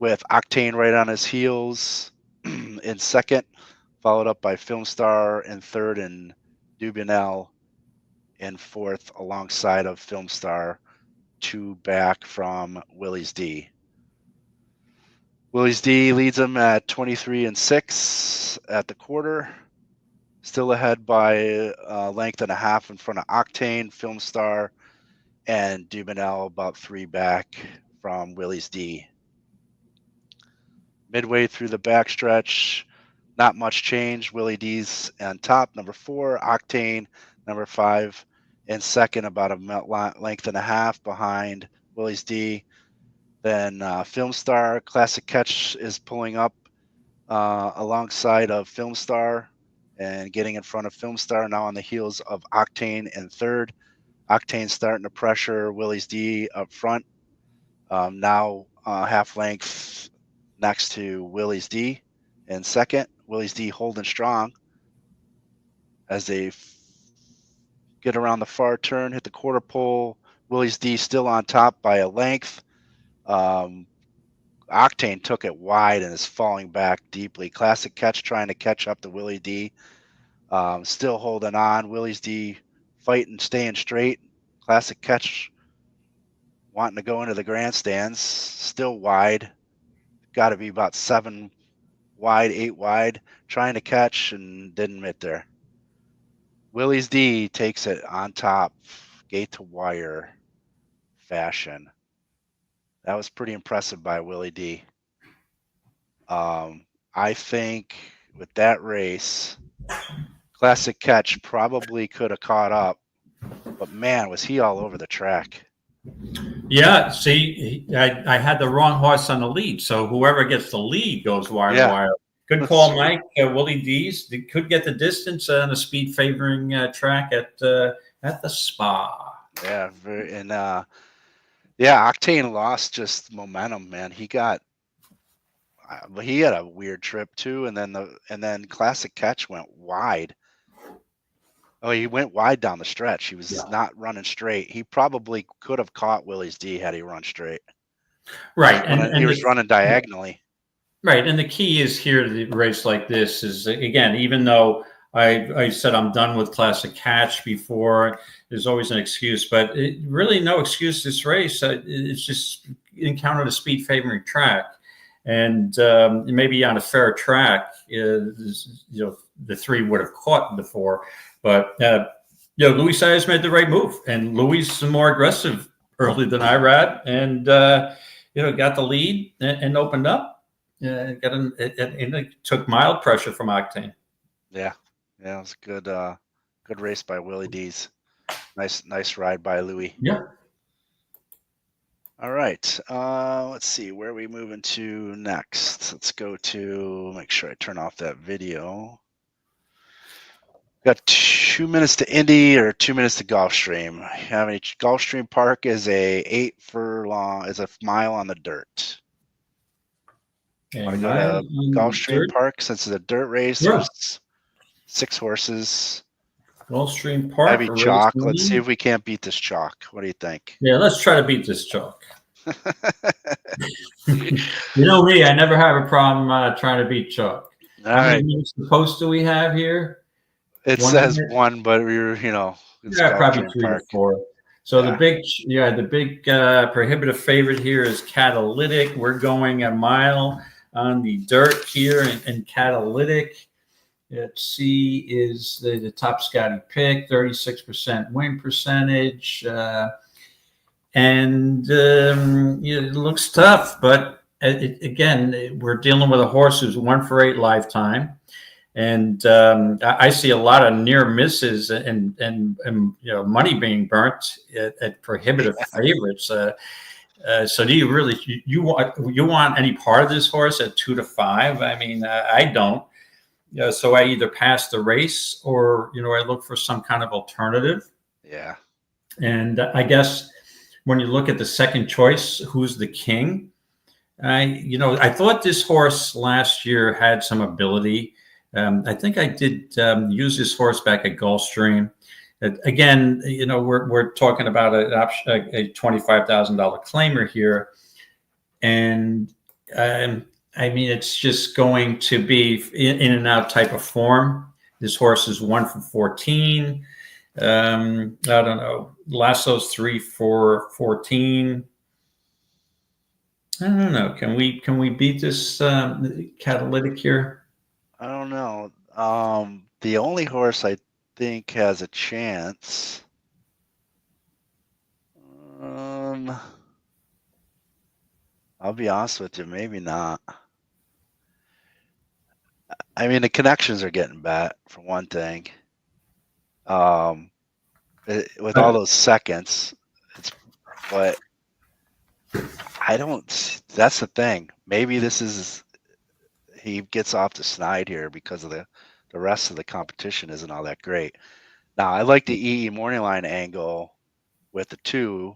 with Octane right on his heels in second, followed up by Film Star in third and Dubinel in fourth alongside of Film Star, 2 back from Willie's D. Willie's D leads him at 23-6 at the quarter. Still ahead by a length and a half in front of Octane, Film Star, and Dubinel about 3 back from Willie's D. Midway through the backstretch, not much change. Willie D's on top, number 4. Octane, number 5, in second, about a length and a half behind Willie's D. Then Film Star, Classic Catch is pulling up alongside of Film Star and getting in front of Film Star now on the heels of Octane in third. Octane starting to pressure Willie's D up front. Now half length next to Willie's D in second. Willie's D holding strong as they get around the far turn, hit the quarter pole. Willie's D still on top by a length. Octane took it wide and is falling back deeply. Classic Catch trying to catch up to Willie D. Still holding on. Willie's D fighting, staying straight. Classic Catch wanting to go into the grandstands. Still wide. Got to be about 7 wide, 8 wide. Trying to catch and didn't get there. Willie's D takes it on top, gate to wire fashion. That was pretty impressive by Willie D. I think with that race, Classic Catch probably could have caught up, but man, was he all over the track. Yeah, see, I had the wrong horse on the lead, so whoever gets the lead goes wire to wire. Good call, Mike. Willie D's could get the distance on a speed favoring track at the Spa. Yeah, Octane lost just momentum, man. He had a weird trip too, and then Classic Catch went wide. Oh, he went wide down the stretch. He was not running straight. He probably could have caught Willie's D had he run straight. Right, and he was running diagonally. Right, and the key is here to the race like this is, again, even though I said I'm done with Classic Catch before, there's always an excuse, but really no excuse this race. It's just encountered a speed favoring track, and maybe on a fair track, the three would have caught the four, but Louis Sayers made the right move, and Louis is more aggressive early than Irad, and got the lead and opened up. It took mild pressure from Octane. Yeah, it was a good race by Willie D's. Nice ride by Louis. Yeah. All right. Let's see where are we moving to next. Let's go to make sure I turn off that video. Got 2 minutes to Indy or 2 minutes to Gulfstream. Gulfstream Park is a 8 furlong, is a mile on the dirt. And Gulfstream Park, since it's a dirt race, there's 6 horses. Gulfstream Park. Maybe chalk. Let's see if we can't beat this chalk. What do you think? Yeah, let's try to beat this chalk. You know me, I never have a problem trying to beat chalk. How many minutes supposed do we have here? It says 1, but probably 3 to 4. So the big prohibitive favorite here is Catalytic. We're going a mile on the dirt here in Catalytic. C is the top Scotty pick, 36% win percentage. It looks tough, but again, we're dealing with a horse who's 1 for 8 lifetime. And I see a lot of near misses and money being burnt at prohibitive favorites. So do you really you want any part of this horse at 2 to 5? I mean, I don't. So I either pass the race or I look for some kind of alternative. Yeah. And I guess when you look at the second choice, who's the king? I thought this horse last year had some ability. I think I did use this horse back at Gulfstream. Again, we're talking about a $25,000 claimer here, and it's just going to be in and out type of form. This horse is 1 for 14. I don't know. Lasso's 3 for 14. I don't know. Can we beat this Catalytic here? I don't know. The only horse I think has a chance. I'll be honest with you, maybe not. I mean, the connections are getting bad for one thing. With all those seconds, but I don't. That's the thing. Maybe this is. He gets off the snide here because of the rest of the competition isn't all that great. Now, I like the EE morning line angle with the 2.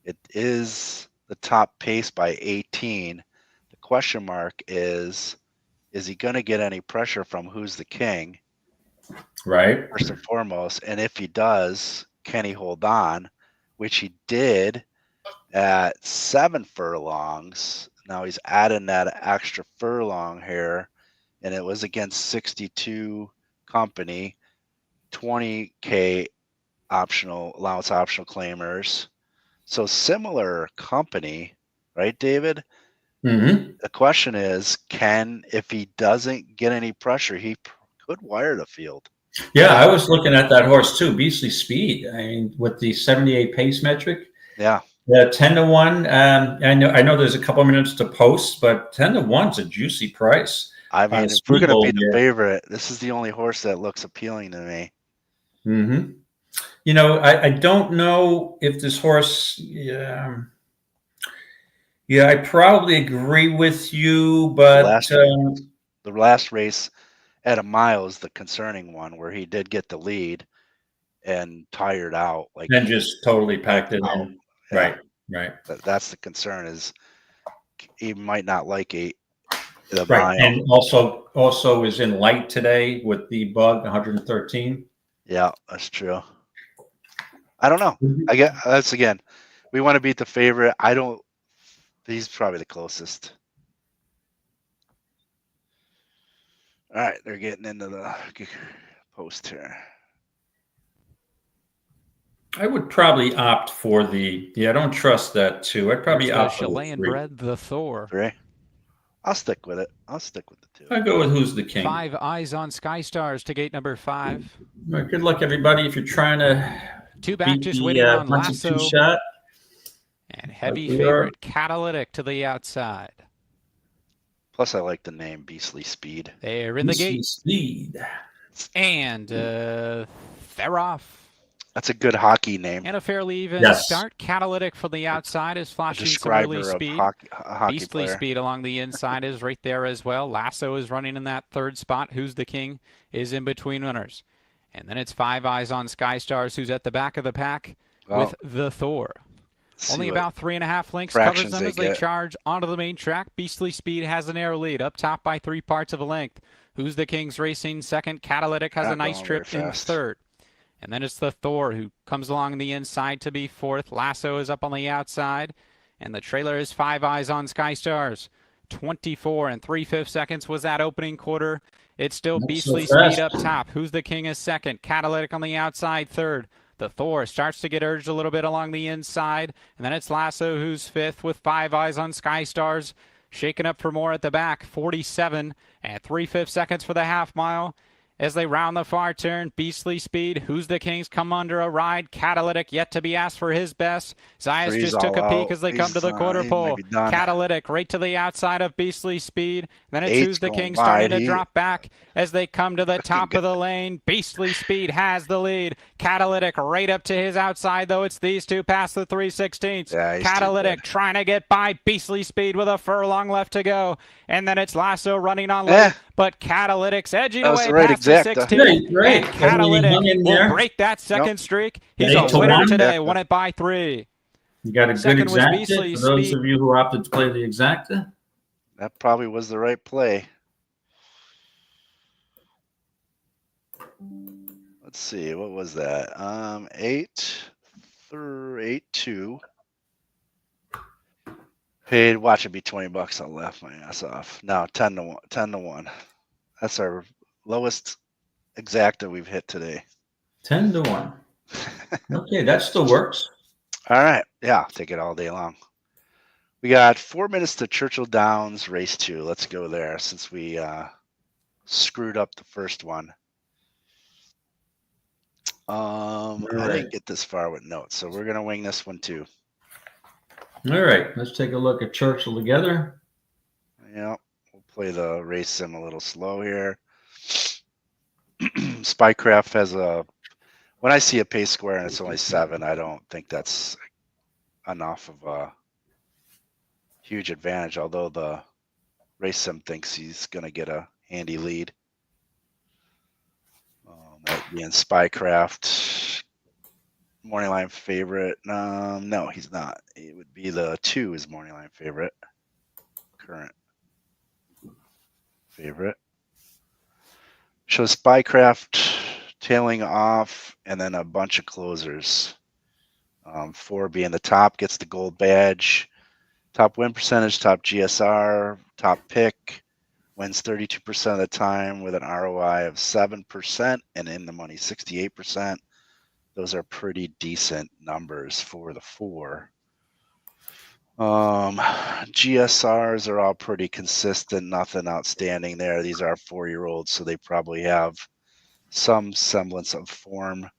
It is the top pace by 18. The question mark is he going to get any pressure from Who's the King? Right. First and foremost. And if he does, can he hold on? Which he did at 7 furlongs. Now he's adding that extra furlong here, and it was against 62 company, 20K allowance optional claimers. So similar company, right, David? Mm-hmm. The question is, if he doesn't get any pressure, he could wire the field. Yeah, I was looking at that horse too, Beastly Speed. I mean, with the 78 pace metric. Yeah. 10-1. I know there's a couple minutes to post, but 10-1's a juicy price. I mean, if we're going to be the favorite, this is the only horse that looks appealing to me. Mm-hmm. You know, I don't know if this horse. Yeah, I probably agree with you, but the last race at a mile is the concerning one, where he did get the lead and tired out, and just totally packed it in. Yeah. Right. That's the concern, is he might not like the right. mile. And also is in light today with the bug 113. Yeah, that's true. I don't know. I guess that's, again, we want to beat the favorite. He's probably the closest. All right, they're getting into the post here. I would probably opt for I don't trust that 2. I'd probably opt for the Chilean 3. bred, the Thor. 3. I'll stick with it. I'll stick with the 2. I'll go with Who's the King. 5 Eyes on Sky Stars to gate number 5. Right, good luck, everybody. If you're trying to 2 back just waiting on Lasso. Shot. And heavy favorite Catalytic to the outside. Plus, I like the name Beastly Speed. They're in the gate. Speed. And they're off. That's a good hockey name. And a fairly even start. Catalytic from the outside is flashing some early speed. Beastly player. Speed along the inside is right there as well. Lasso is running in that 3rd spot. Who's the King is in between runners. And then it's 5 Eyes on Sky Stars, who's at the back of the pack with the Thor. Only about 3.5 lengths covers them as they charge onto the main track. Beastly Speed has an air lead, up top by 3 parts of a length. Who's the King's racing second. Catalytic has a nice trip in 3rd. And then it's the Thor who comes along the inside to be 4th. Lasso is up on the outside. And the trailer is 5 Eyes on Sky Stars. 24 and 3/5 seconds was that opening quarter. It's still Beastly Speed up top. Who's the King is second. Catalytic on the outside 3rd. The Thor starts to get urged a little bit along the inside. And then it's Lasso who's 5th with 5 Eyes on Sky Stars. Shaking up for more at the back. 47 and 3/5 seconds for the half mile. As they round the far turn, Beastly Speed, Who's the King's come under a ride. Catalytic yet to be asked for his best. Zayas just took a peek as they come to the quarter pole. Catalytic right to the outside of Beastly Speed. Then it's Who's the King starting to drop back as they come to the top of the lane. Beastly Speed has the lead. Catalytic right up to his outside, though it's these two past the 3/16. Catalytic trying to get by Beastly Speed with a furlong left to go. And then it's Lasso running on late, but Catalytic's edging away past the 16. And Catalytic will break that second streak. He's a winner today, won it by 3. You got a good exacta for those of you who opted to play the exacta? That probably was the right play. Let's see, what was that? 8-2. Paid, watch it be $20. I laugh my ass off. No, 10-1. 10-1. That's our lowest exacta we've hit today. 10-1. Okay, that still works. All right. Yeah, I'll take it all day long. We got 4 minutes to Churchill Downs, race 2. Let's go there since we screwed up the first one. I didn't get this far with notes, so we're going to wing this one too. All right, let's take a look at Churchill together. Yeah, we'll play the race sim a little slow here. Spycraft has when I see a pace square and it's only 7, I don't think that's enough of a huge advantage, although the race sim thinks he's going to get a handy lead. being Spycraft. Morning line favorite. No, he's not. It would be the 2 is morning line favorite. Current favorite. Shows Spycraft tailing off, and then a bunch of closers. 4 being the top, gets the gold badge. Top win percentage, top GSR, top pick. Wins 32% of the time with an ROI of 7% and in the money 68%. Those are pretty decent numbers for the 4. GSRs are all pretty consistent, nothing outstanding there. These are 4-year-olds, so they probably have some semblance of form.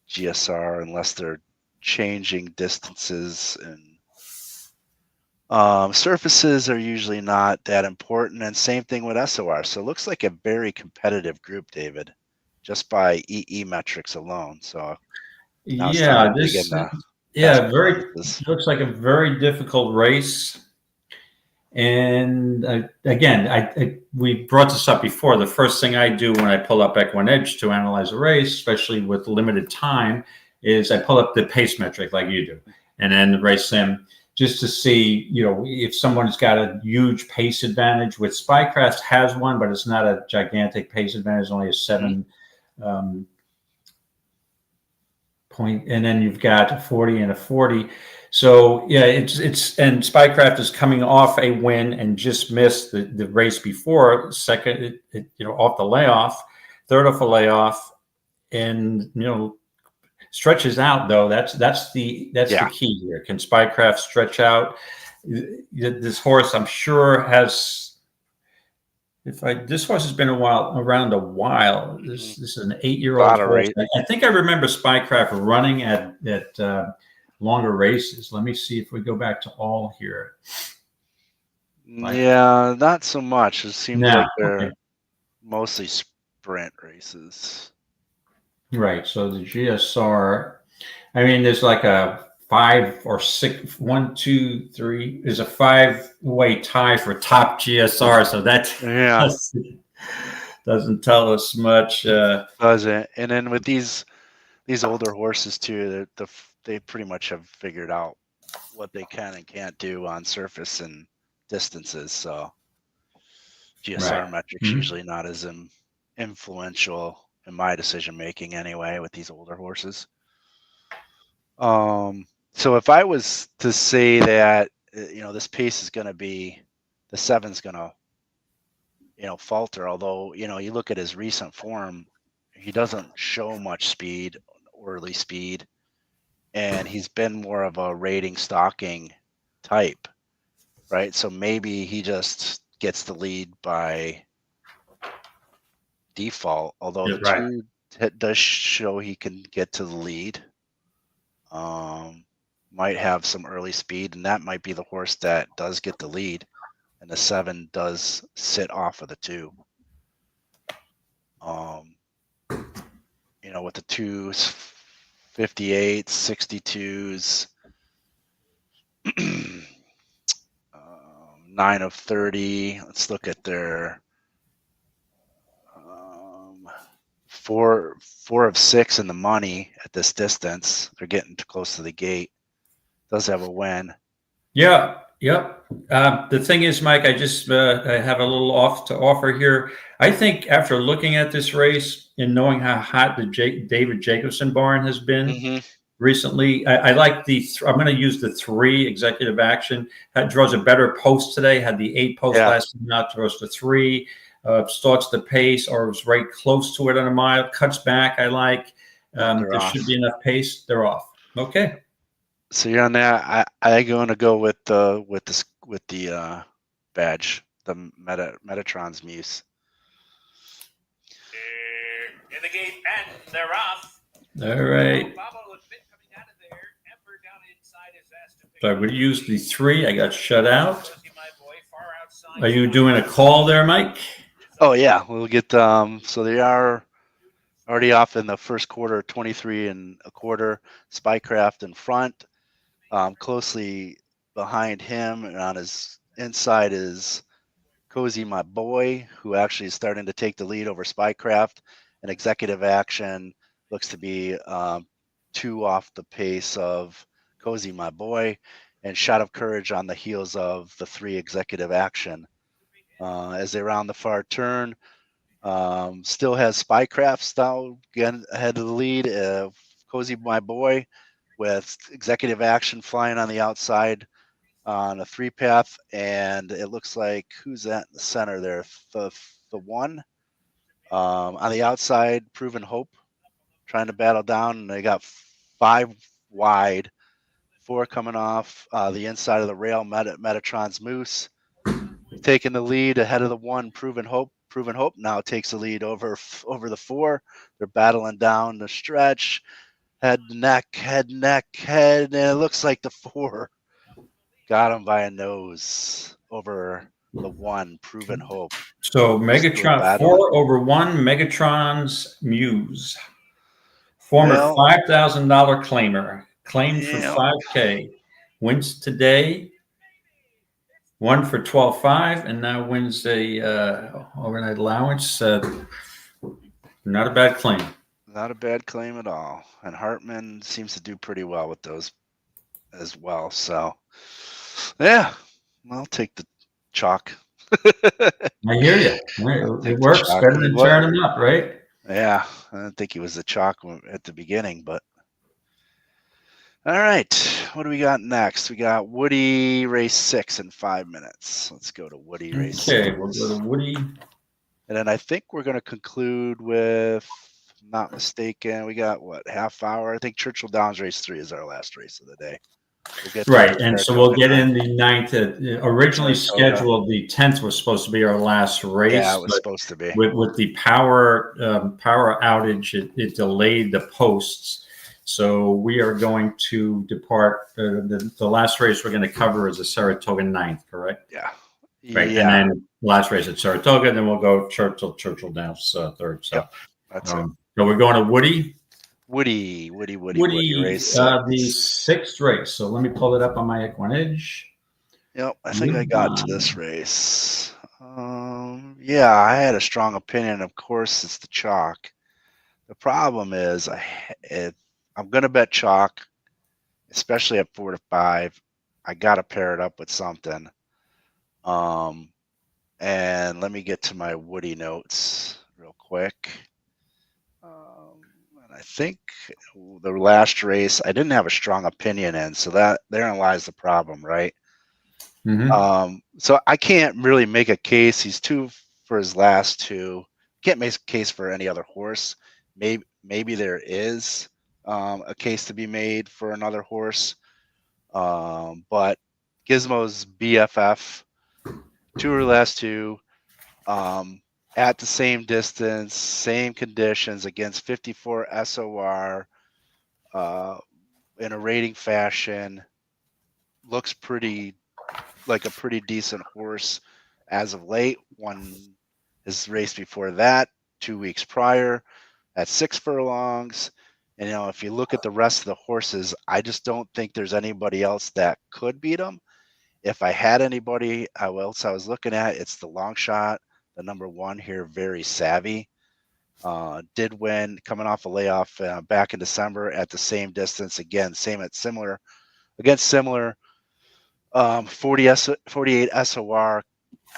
GSR, unless they're changing distances, and surfaces are usually not that important. And same thing with SOR. So it looks like a very competitive group, David, just by EE metrics alone. So now yeah, this looks like a very difficult race. And again, we brought this up before. The first thing I do when I pull up EquinEdge to analyze a race, especially with limited time, is I pull up the pace metric like you do, and then the race sim, just to see, if someone's got a huge pace advantage. With Spycraft has one, but it's not a gigantic pace advantage, only a 7 point, and then you've got a 40 and a 40. So yeah, it's and Spycraft is coming off a win and just missed the race before, second, off the layoff, third off a layoff, and stretches out though. That's the key here. Can Spycraft stretch out? This horse, I'm sure, has. This horse has been around a while. This is an 8-year-old horse. I think I remember Spycraft running at longer races. Let me see if we go back to all here. Yeah, not so much. It seems like they're mostly sprint races. Right. So the GSR, there's like a 5 or 6, 1, 2, 3. There's a 5-way tie for top GSR. So that doesn't tell us much. Doesn't. And then with these older horses too, they pretty much have figured out what they can and can't do on surface and distances. So GSR metrics usually not as influential in my decision making anyway with these older horses. So if I was to say that this pace is going to be, the 7's going to falter, although you look at his recent form, he doesn't show much speed, early speed, and he's been more of a rating stalking type, right? So maybe he just gets the lead by default, although the 2 does show he can get to the lead. Might have some early speed, and that might be the horse that does get the lead, and the 7 does sit off of the 2. With the 2s, 58s, 62s, 9 of 30. Let's look at their 4 of 6 in the money at this distance. They're getting too close to the gate. Does have a win. Yeah. Yep. The thing is, Mike, I just I have a little off to offer here. I think after looking at this race and knowing how hot the David Jacobson barn has been recently, I like I'm going to use the 3 executive action. That draws a better post today. Had the 8 post last time out, draws the 3. Starts the pace or is right close to it on a mile. Cuts back. I like. There should be enough pace. They're off. Okay. So you're on that. I'm going to go with the badge, the Metatron's Muse. In the gate, and they're off. All right. So I would use the 3. I got shut out. Are you doing a call there, Mike? Oh yeah, we'll get. So they are already off in the first quarter, 23 1/4. Spycraft in front. Closely behind him and on his inside is Cozy, my boy, who actually is starting to take the lead over Spycraft. And executive action Looks to be 2 off the pace of Cozy My Boy, and Shot of Courage on the heels of the 3 Executive Action. As they round the far turn, still has Spycraft style again ahead of the lead. Cozy My Boy with Executive Action flying on the outside on a 3-path, and it looks like who's that in the center there? The 1 on the outside, Proven Hope trying to battle down, and they got 5 wide, 4 coming off the inside of the rail. Metatron's Moose taking the lead ahead of the 1, Proven Hope. Proven Hope now takes the lead over the 4. They're battling down the stretch, head to neck, and it looks like the 4 got him by a nose over the 1, Proven Hope. So Megatron 4 over 1, Megatron's Muse. Former $5,000 claimer, claimed for $5K, wins today, won for $12,500, and now wins a overnight allowance. Not a bad claim. Not a bad claim at all. And Hartman seems to do pretty well with those as well. So, yeah, I'll take the chalk. I hear you. It works better than turning up, right? Yeah, I didn't think he was the chalk at the beginning, but all right. What do we got next? We got Woody race 6 in 5 minutes. Let's go to Woody race 6. Okay, we'll go to Woody. And then I think we're going to conclude with, if I'm not mistaken, we got half hour? I think Churchill Downs race 3 is our last race of the day. Right, and so we'll get in the 9th. Originally scheduled, the 10th was supposed to be our last race. Yeah, it was supposed to be. With the power outage, it delayed the posts. So we are going to depart. The last race we're going to cover is the Saratoga 9th, correct? Yeah. Right, yeah. and then last race at Saratoga, then we'll go Churchill Downs 3rd. So yep, that's it. So we're going to Woody. Woody race 6. The 6th race. So let me pull it up on my EquinEdge. Yep, I think I got to this race. Yeah, I had a strong opinion. Of course, it's the chalk. The problem is I'm going to bet chalk, especially at 4 to 5. I got to pair it up with something. And let me get to my Woody notes real quick. I think the last race I didn't have a strong opinion in, so that therein lies the problem, right? Mm-hmm. So I can't really make a case. He's 2 for his last 2. Can't make a case for any other horse. Maybe there is a case to be made for another horse, but Gizmo's BFF, 2 or last 2. At the same distance, same conditions against 54 SOR in a rating fashion. Looks like a pretty decent horse as of late. Won his race before that 2 weeks prior at 6 furlongs. And, if you look at the rest of the horses, I just don't think there's anybody else that could beat him. If I had anybody else I was looking at, it's the long shot. The number 1 here, Very Savvy, did win coming off a layoff back in December at the same distance. Again, similar 48 SOR,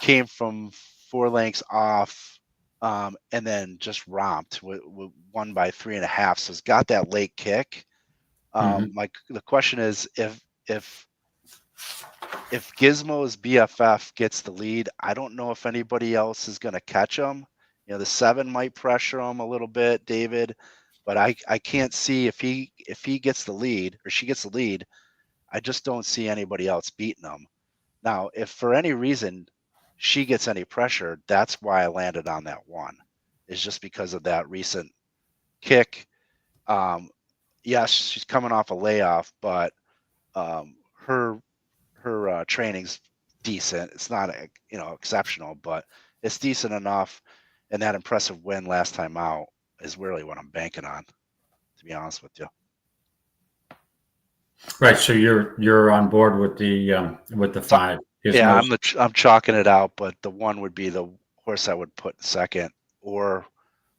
came from 4 lengths off, and then just romped, won by 3.5. So it's got that late kick. The question is if Gizmo's BFF gets the lead, I don't know if anybody else is going to catch him. The 7 might pressure him a little bit, David, but I can't see if he gets the lead or she gets the lead. I just don't see anybody else beating him. Now, if for any reason she gets any pressure, that's why I landed on that 1. Is just because of that recent kick. Yes, she's coming off a layoff, but her training's decent. It's not exceptional, but it's decent enough. And that impressive win last time out is really what I'm banking on, to be honest with you. Right. So you're on board with the 5. Yeah, I'm chalking it out, but the 1 would be the horse I would put second, or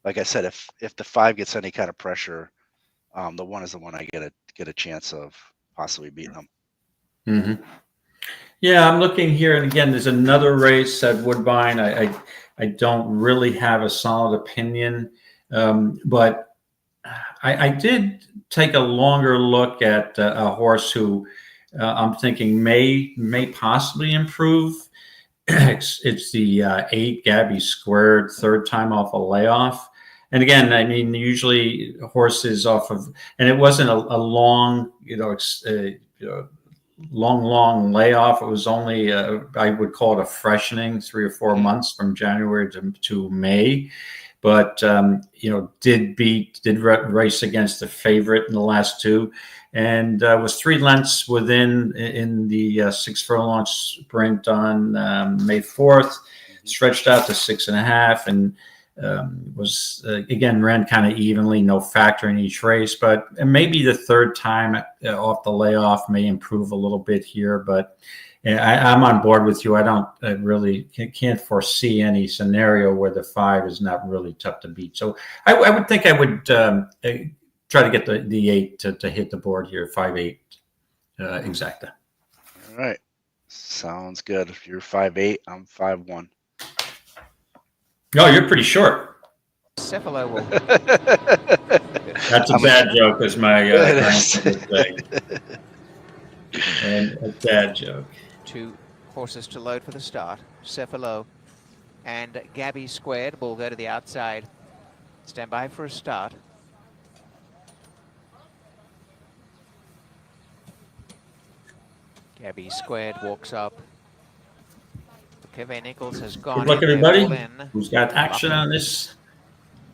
like I said, if the 5 gets any kind of pressure, the 1 is the one I get a chance of possibly beating them. Mm-hmm. Yeah, I'm looking here, and again, there's another race at Woodbine. I don't really have a solid opinion, but I did take a longer look at a horse who I'm thinking may possibly improve. It's the 8 Gabby Squared, third time off a layoff. And again, I mean, usually horses off of, and it wasn't a long, long layoff. It was only, I would call it a freshening, 3 or 4 months from January to May. But, did race against the favorite in the last 2, and was 3 lengths within in the 6 furlong sprint on May 4th, stretched out to 6.5, and was again ran kind of evenly, no factor in each race. But maybe the third time off the layoff may improve a little bit here. But I'm on board with you. I don't really can't foresee any scenario where the 5 is not really tough to beat. So I would think I would try to get the 8 to hit the board here, 5-8 exacta. All right, sounds good. If you're 5'8", I'm 5'1". No, you're pretty short. Cephalo will. That's a bad joke, as my grandson would say. And a dad joke. 2 horses to load for the start. Cephalo and Gabby Squared will go to the outside. Stand by for a start. Gabby Squared walks up. Kevin Nichols has gone. Good luck, everybody. Who's got action on this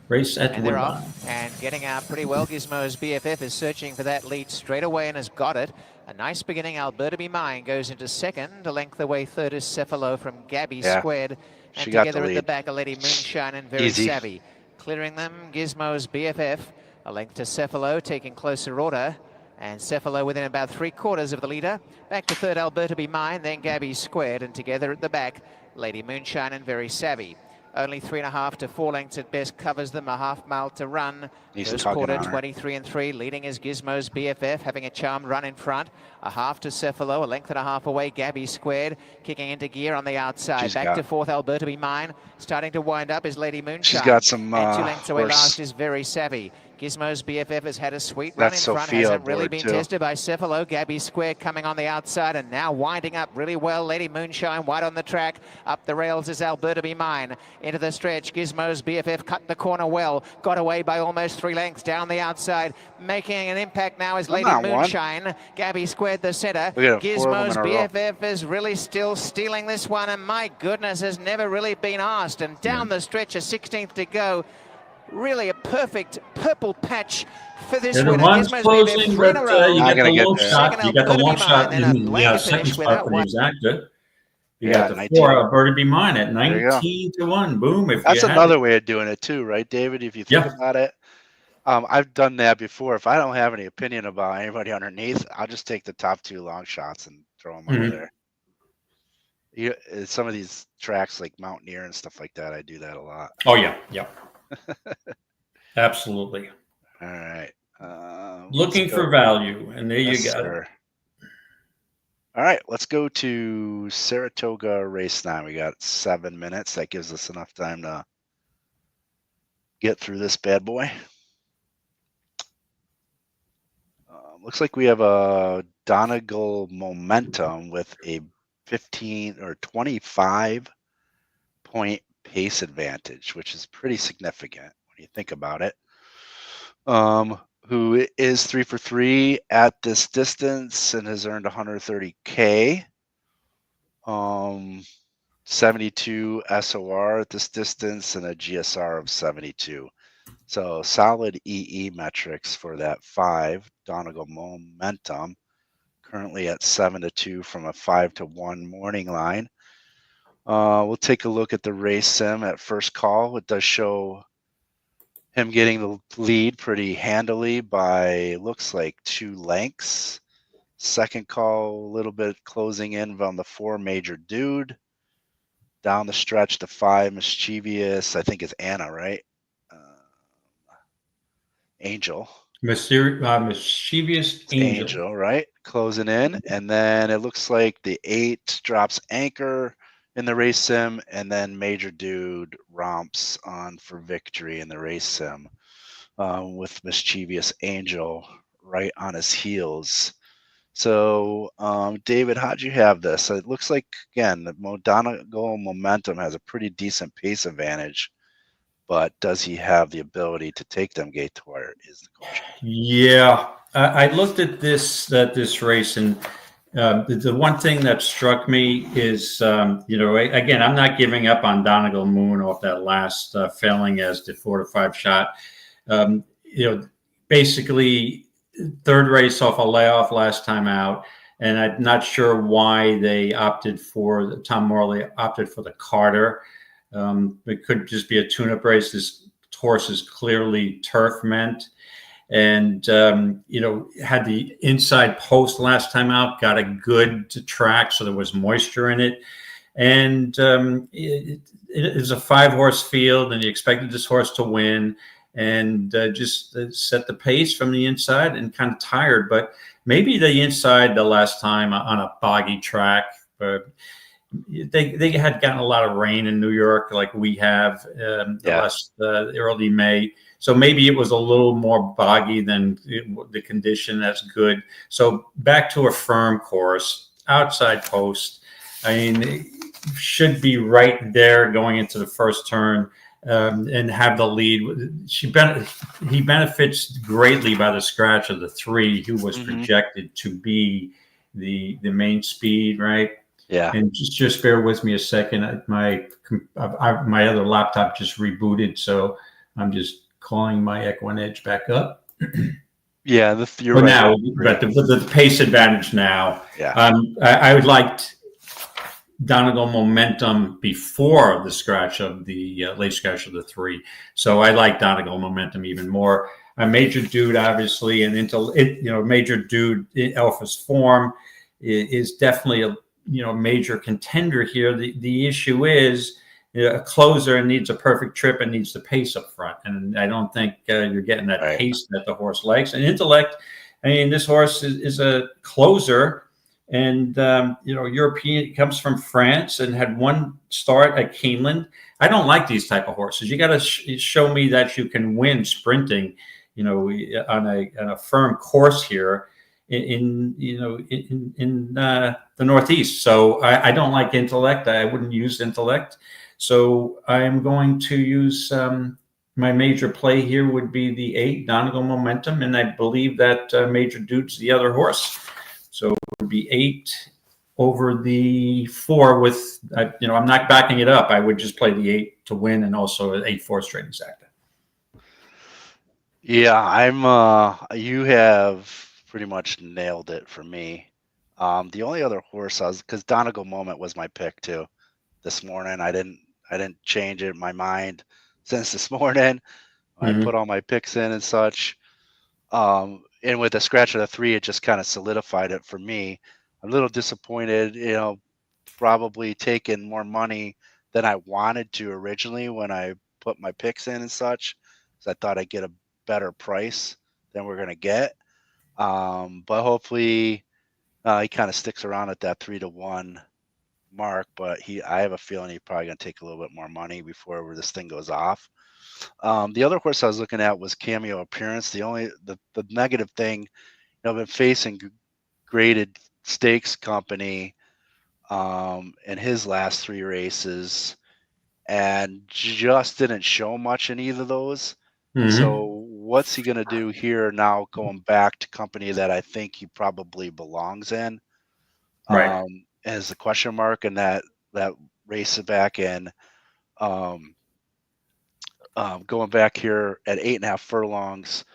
race at and they're Woodbine? off and getting out pretty well. Gizmo's BFF is searching for that lead straight away and has got it. A nice beginning. Alberta Be Mine goes into second. A length away third is Cephalo from Gabby Squared. And she got together the at lead. the back, a Lady Moonshine and Very Savvy. Clearing them, Gizmo's BFF. A length to Cephalo, taking closer order. And Cephalo within about 3/4 of the leader. Back to third, Alberta Be Mine, then Gabby Squared. And together at the back, Lady Moonshine and Very Savvy. Only 3.5 to 4 lengths at best covers them. A half mile to run. First quarter, 23 and 3. Leading is Gizmo's BFF, having a charmed run in front. A half to Cephalo, a length and a half away. Gabby Squared, kicking into gear on the outside. Back to fourth, Alberta Be Mine. Starting to wind up is Lady Moonshine. She's got some. And 2 lengths away last is Very Savvy. Gizmo's BFF has had a sweet run in front, hasn't really been tested by Cephalo. Gabby Square coming on the outside and now winding up really well. Lady Moonshine wide on the track. Up the rails is Alberta Be Mine. Into the stretch, Gizmo's BFF cut the corner well. Got away by almost 3 lengths down the outside. Making an impact now is Lady Moonshine. Gabby Squared the center. Gizmo's BFF is really still stealing this one, and my goodness, has never really been asked. And down the stretch, a 16th to go. Really a perfect purple patch for this winner. The one's closing, but you get the long shot. You got the long shot in the second spot for the exacta. You got the 4 Alberta Be Mine at 19 to 1. Boom. That's another way of doing it too, right, David? If you think about it. I've done that before. If I don't have any opinion about anybody underneath, I'll just take the top 2 long shots and throw them under there. Some of these tracks like Mountaineer and stuff like that, I do that a lot. Oh, yeah. Yeah. Absolutely. All right. Looking for value, and there you go. All right, let's go to Saratoga race 9. We got 7 minutes. That gives us enough time to get through this bad boy. Looks like we have a Donegal Momentum with a 15 or 25 point pace advantage, which is pretty significant when you think about it. Who is 3 for 3 at this distance and has earned 130K. 72 SOR at this distance and a GSR of 72. So solid EE metrics for that 5 Donegal Momentum. Currently at 7-2 from a 5-1 morning line. We'll take a look at the race sim at first call. It does show him getting the lead pretty handily by, looks like, 2 lengths. Second call, a little bit closing in on the 4 Major Dude. Down the stretch, the 5 Mischievous, I think it's Anna, right? Angel. Mischievous Angel. Right? Closing in. And then it looks like the 8 drops Anchor in the race sim, and then Major Dude romps on for victory in the race sim with Mischievous Angel right on his heels. So, David, how'd you have this? It looks like, again, the Donegal Momentum has a pretty decent pace advantage, but does he have the ability to take them gate to wire is the question. Yeah, I looked at this race, and the one thing that struck me is, again, I'm not giving up on Donegal Moon off that last failing as the 4 to 5 shot. Basically, third race off a layoff last time out, and I'm not sure why they Tom Morley opted for the Carter. It could just be a tune-up race. This horse is clearly turf meant, and had the inside post last time out, got a good track, so there was moisture in it, and it is a 5-horse field, and you expected this horse to win, and just set the pace from the inside, and kind of tired. But maybe the inside the last time on a boggy track, but they had gotten a lot of rain in New York, like we have last early May. So maybe it was a little more boggy than the condition. That's good. So back to a firm course, outside post. I mean, it should be right there going into the first turn. And have the lead. He benefits greatly by the scratch of the 3, who was projected to be the main speed, right? Yeah. And just bear with me a second. My other laptop just rebooted, so I'm just calling my EquinEdge back up. Yeah, you're right. Now, but the pace advantage now. Yeah. I would like Donegal Momentum before the scratch of the late scratch of the 3. So I like Donegal Momentum even more. A Major Dude, obviously, and Major Dude Alpha's form is definitely a major contender here. The issue is a closer needs a perfect trip and needs the pace up front, and I don't think you're getting that pace that the horse likes. And Intellect, I mean, this horse is a closer. And, European, comes from France and had one start at Keeneland. I don't like these type of horses. You got to show me that you can win sprinting, on a firm course here in the Northeast. So I don't like Intellect. I wouldn't use Intellect. So I'm going to use my major play here would be the 8, Donegal Momentum. And I believe that Major Dude's the other horse. So it would be 8 over the 4 with, I'm not backing it up. I would just play the 8 to win, and also 8-4 straight exacta. Yeah, you have pretty much nailed it for me. The only other horse because Donegal Moment was my pick too this morning. I didn't change it in my mind since this morning. I put all my picks in and such. And with the scratch of the 3, it just kind of solidified it for me. I'm a little disappointed, probably taking more money than I wanted to originally when I put my picks in and such, because I thought I'd get a better price than we're going to get. But hopefully he kind of sticks around at that 3 to 1 mark, but I have a feeling he's probably going to take a little bit more money before this thing goes off. The other horse I was looking at was Cameo Appearance. The negative thing, I've been facing Graded Stakes Company in his last 3 races, and just didn't show much in either of those. So what's he going to do here now, going back to company that I think he probably belongs in? Right. As the question mark, and that race back in. Going back here at 8.5 furlongs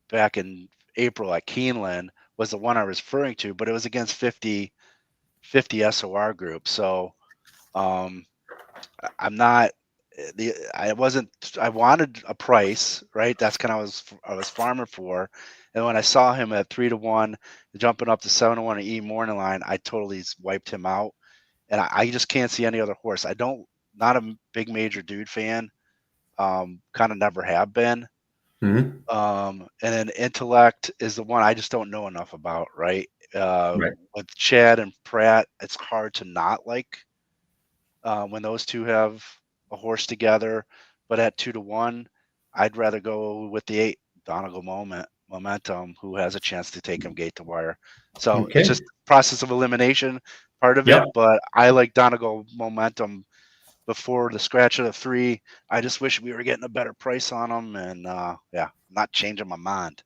back in April at Keeneland was the one I was referring to, but it was against 50 SOR group. So I wanted a price, right? That's kind of I was farming for. And when I saw him at 3 to 1, jumping up to 7 to 1 at E morning line, I totally wiped him out. And I just can't see any other horse. Not a big Major Dude fan. Kind of never have been. And then Intellect is the one I just don't know enough about, right? Right. With Chad and Pratt, it's hard to not like when those two have a horse together. But at 2-1, I'd rather go with the 8 Donegal Momentum, who has a chance to take him gate to wire. So Okay. it's just process of elimination part of Yep. it. But I like Donegal Momentum before the scratch of the 3. I just wish we were getting a better price on them, and yeah, not changing my mind.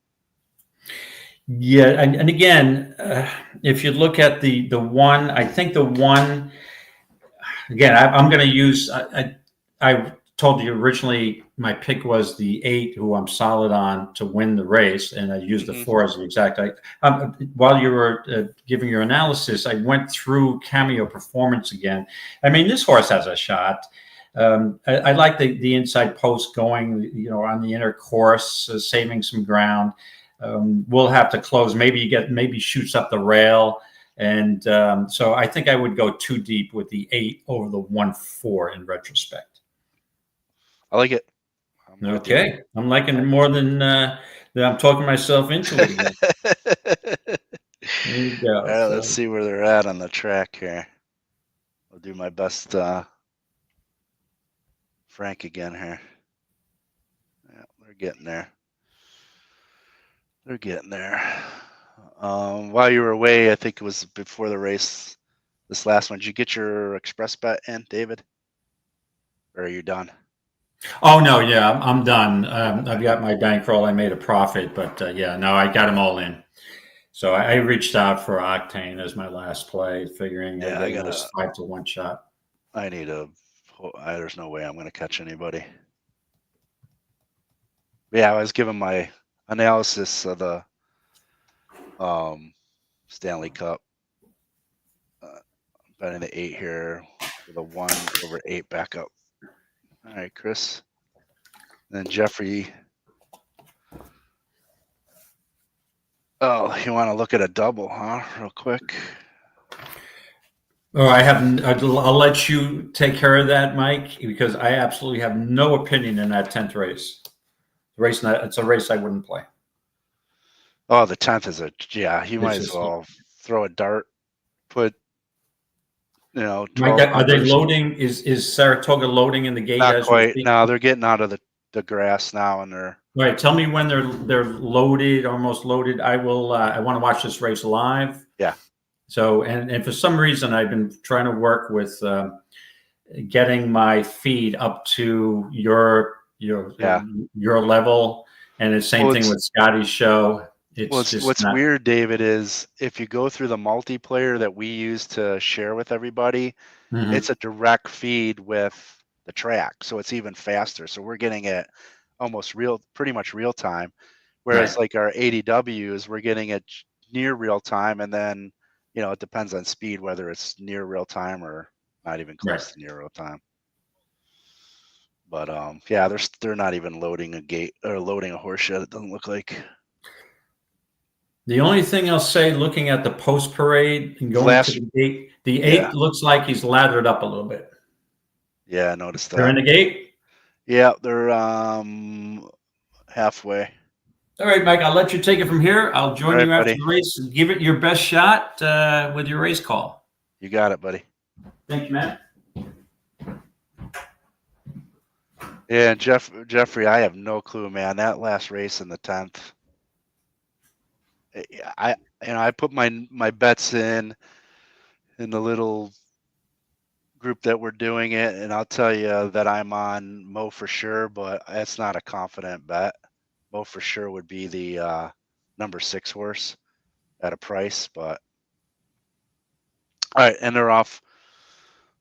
Yeah, and again, if you look at the one, I think the one. Again, I'm going to use. I told you originally my pick was the 8, who I'm solid on to win the race, and I used the 4 as the exact. While you were giving your analysis, I went through Cameo Performance again. I mean, this horse has a shot. I like the inside post going, on the inner course, saving some ground. We'll have to close. Maybe shoots up the rail. And so I think I would go too deep with the 8 over the 1-4 in retrospect. I like it. Okay. I'm liking it more than I'm talking myself into it. There you go. All right, let's see where they're at on the track here. I'll do my best Frank again here. Yeah, they're getting there. They're getting there. While you were away, I think it was before the race, this last one, did you get your express bet in, David? Or are you done? Oh, no, yeah, I'm done. I've got my bankroll. I made a profit, but yeah, no, I got them all in. So I reached out for Octane as my last play, figuring I got a 5-1 shot. I need there's no way I'm going to catch anybody. Yeah, I was giving my analysis of the Stanley Cup. Betting the 8 here with a 1 over 8 backup. All right, Chris. And then Jeffrey. Oh, you want to look at a double, huh? Real quick. Oh, I haven't. I'll let you take care of that, Mike, because I absolutely have no opinion in that 10th race. It's a race I wouldn't play. Oh, the 10th is you might as well throw a dart, put, 12 are they loading? Is Saratoga loading in the gate? Not quite. No, they're getting out of the grass now, and they're. All right, tell me when they're loaded, almost loaded. I will. I want to watch this race live. Yeah. So and for some reason I've been trying to work with getting my feed up to your level, and the same thing with Scotty's show. What's weird, David, is if you go through the multiplayer that we use to share with everybody, it's a direct feed with the track, so it's even faster. So we're getting it almost pretty much real time, whereas like our ADWs, we're getting it near real time, and then it depends on speed whether it's near real time or not even close to near real time. But yeah, they're not even loading a gate or loading a horse yet. It doesn't look like. The only thing I'll say, looking at the post parade and going to the gate, the 8 looks like he's lathered up a little bit. Yeah, I noticed that. They're in the gate? Yeah, they're halfway. All right, Mike, I'll let you take it from here. I'll join you after the race and give it your best shot with your race call. You got it, buddy. Thank you, Matt. Yeah, Jeffrey, I have no clue, man. That last race in the 10th. I put my bets in the little group that we're doing it, and I'll tell you that I'm on Mo for sure, but that's not a confident bet. Mo for sure would be the number 6 horse at a price, but all right, and they're off.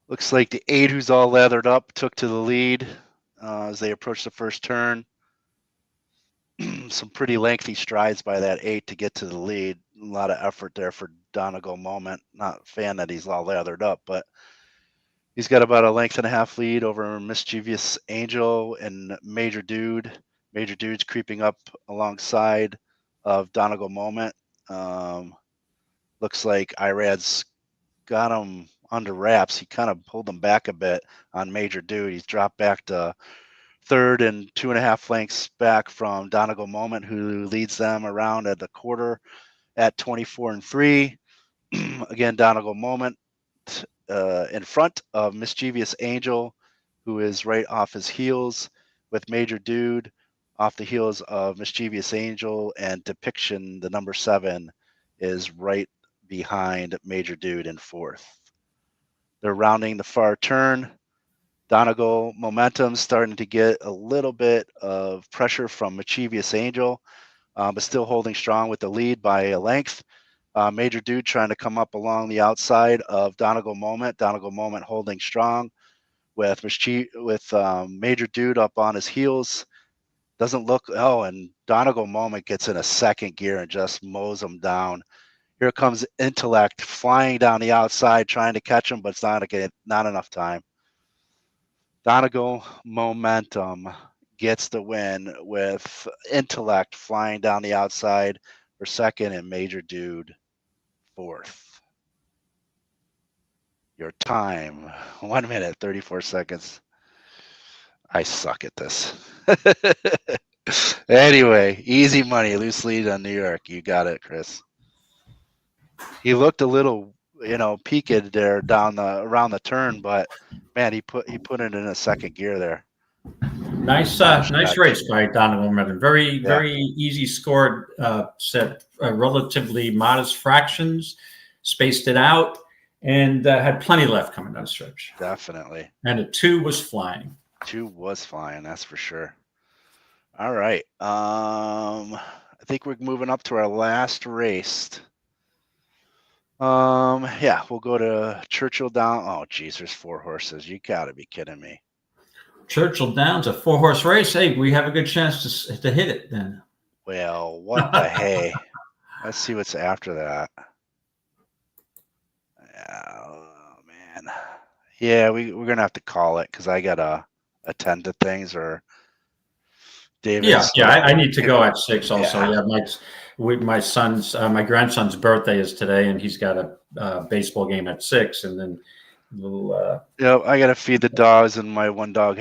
Looks like the 8, who's all lathered up, took to the lead as they approach the first turn. Some pretty lengthy strides by that 8 to get to the lead. A lot of effort there for Donegal Moment. Not a fan that he's all lathered up, but he's got about a length and a half lead over Mischievous Angel and Major Dude. Major Dude's creeping up alongside of Donegal Moment. Looks like Irad's got him under wraps. He kind of pulled him back a bit on Major Dude. He's dropped back to third and 2.5 lengths back from Donegal Moment, who leads them around at the quarter at 24-3. Again, Donegal Moment in front of Mischievous Angel, who is right off his heels, with Major Dude off the heels of Mischievous Angel, and Depiction, the number 7, is right behind Major Dude in fourth. They're rounding the far turn. Donegal Momentum starting to get a little bit of pressure from Mischievous Angel, but still holding strong with the lead by a length. Major Dude trying to come up along the outside of Donegal Moment. Donegal Moment holding strong with Major Dude up on his heels. Doesn't look, and Donegal Moment gets in a second gear and just mows him down. Here comes Intellect flying down the outside, trying to catch him, but it's not enough time. Donegal Momentum gets the win with Intellect flying down the outside for second and Major Dude fourth. Your time, 1 minute, 34 seconds. I suck at this. Anyway, easy money, loose lead on New York. You got it, Chris. He looked a little, peaked there around the turn, but man, he put it in a second gear there. Nice race by Donegal Momentum. Very easy scored set, relatively modest fractions, spaced it out, and had plenty left coming down the stretch. Definitely. And a 2 was flying. 2 was flying, that's for sure. All right. I think we're moving up to our last race. We'll go to Churchill Downs. Oh, geez, there's 4 horses. You got to be kidding me. Churchill Downs, a 4-horse race. Hey, we have a good chance to hit it then. Well, what the hey? Let's see what's after that. Oh, man. Yeah, we're going to have to call it because I got to attend to things or David. I need to go at 6 also. Yeah, my grandson's birthday is today, and he's got a baseball game at 6, and then I got to feed the dogs, and my one dog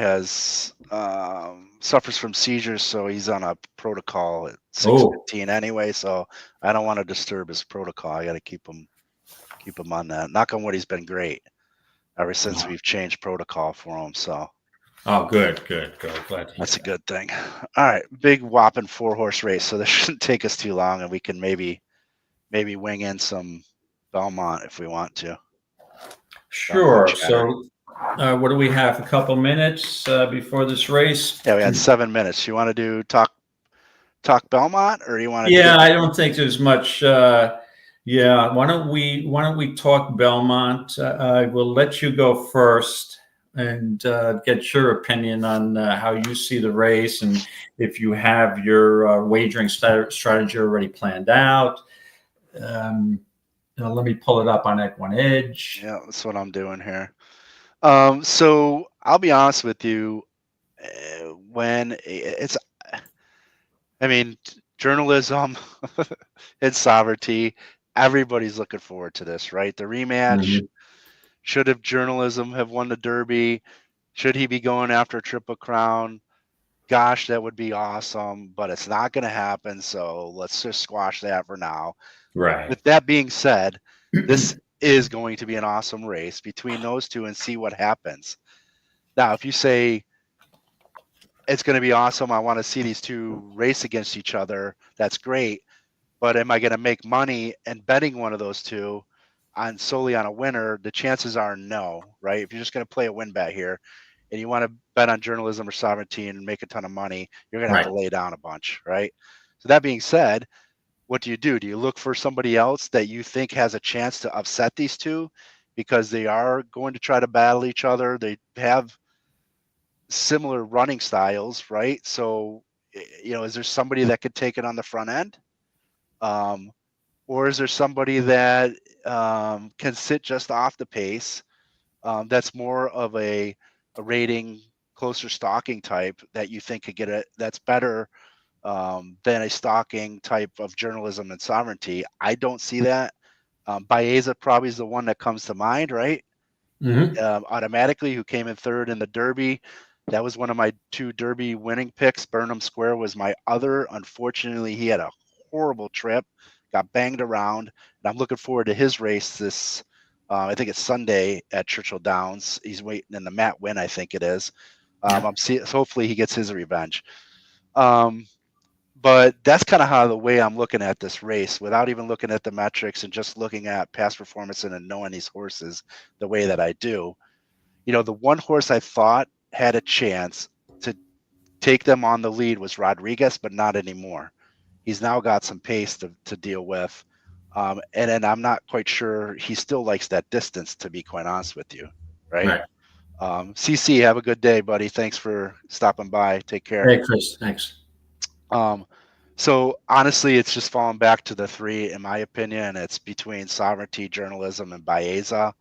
suffers from seizures, so he's on a protocol at 6:15 anyway. So I don't want to disturb his protocol. I got to keep him on that. Knock on wood, he's been great ever since we've changed protocol for him. So. Oh, good. Glad to hear that's a good thing. All right, big whopping 4-horse race, so this shouldn't take us too long, and we can maybe wing in some Belmont if we want to. Sure. So, what do we have? A couple minutes before this race? Yeah, we had 7 minutes. You want to do talk Belmont, or you want to? Yeah, I don't think there's much. Why don't we talk Belmont? I will let you go first and get your opinion on how you see the race, and if you have your wagering strategy already planned out. Let me pull it up on EquinEdge. Yeah, that's what I'm doing here. So I'll be honest with you. Journalism and sovereignty, everybody's looking forward to this, right? The rematch. Mm-hmm. Should have journalism have won the Derby? Should he be going after a Triple Crown? Gosh, that would be awesome, but it's not going to happen. So let's just squash that for now. Right. With that being said, this is going to be an awesome race between those two and see what happens. Now, if you say it's going to be awesome, I want to see these two race against each other, that's great. But am I going to make money and betting one of those two solely on a winner? The chances are no, right? If you're just going to play a win bet here and you want to bet on journalism or sovereignty and make a ton of money, you're going to have to lay down a bunch, right? So that being said, what do? Do you look for somebody else that you think has a chance to upset these two because they are going to try to battle each other? They have similar running styles, right? So, is there somebody that could take it on the front end? Or is there somebody that can sit just off the pace that's more of a rating, closer stalking type that you think could get it that's better than a stalking type of journalism and sovereignty? I don't see that. Baeza probably is the one that comes to mind, right? Mm-hmm. Automatically, who came in third in the Derby. That was one of my 2 Derby winning picks. Burnham Square was my other. Unfortunately, he had a horrible trip, got banged around, and I'm looking forward to his race this. I think it's Sunday at Churchill Downs. He's waiting in the Matt Winn, I think it is. Hopefully he gets his revenge. But that's kind of how the way I'm looking at this race, without even looking at the metrics and just looking at past performance and knowing these horses the way that I do. You know, the one horse I thought had a chance to take them on the lead was Rodriguez, but not anymore. He's now got some pace to deal with. And then I'm not quite sure he still likes that distance, to be quite honest with you. Right. CC, have a good day, buddy. Thanks for stopping by. Take care. Hey, Chris. Thanks. So honestly, it's just falling back to the 3, in my opinion. It's between Sovereignty, Journalism, and Baeza.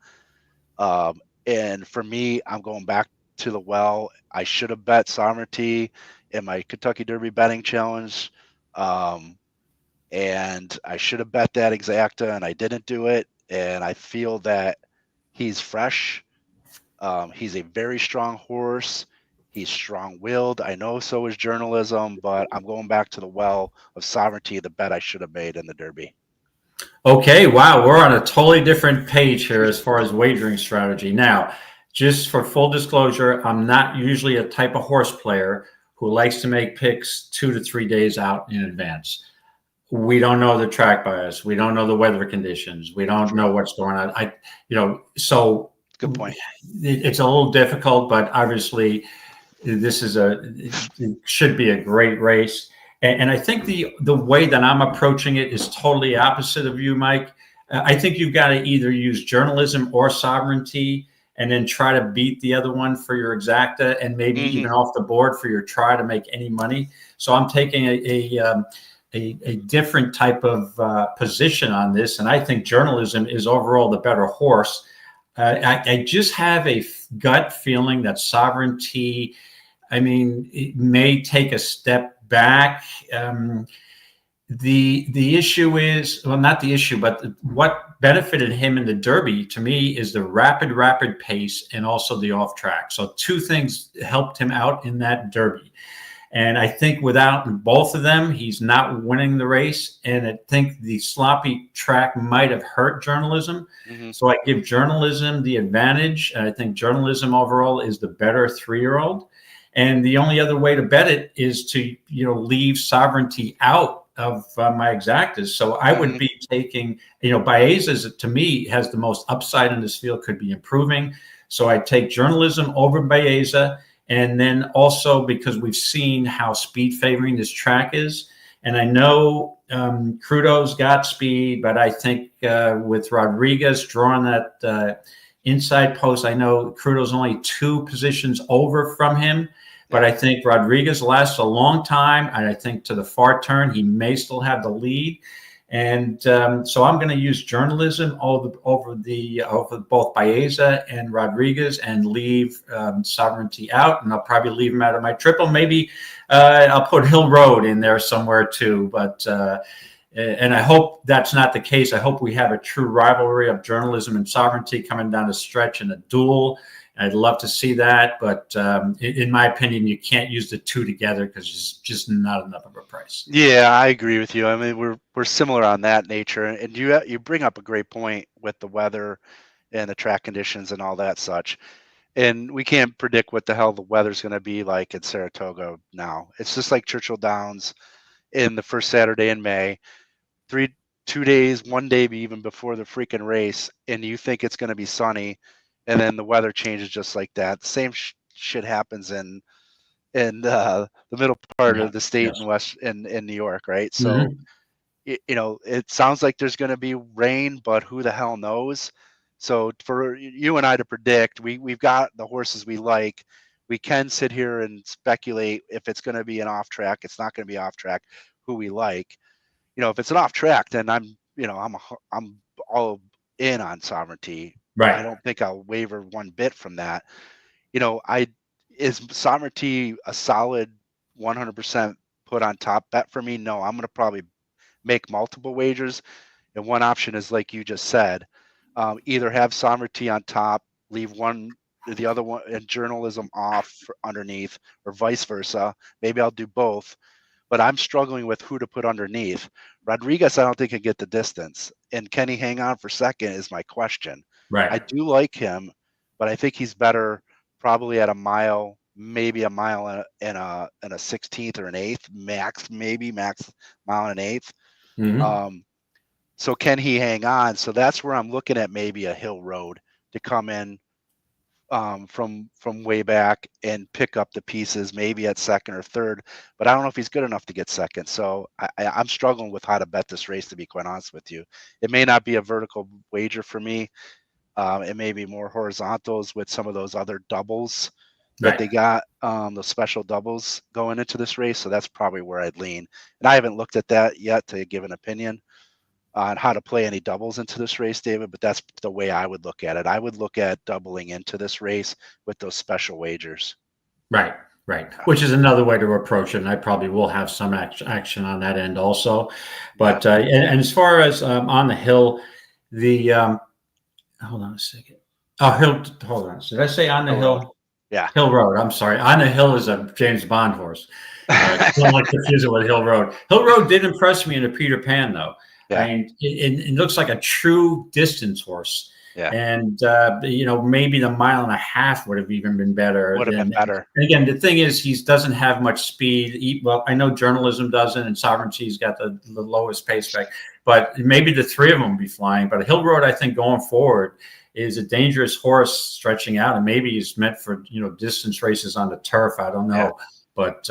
And for me, I'm going back to the well. I should have bet Sovereignty in my Kentucky Derby betting challenge. And I should have bet that exacta, and I didn't do it. And I feel that he's fresh. He's a very strong horse. He's strong-willed. I know so is Journalism, but I'm going back to the well of Sovereignty, the bet I should have made in the Derby. Okay, wow, we're on a totally different page here as far as wagering strategy. Now, just for full disclosure, I'm not usually a type of horse player who likes to make picks 2 to 3 days out in advance. We don't know the track bias. We don't know the weather conditions. We don't know what's going on. So good point. It's a little difficult, but obviously this is it should be a great race. And I think the way that I'm approaching it is totally opposite of you, Mike. I think you've got to either use Journalism or Sovereignty and then try to beat the other one for your exacta and maybe even off the board for your try to make any money. So I'm taking a different type of position on this. And I think Journalism is overall the better horse. I just have a gut feeling that Sovereignty, it may take a step back. The issue is, well, not the issue, but what benefited him in the Derby to me is the rapid pace and also the off track. So 2 things helped him out in that Derby. And I think without both of them, he's not winning the race. And I think the sloppy track might have hurt Journalism. So I give Journalism the advantage. And I think Journalism overall is the better 3-year-old. And the only other way to bet it is to, leave Sovereignty out of my exactas. So I would be taking, Baeza, to me, has the most upside in this field, could be improving. So I take Journalism over Baeza. And then also because we've seen how speed favoring this track is. And I know Crudo's got speed, but I think with Rodriguez drawing that inside post, I know Crudo's only 2 positions over from him. But I think Rodriguez lasts a long time. And I think to the far turn, he may still have the lead. And so I'm going to use Journalism over both Baeza and Rodriguez and leave Sovereignty out. And I'll probably leave him out of my triple. Maybe I'll put Hill Road in there somewhere too. But and I hope that's not the case. I hope we have a true rivalry of Journalism and Sovereignty coming down the stretch in a duel. I'd love to see that, but in my opinion, you can't use the 2 together because it's just not enough of a price. Yeah, I agree with you. I mean, we're similar on that nature, and you bring up a great point with the weather and the track conditions and all that such. And we can't predict what the hell the weather's going to be like at Saratoga now. It's just like Churchill Downs in the first Saturday in May, 2 days, 1 day even before the freaking race, and you think it's going to be sunny. And then the weather changes just like that. The same shit happens in the middle part of the state in New York, right? So, it sounds like there's going to be rain, but who the hell knows? So for you and I to predict, we've got the horses we like. We can sit here and speculate if it's going to be an off track. It's not going to be off track. Who we like, if it's an off track, then I'm all in on Sovereignty. Right. I don't think I'll waver one bit from that. Is Sovereignty a solid 100% put on top bet for me? No, I'm going to probably make multiple wagers. And one option is like you just said, either have Sovereignty on top, leave one the other one and journalism off underneath, or vice versa. Maybe I'll do both. But I'm struggling with who to put underneath. Rodriguez, I don't think can get the distance. And can he hang on for second is my question. Right. I do like him, but I think he's better probably at a mile, maybe a mile and a 16th or an eighth max, maybe max mile and an eighth. So can he hang on? So that's where I'm looking at maybe a Hill Road to come in from way back and pick up the pieces, maybe at second or third, but I don't know if he's good enough to get second. So I'm struggling with how to bet this race, to be quite honest with you. It may not be a vertical wager for me. It may be more horizontals with some of those other doubles that they got, those special doubles going into this race. So that's probably where I'd lean. And I haven't looked at that yet to give an opinion on how to play any doubles into this race, David, but that's the way I would look at it. I would look at doubling into this race with those special wagers. Right. Which is another way to approach it, and I probably will have some action on that end also. But and as far as on the hill, the hold on a second. Oh, Hill. Hold on. Did I say on the hill? Yeah. Hill Road. I'm sorry. On the Hill is a James Bond horse. Don't like to confuse it with Hill Road. Hill Road did impress me in a Peter Pan, though. Yeah. I mean, it looks like a true distance horse. Yeah. And, maybe the mile and a half would have even been better. Would have been better. And again, the thing is, he doesn't have much speed. Well, I know journalism doesn't, and Sovereignty's got the lowest pace back. But maybe the three of them will be flying. But Hill Road, I think, going forward, is a dangerous horse stretching out. And maybe he's meant for, distance races on the turf. I don't know. Yeah. But,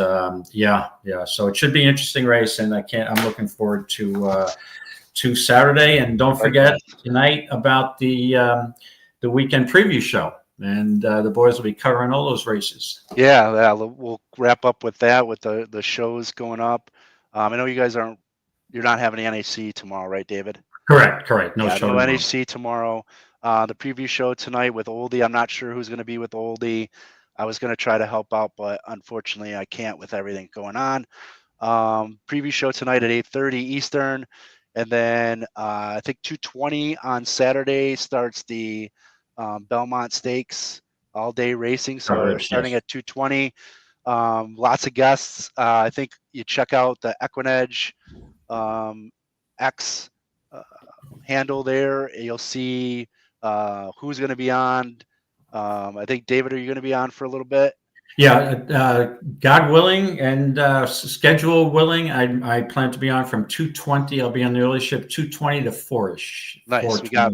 So it should be an interesting race. And I'm looking forward to Saturday, and don't forget tonight about the weekend preview show, and the boys will be covering all those races. Yeah, we'll wrap up with that, with the shows going up. I know you guys you're not having the NHC tomorrow, right, David? Correct. No show. No NHC tomorrow. The preview show tonight with Oldie. I'm not sure who's going to be with Oldie. I was going to try to help out, but unfortunately I can't with everything going on. Preview show tonight at 8:30 Eastern. And then I think 2:20 on Saturday starts the Belmont Stakes all-day racing. So we're starting at 2:20. Lots of guests. I think you check out the EquinEdge X handle there. You'll see who's going to be on. I think, David, are you going to be on for a little bit? Yeah, God willing and schedule willing, I plan to be on from 2:20. I'll be on the early ship 2:20 to 4-ish. Nice. We got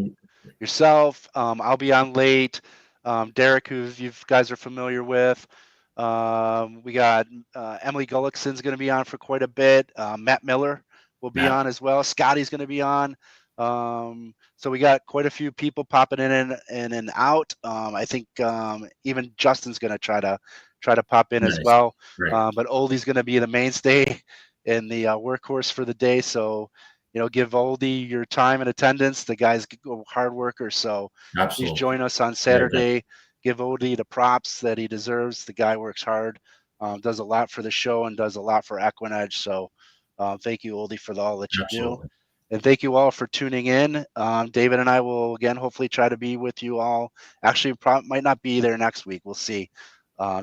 yourself. I'll be on late. Derek, who you guys are familiar with. We got Emily Gullickson's going to be on for quite a bit. Matt Miller will be on as well. Scotty's going to be on. So we got quite a few people popping in and out. I think even Justin's going to try to pop in as well. Right. But Oldie's going to be the mainstay and the workhorse for the day. So, give Oldie your time and attendance. The guy's a hard worker. So please join us on Saturday. Right. Give Oldie the props that he deserves. The guy works hard, does a lot for the show, and does a lot for EquinEdge. So thank you, Oldie, for all that you do. And thank you all for tuning in. David and I will, again, hopefully try to be with you all. Actually, might not be there next week. We'll see.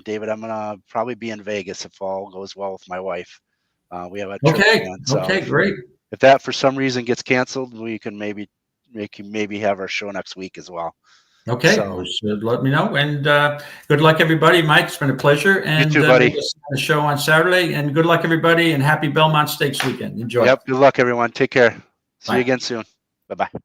David, I'm going to probably be in Vegas if all goes well with my wife. We have a trip planned, so great. If that for some reason gets canceled, we can maybe have our show next week as well. Okay, so let me know. And good luck, everybody. Mike, it's been a pleasure. And you too, buddy. The show on Saturday. And good luck, everybody, and happy Belmont Stakes weekend. Enjoy. Yep, good luck, everyone. Take care. See you again soon. Bye-bye.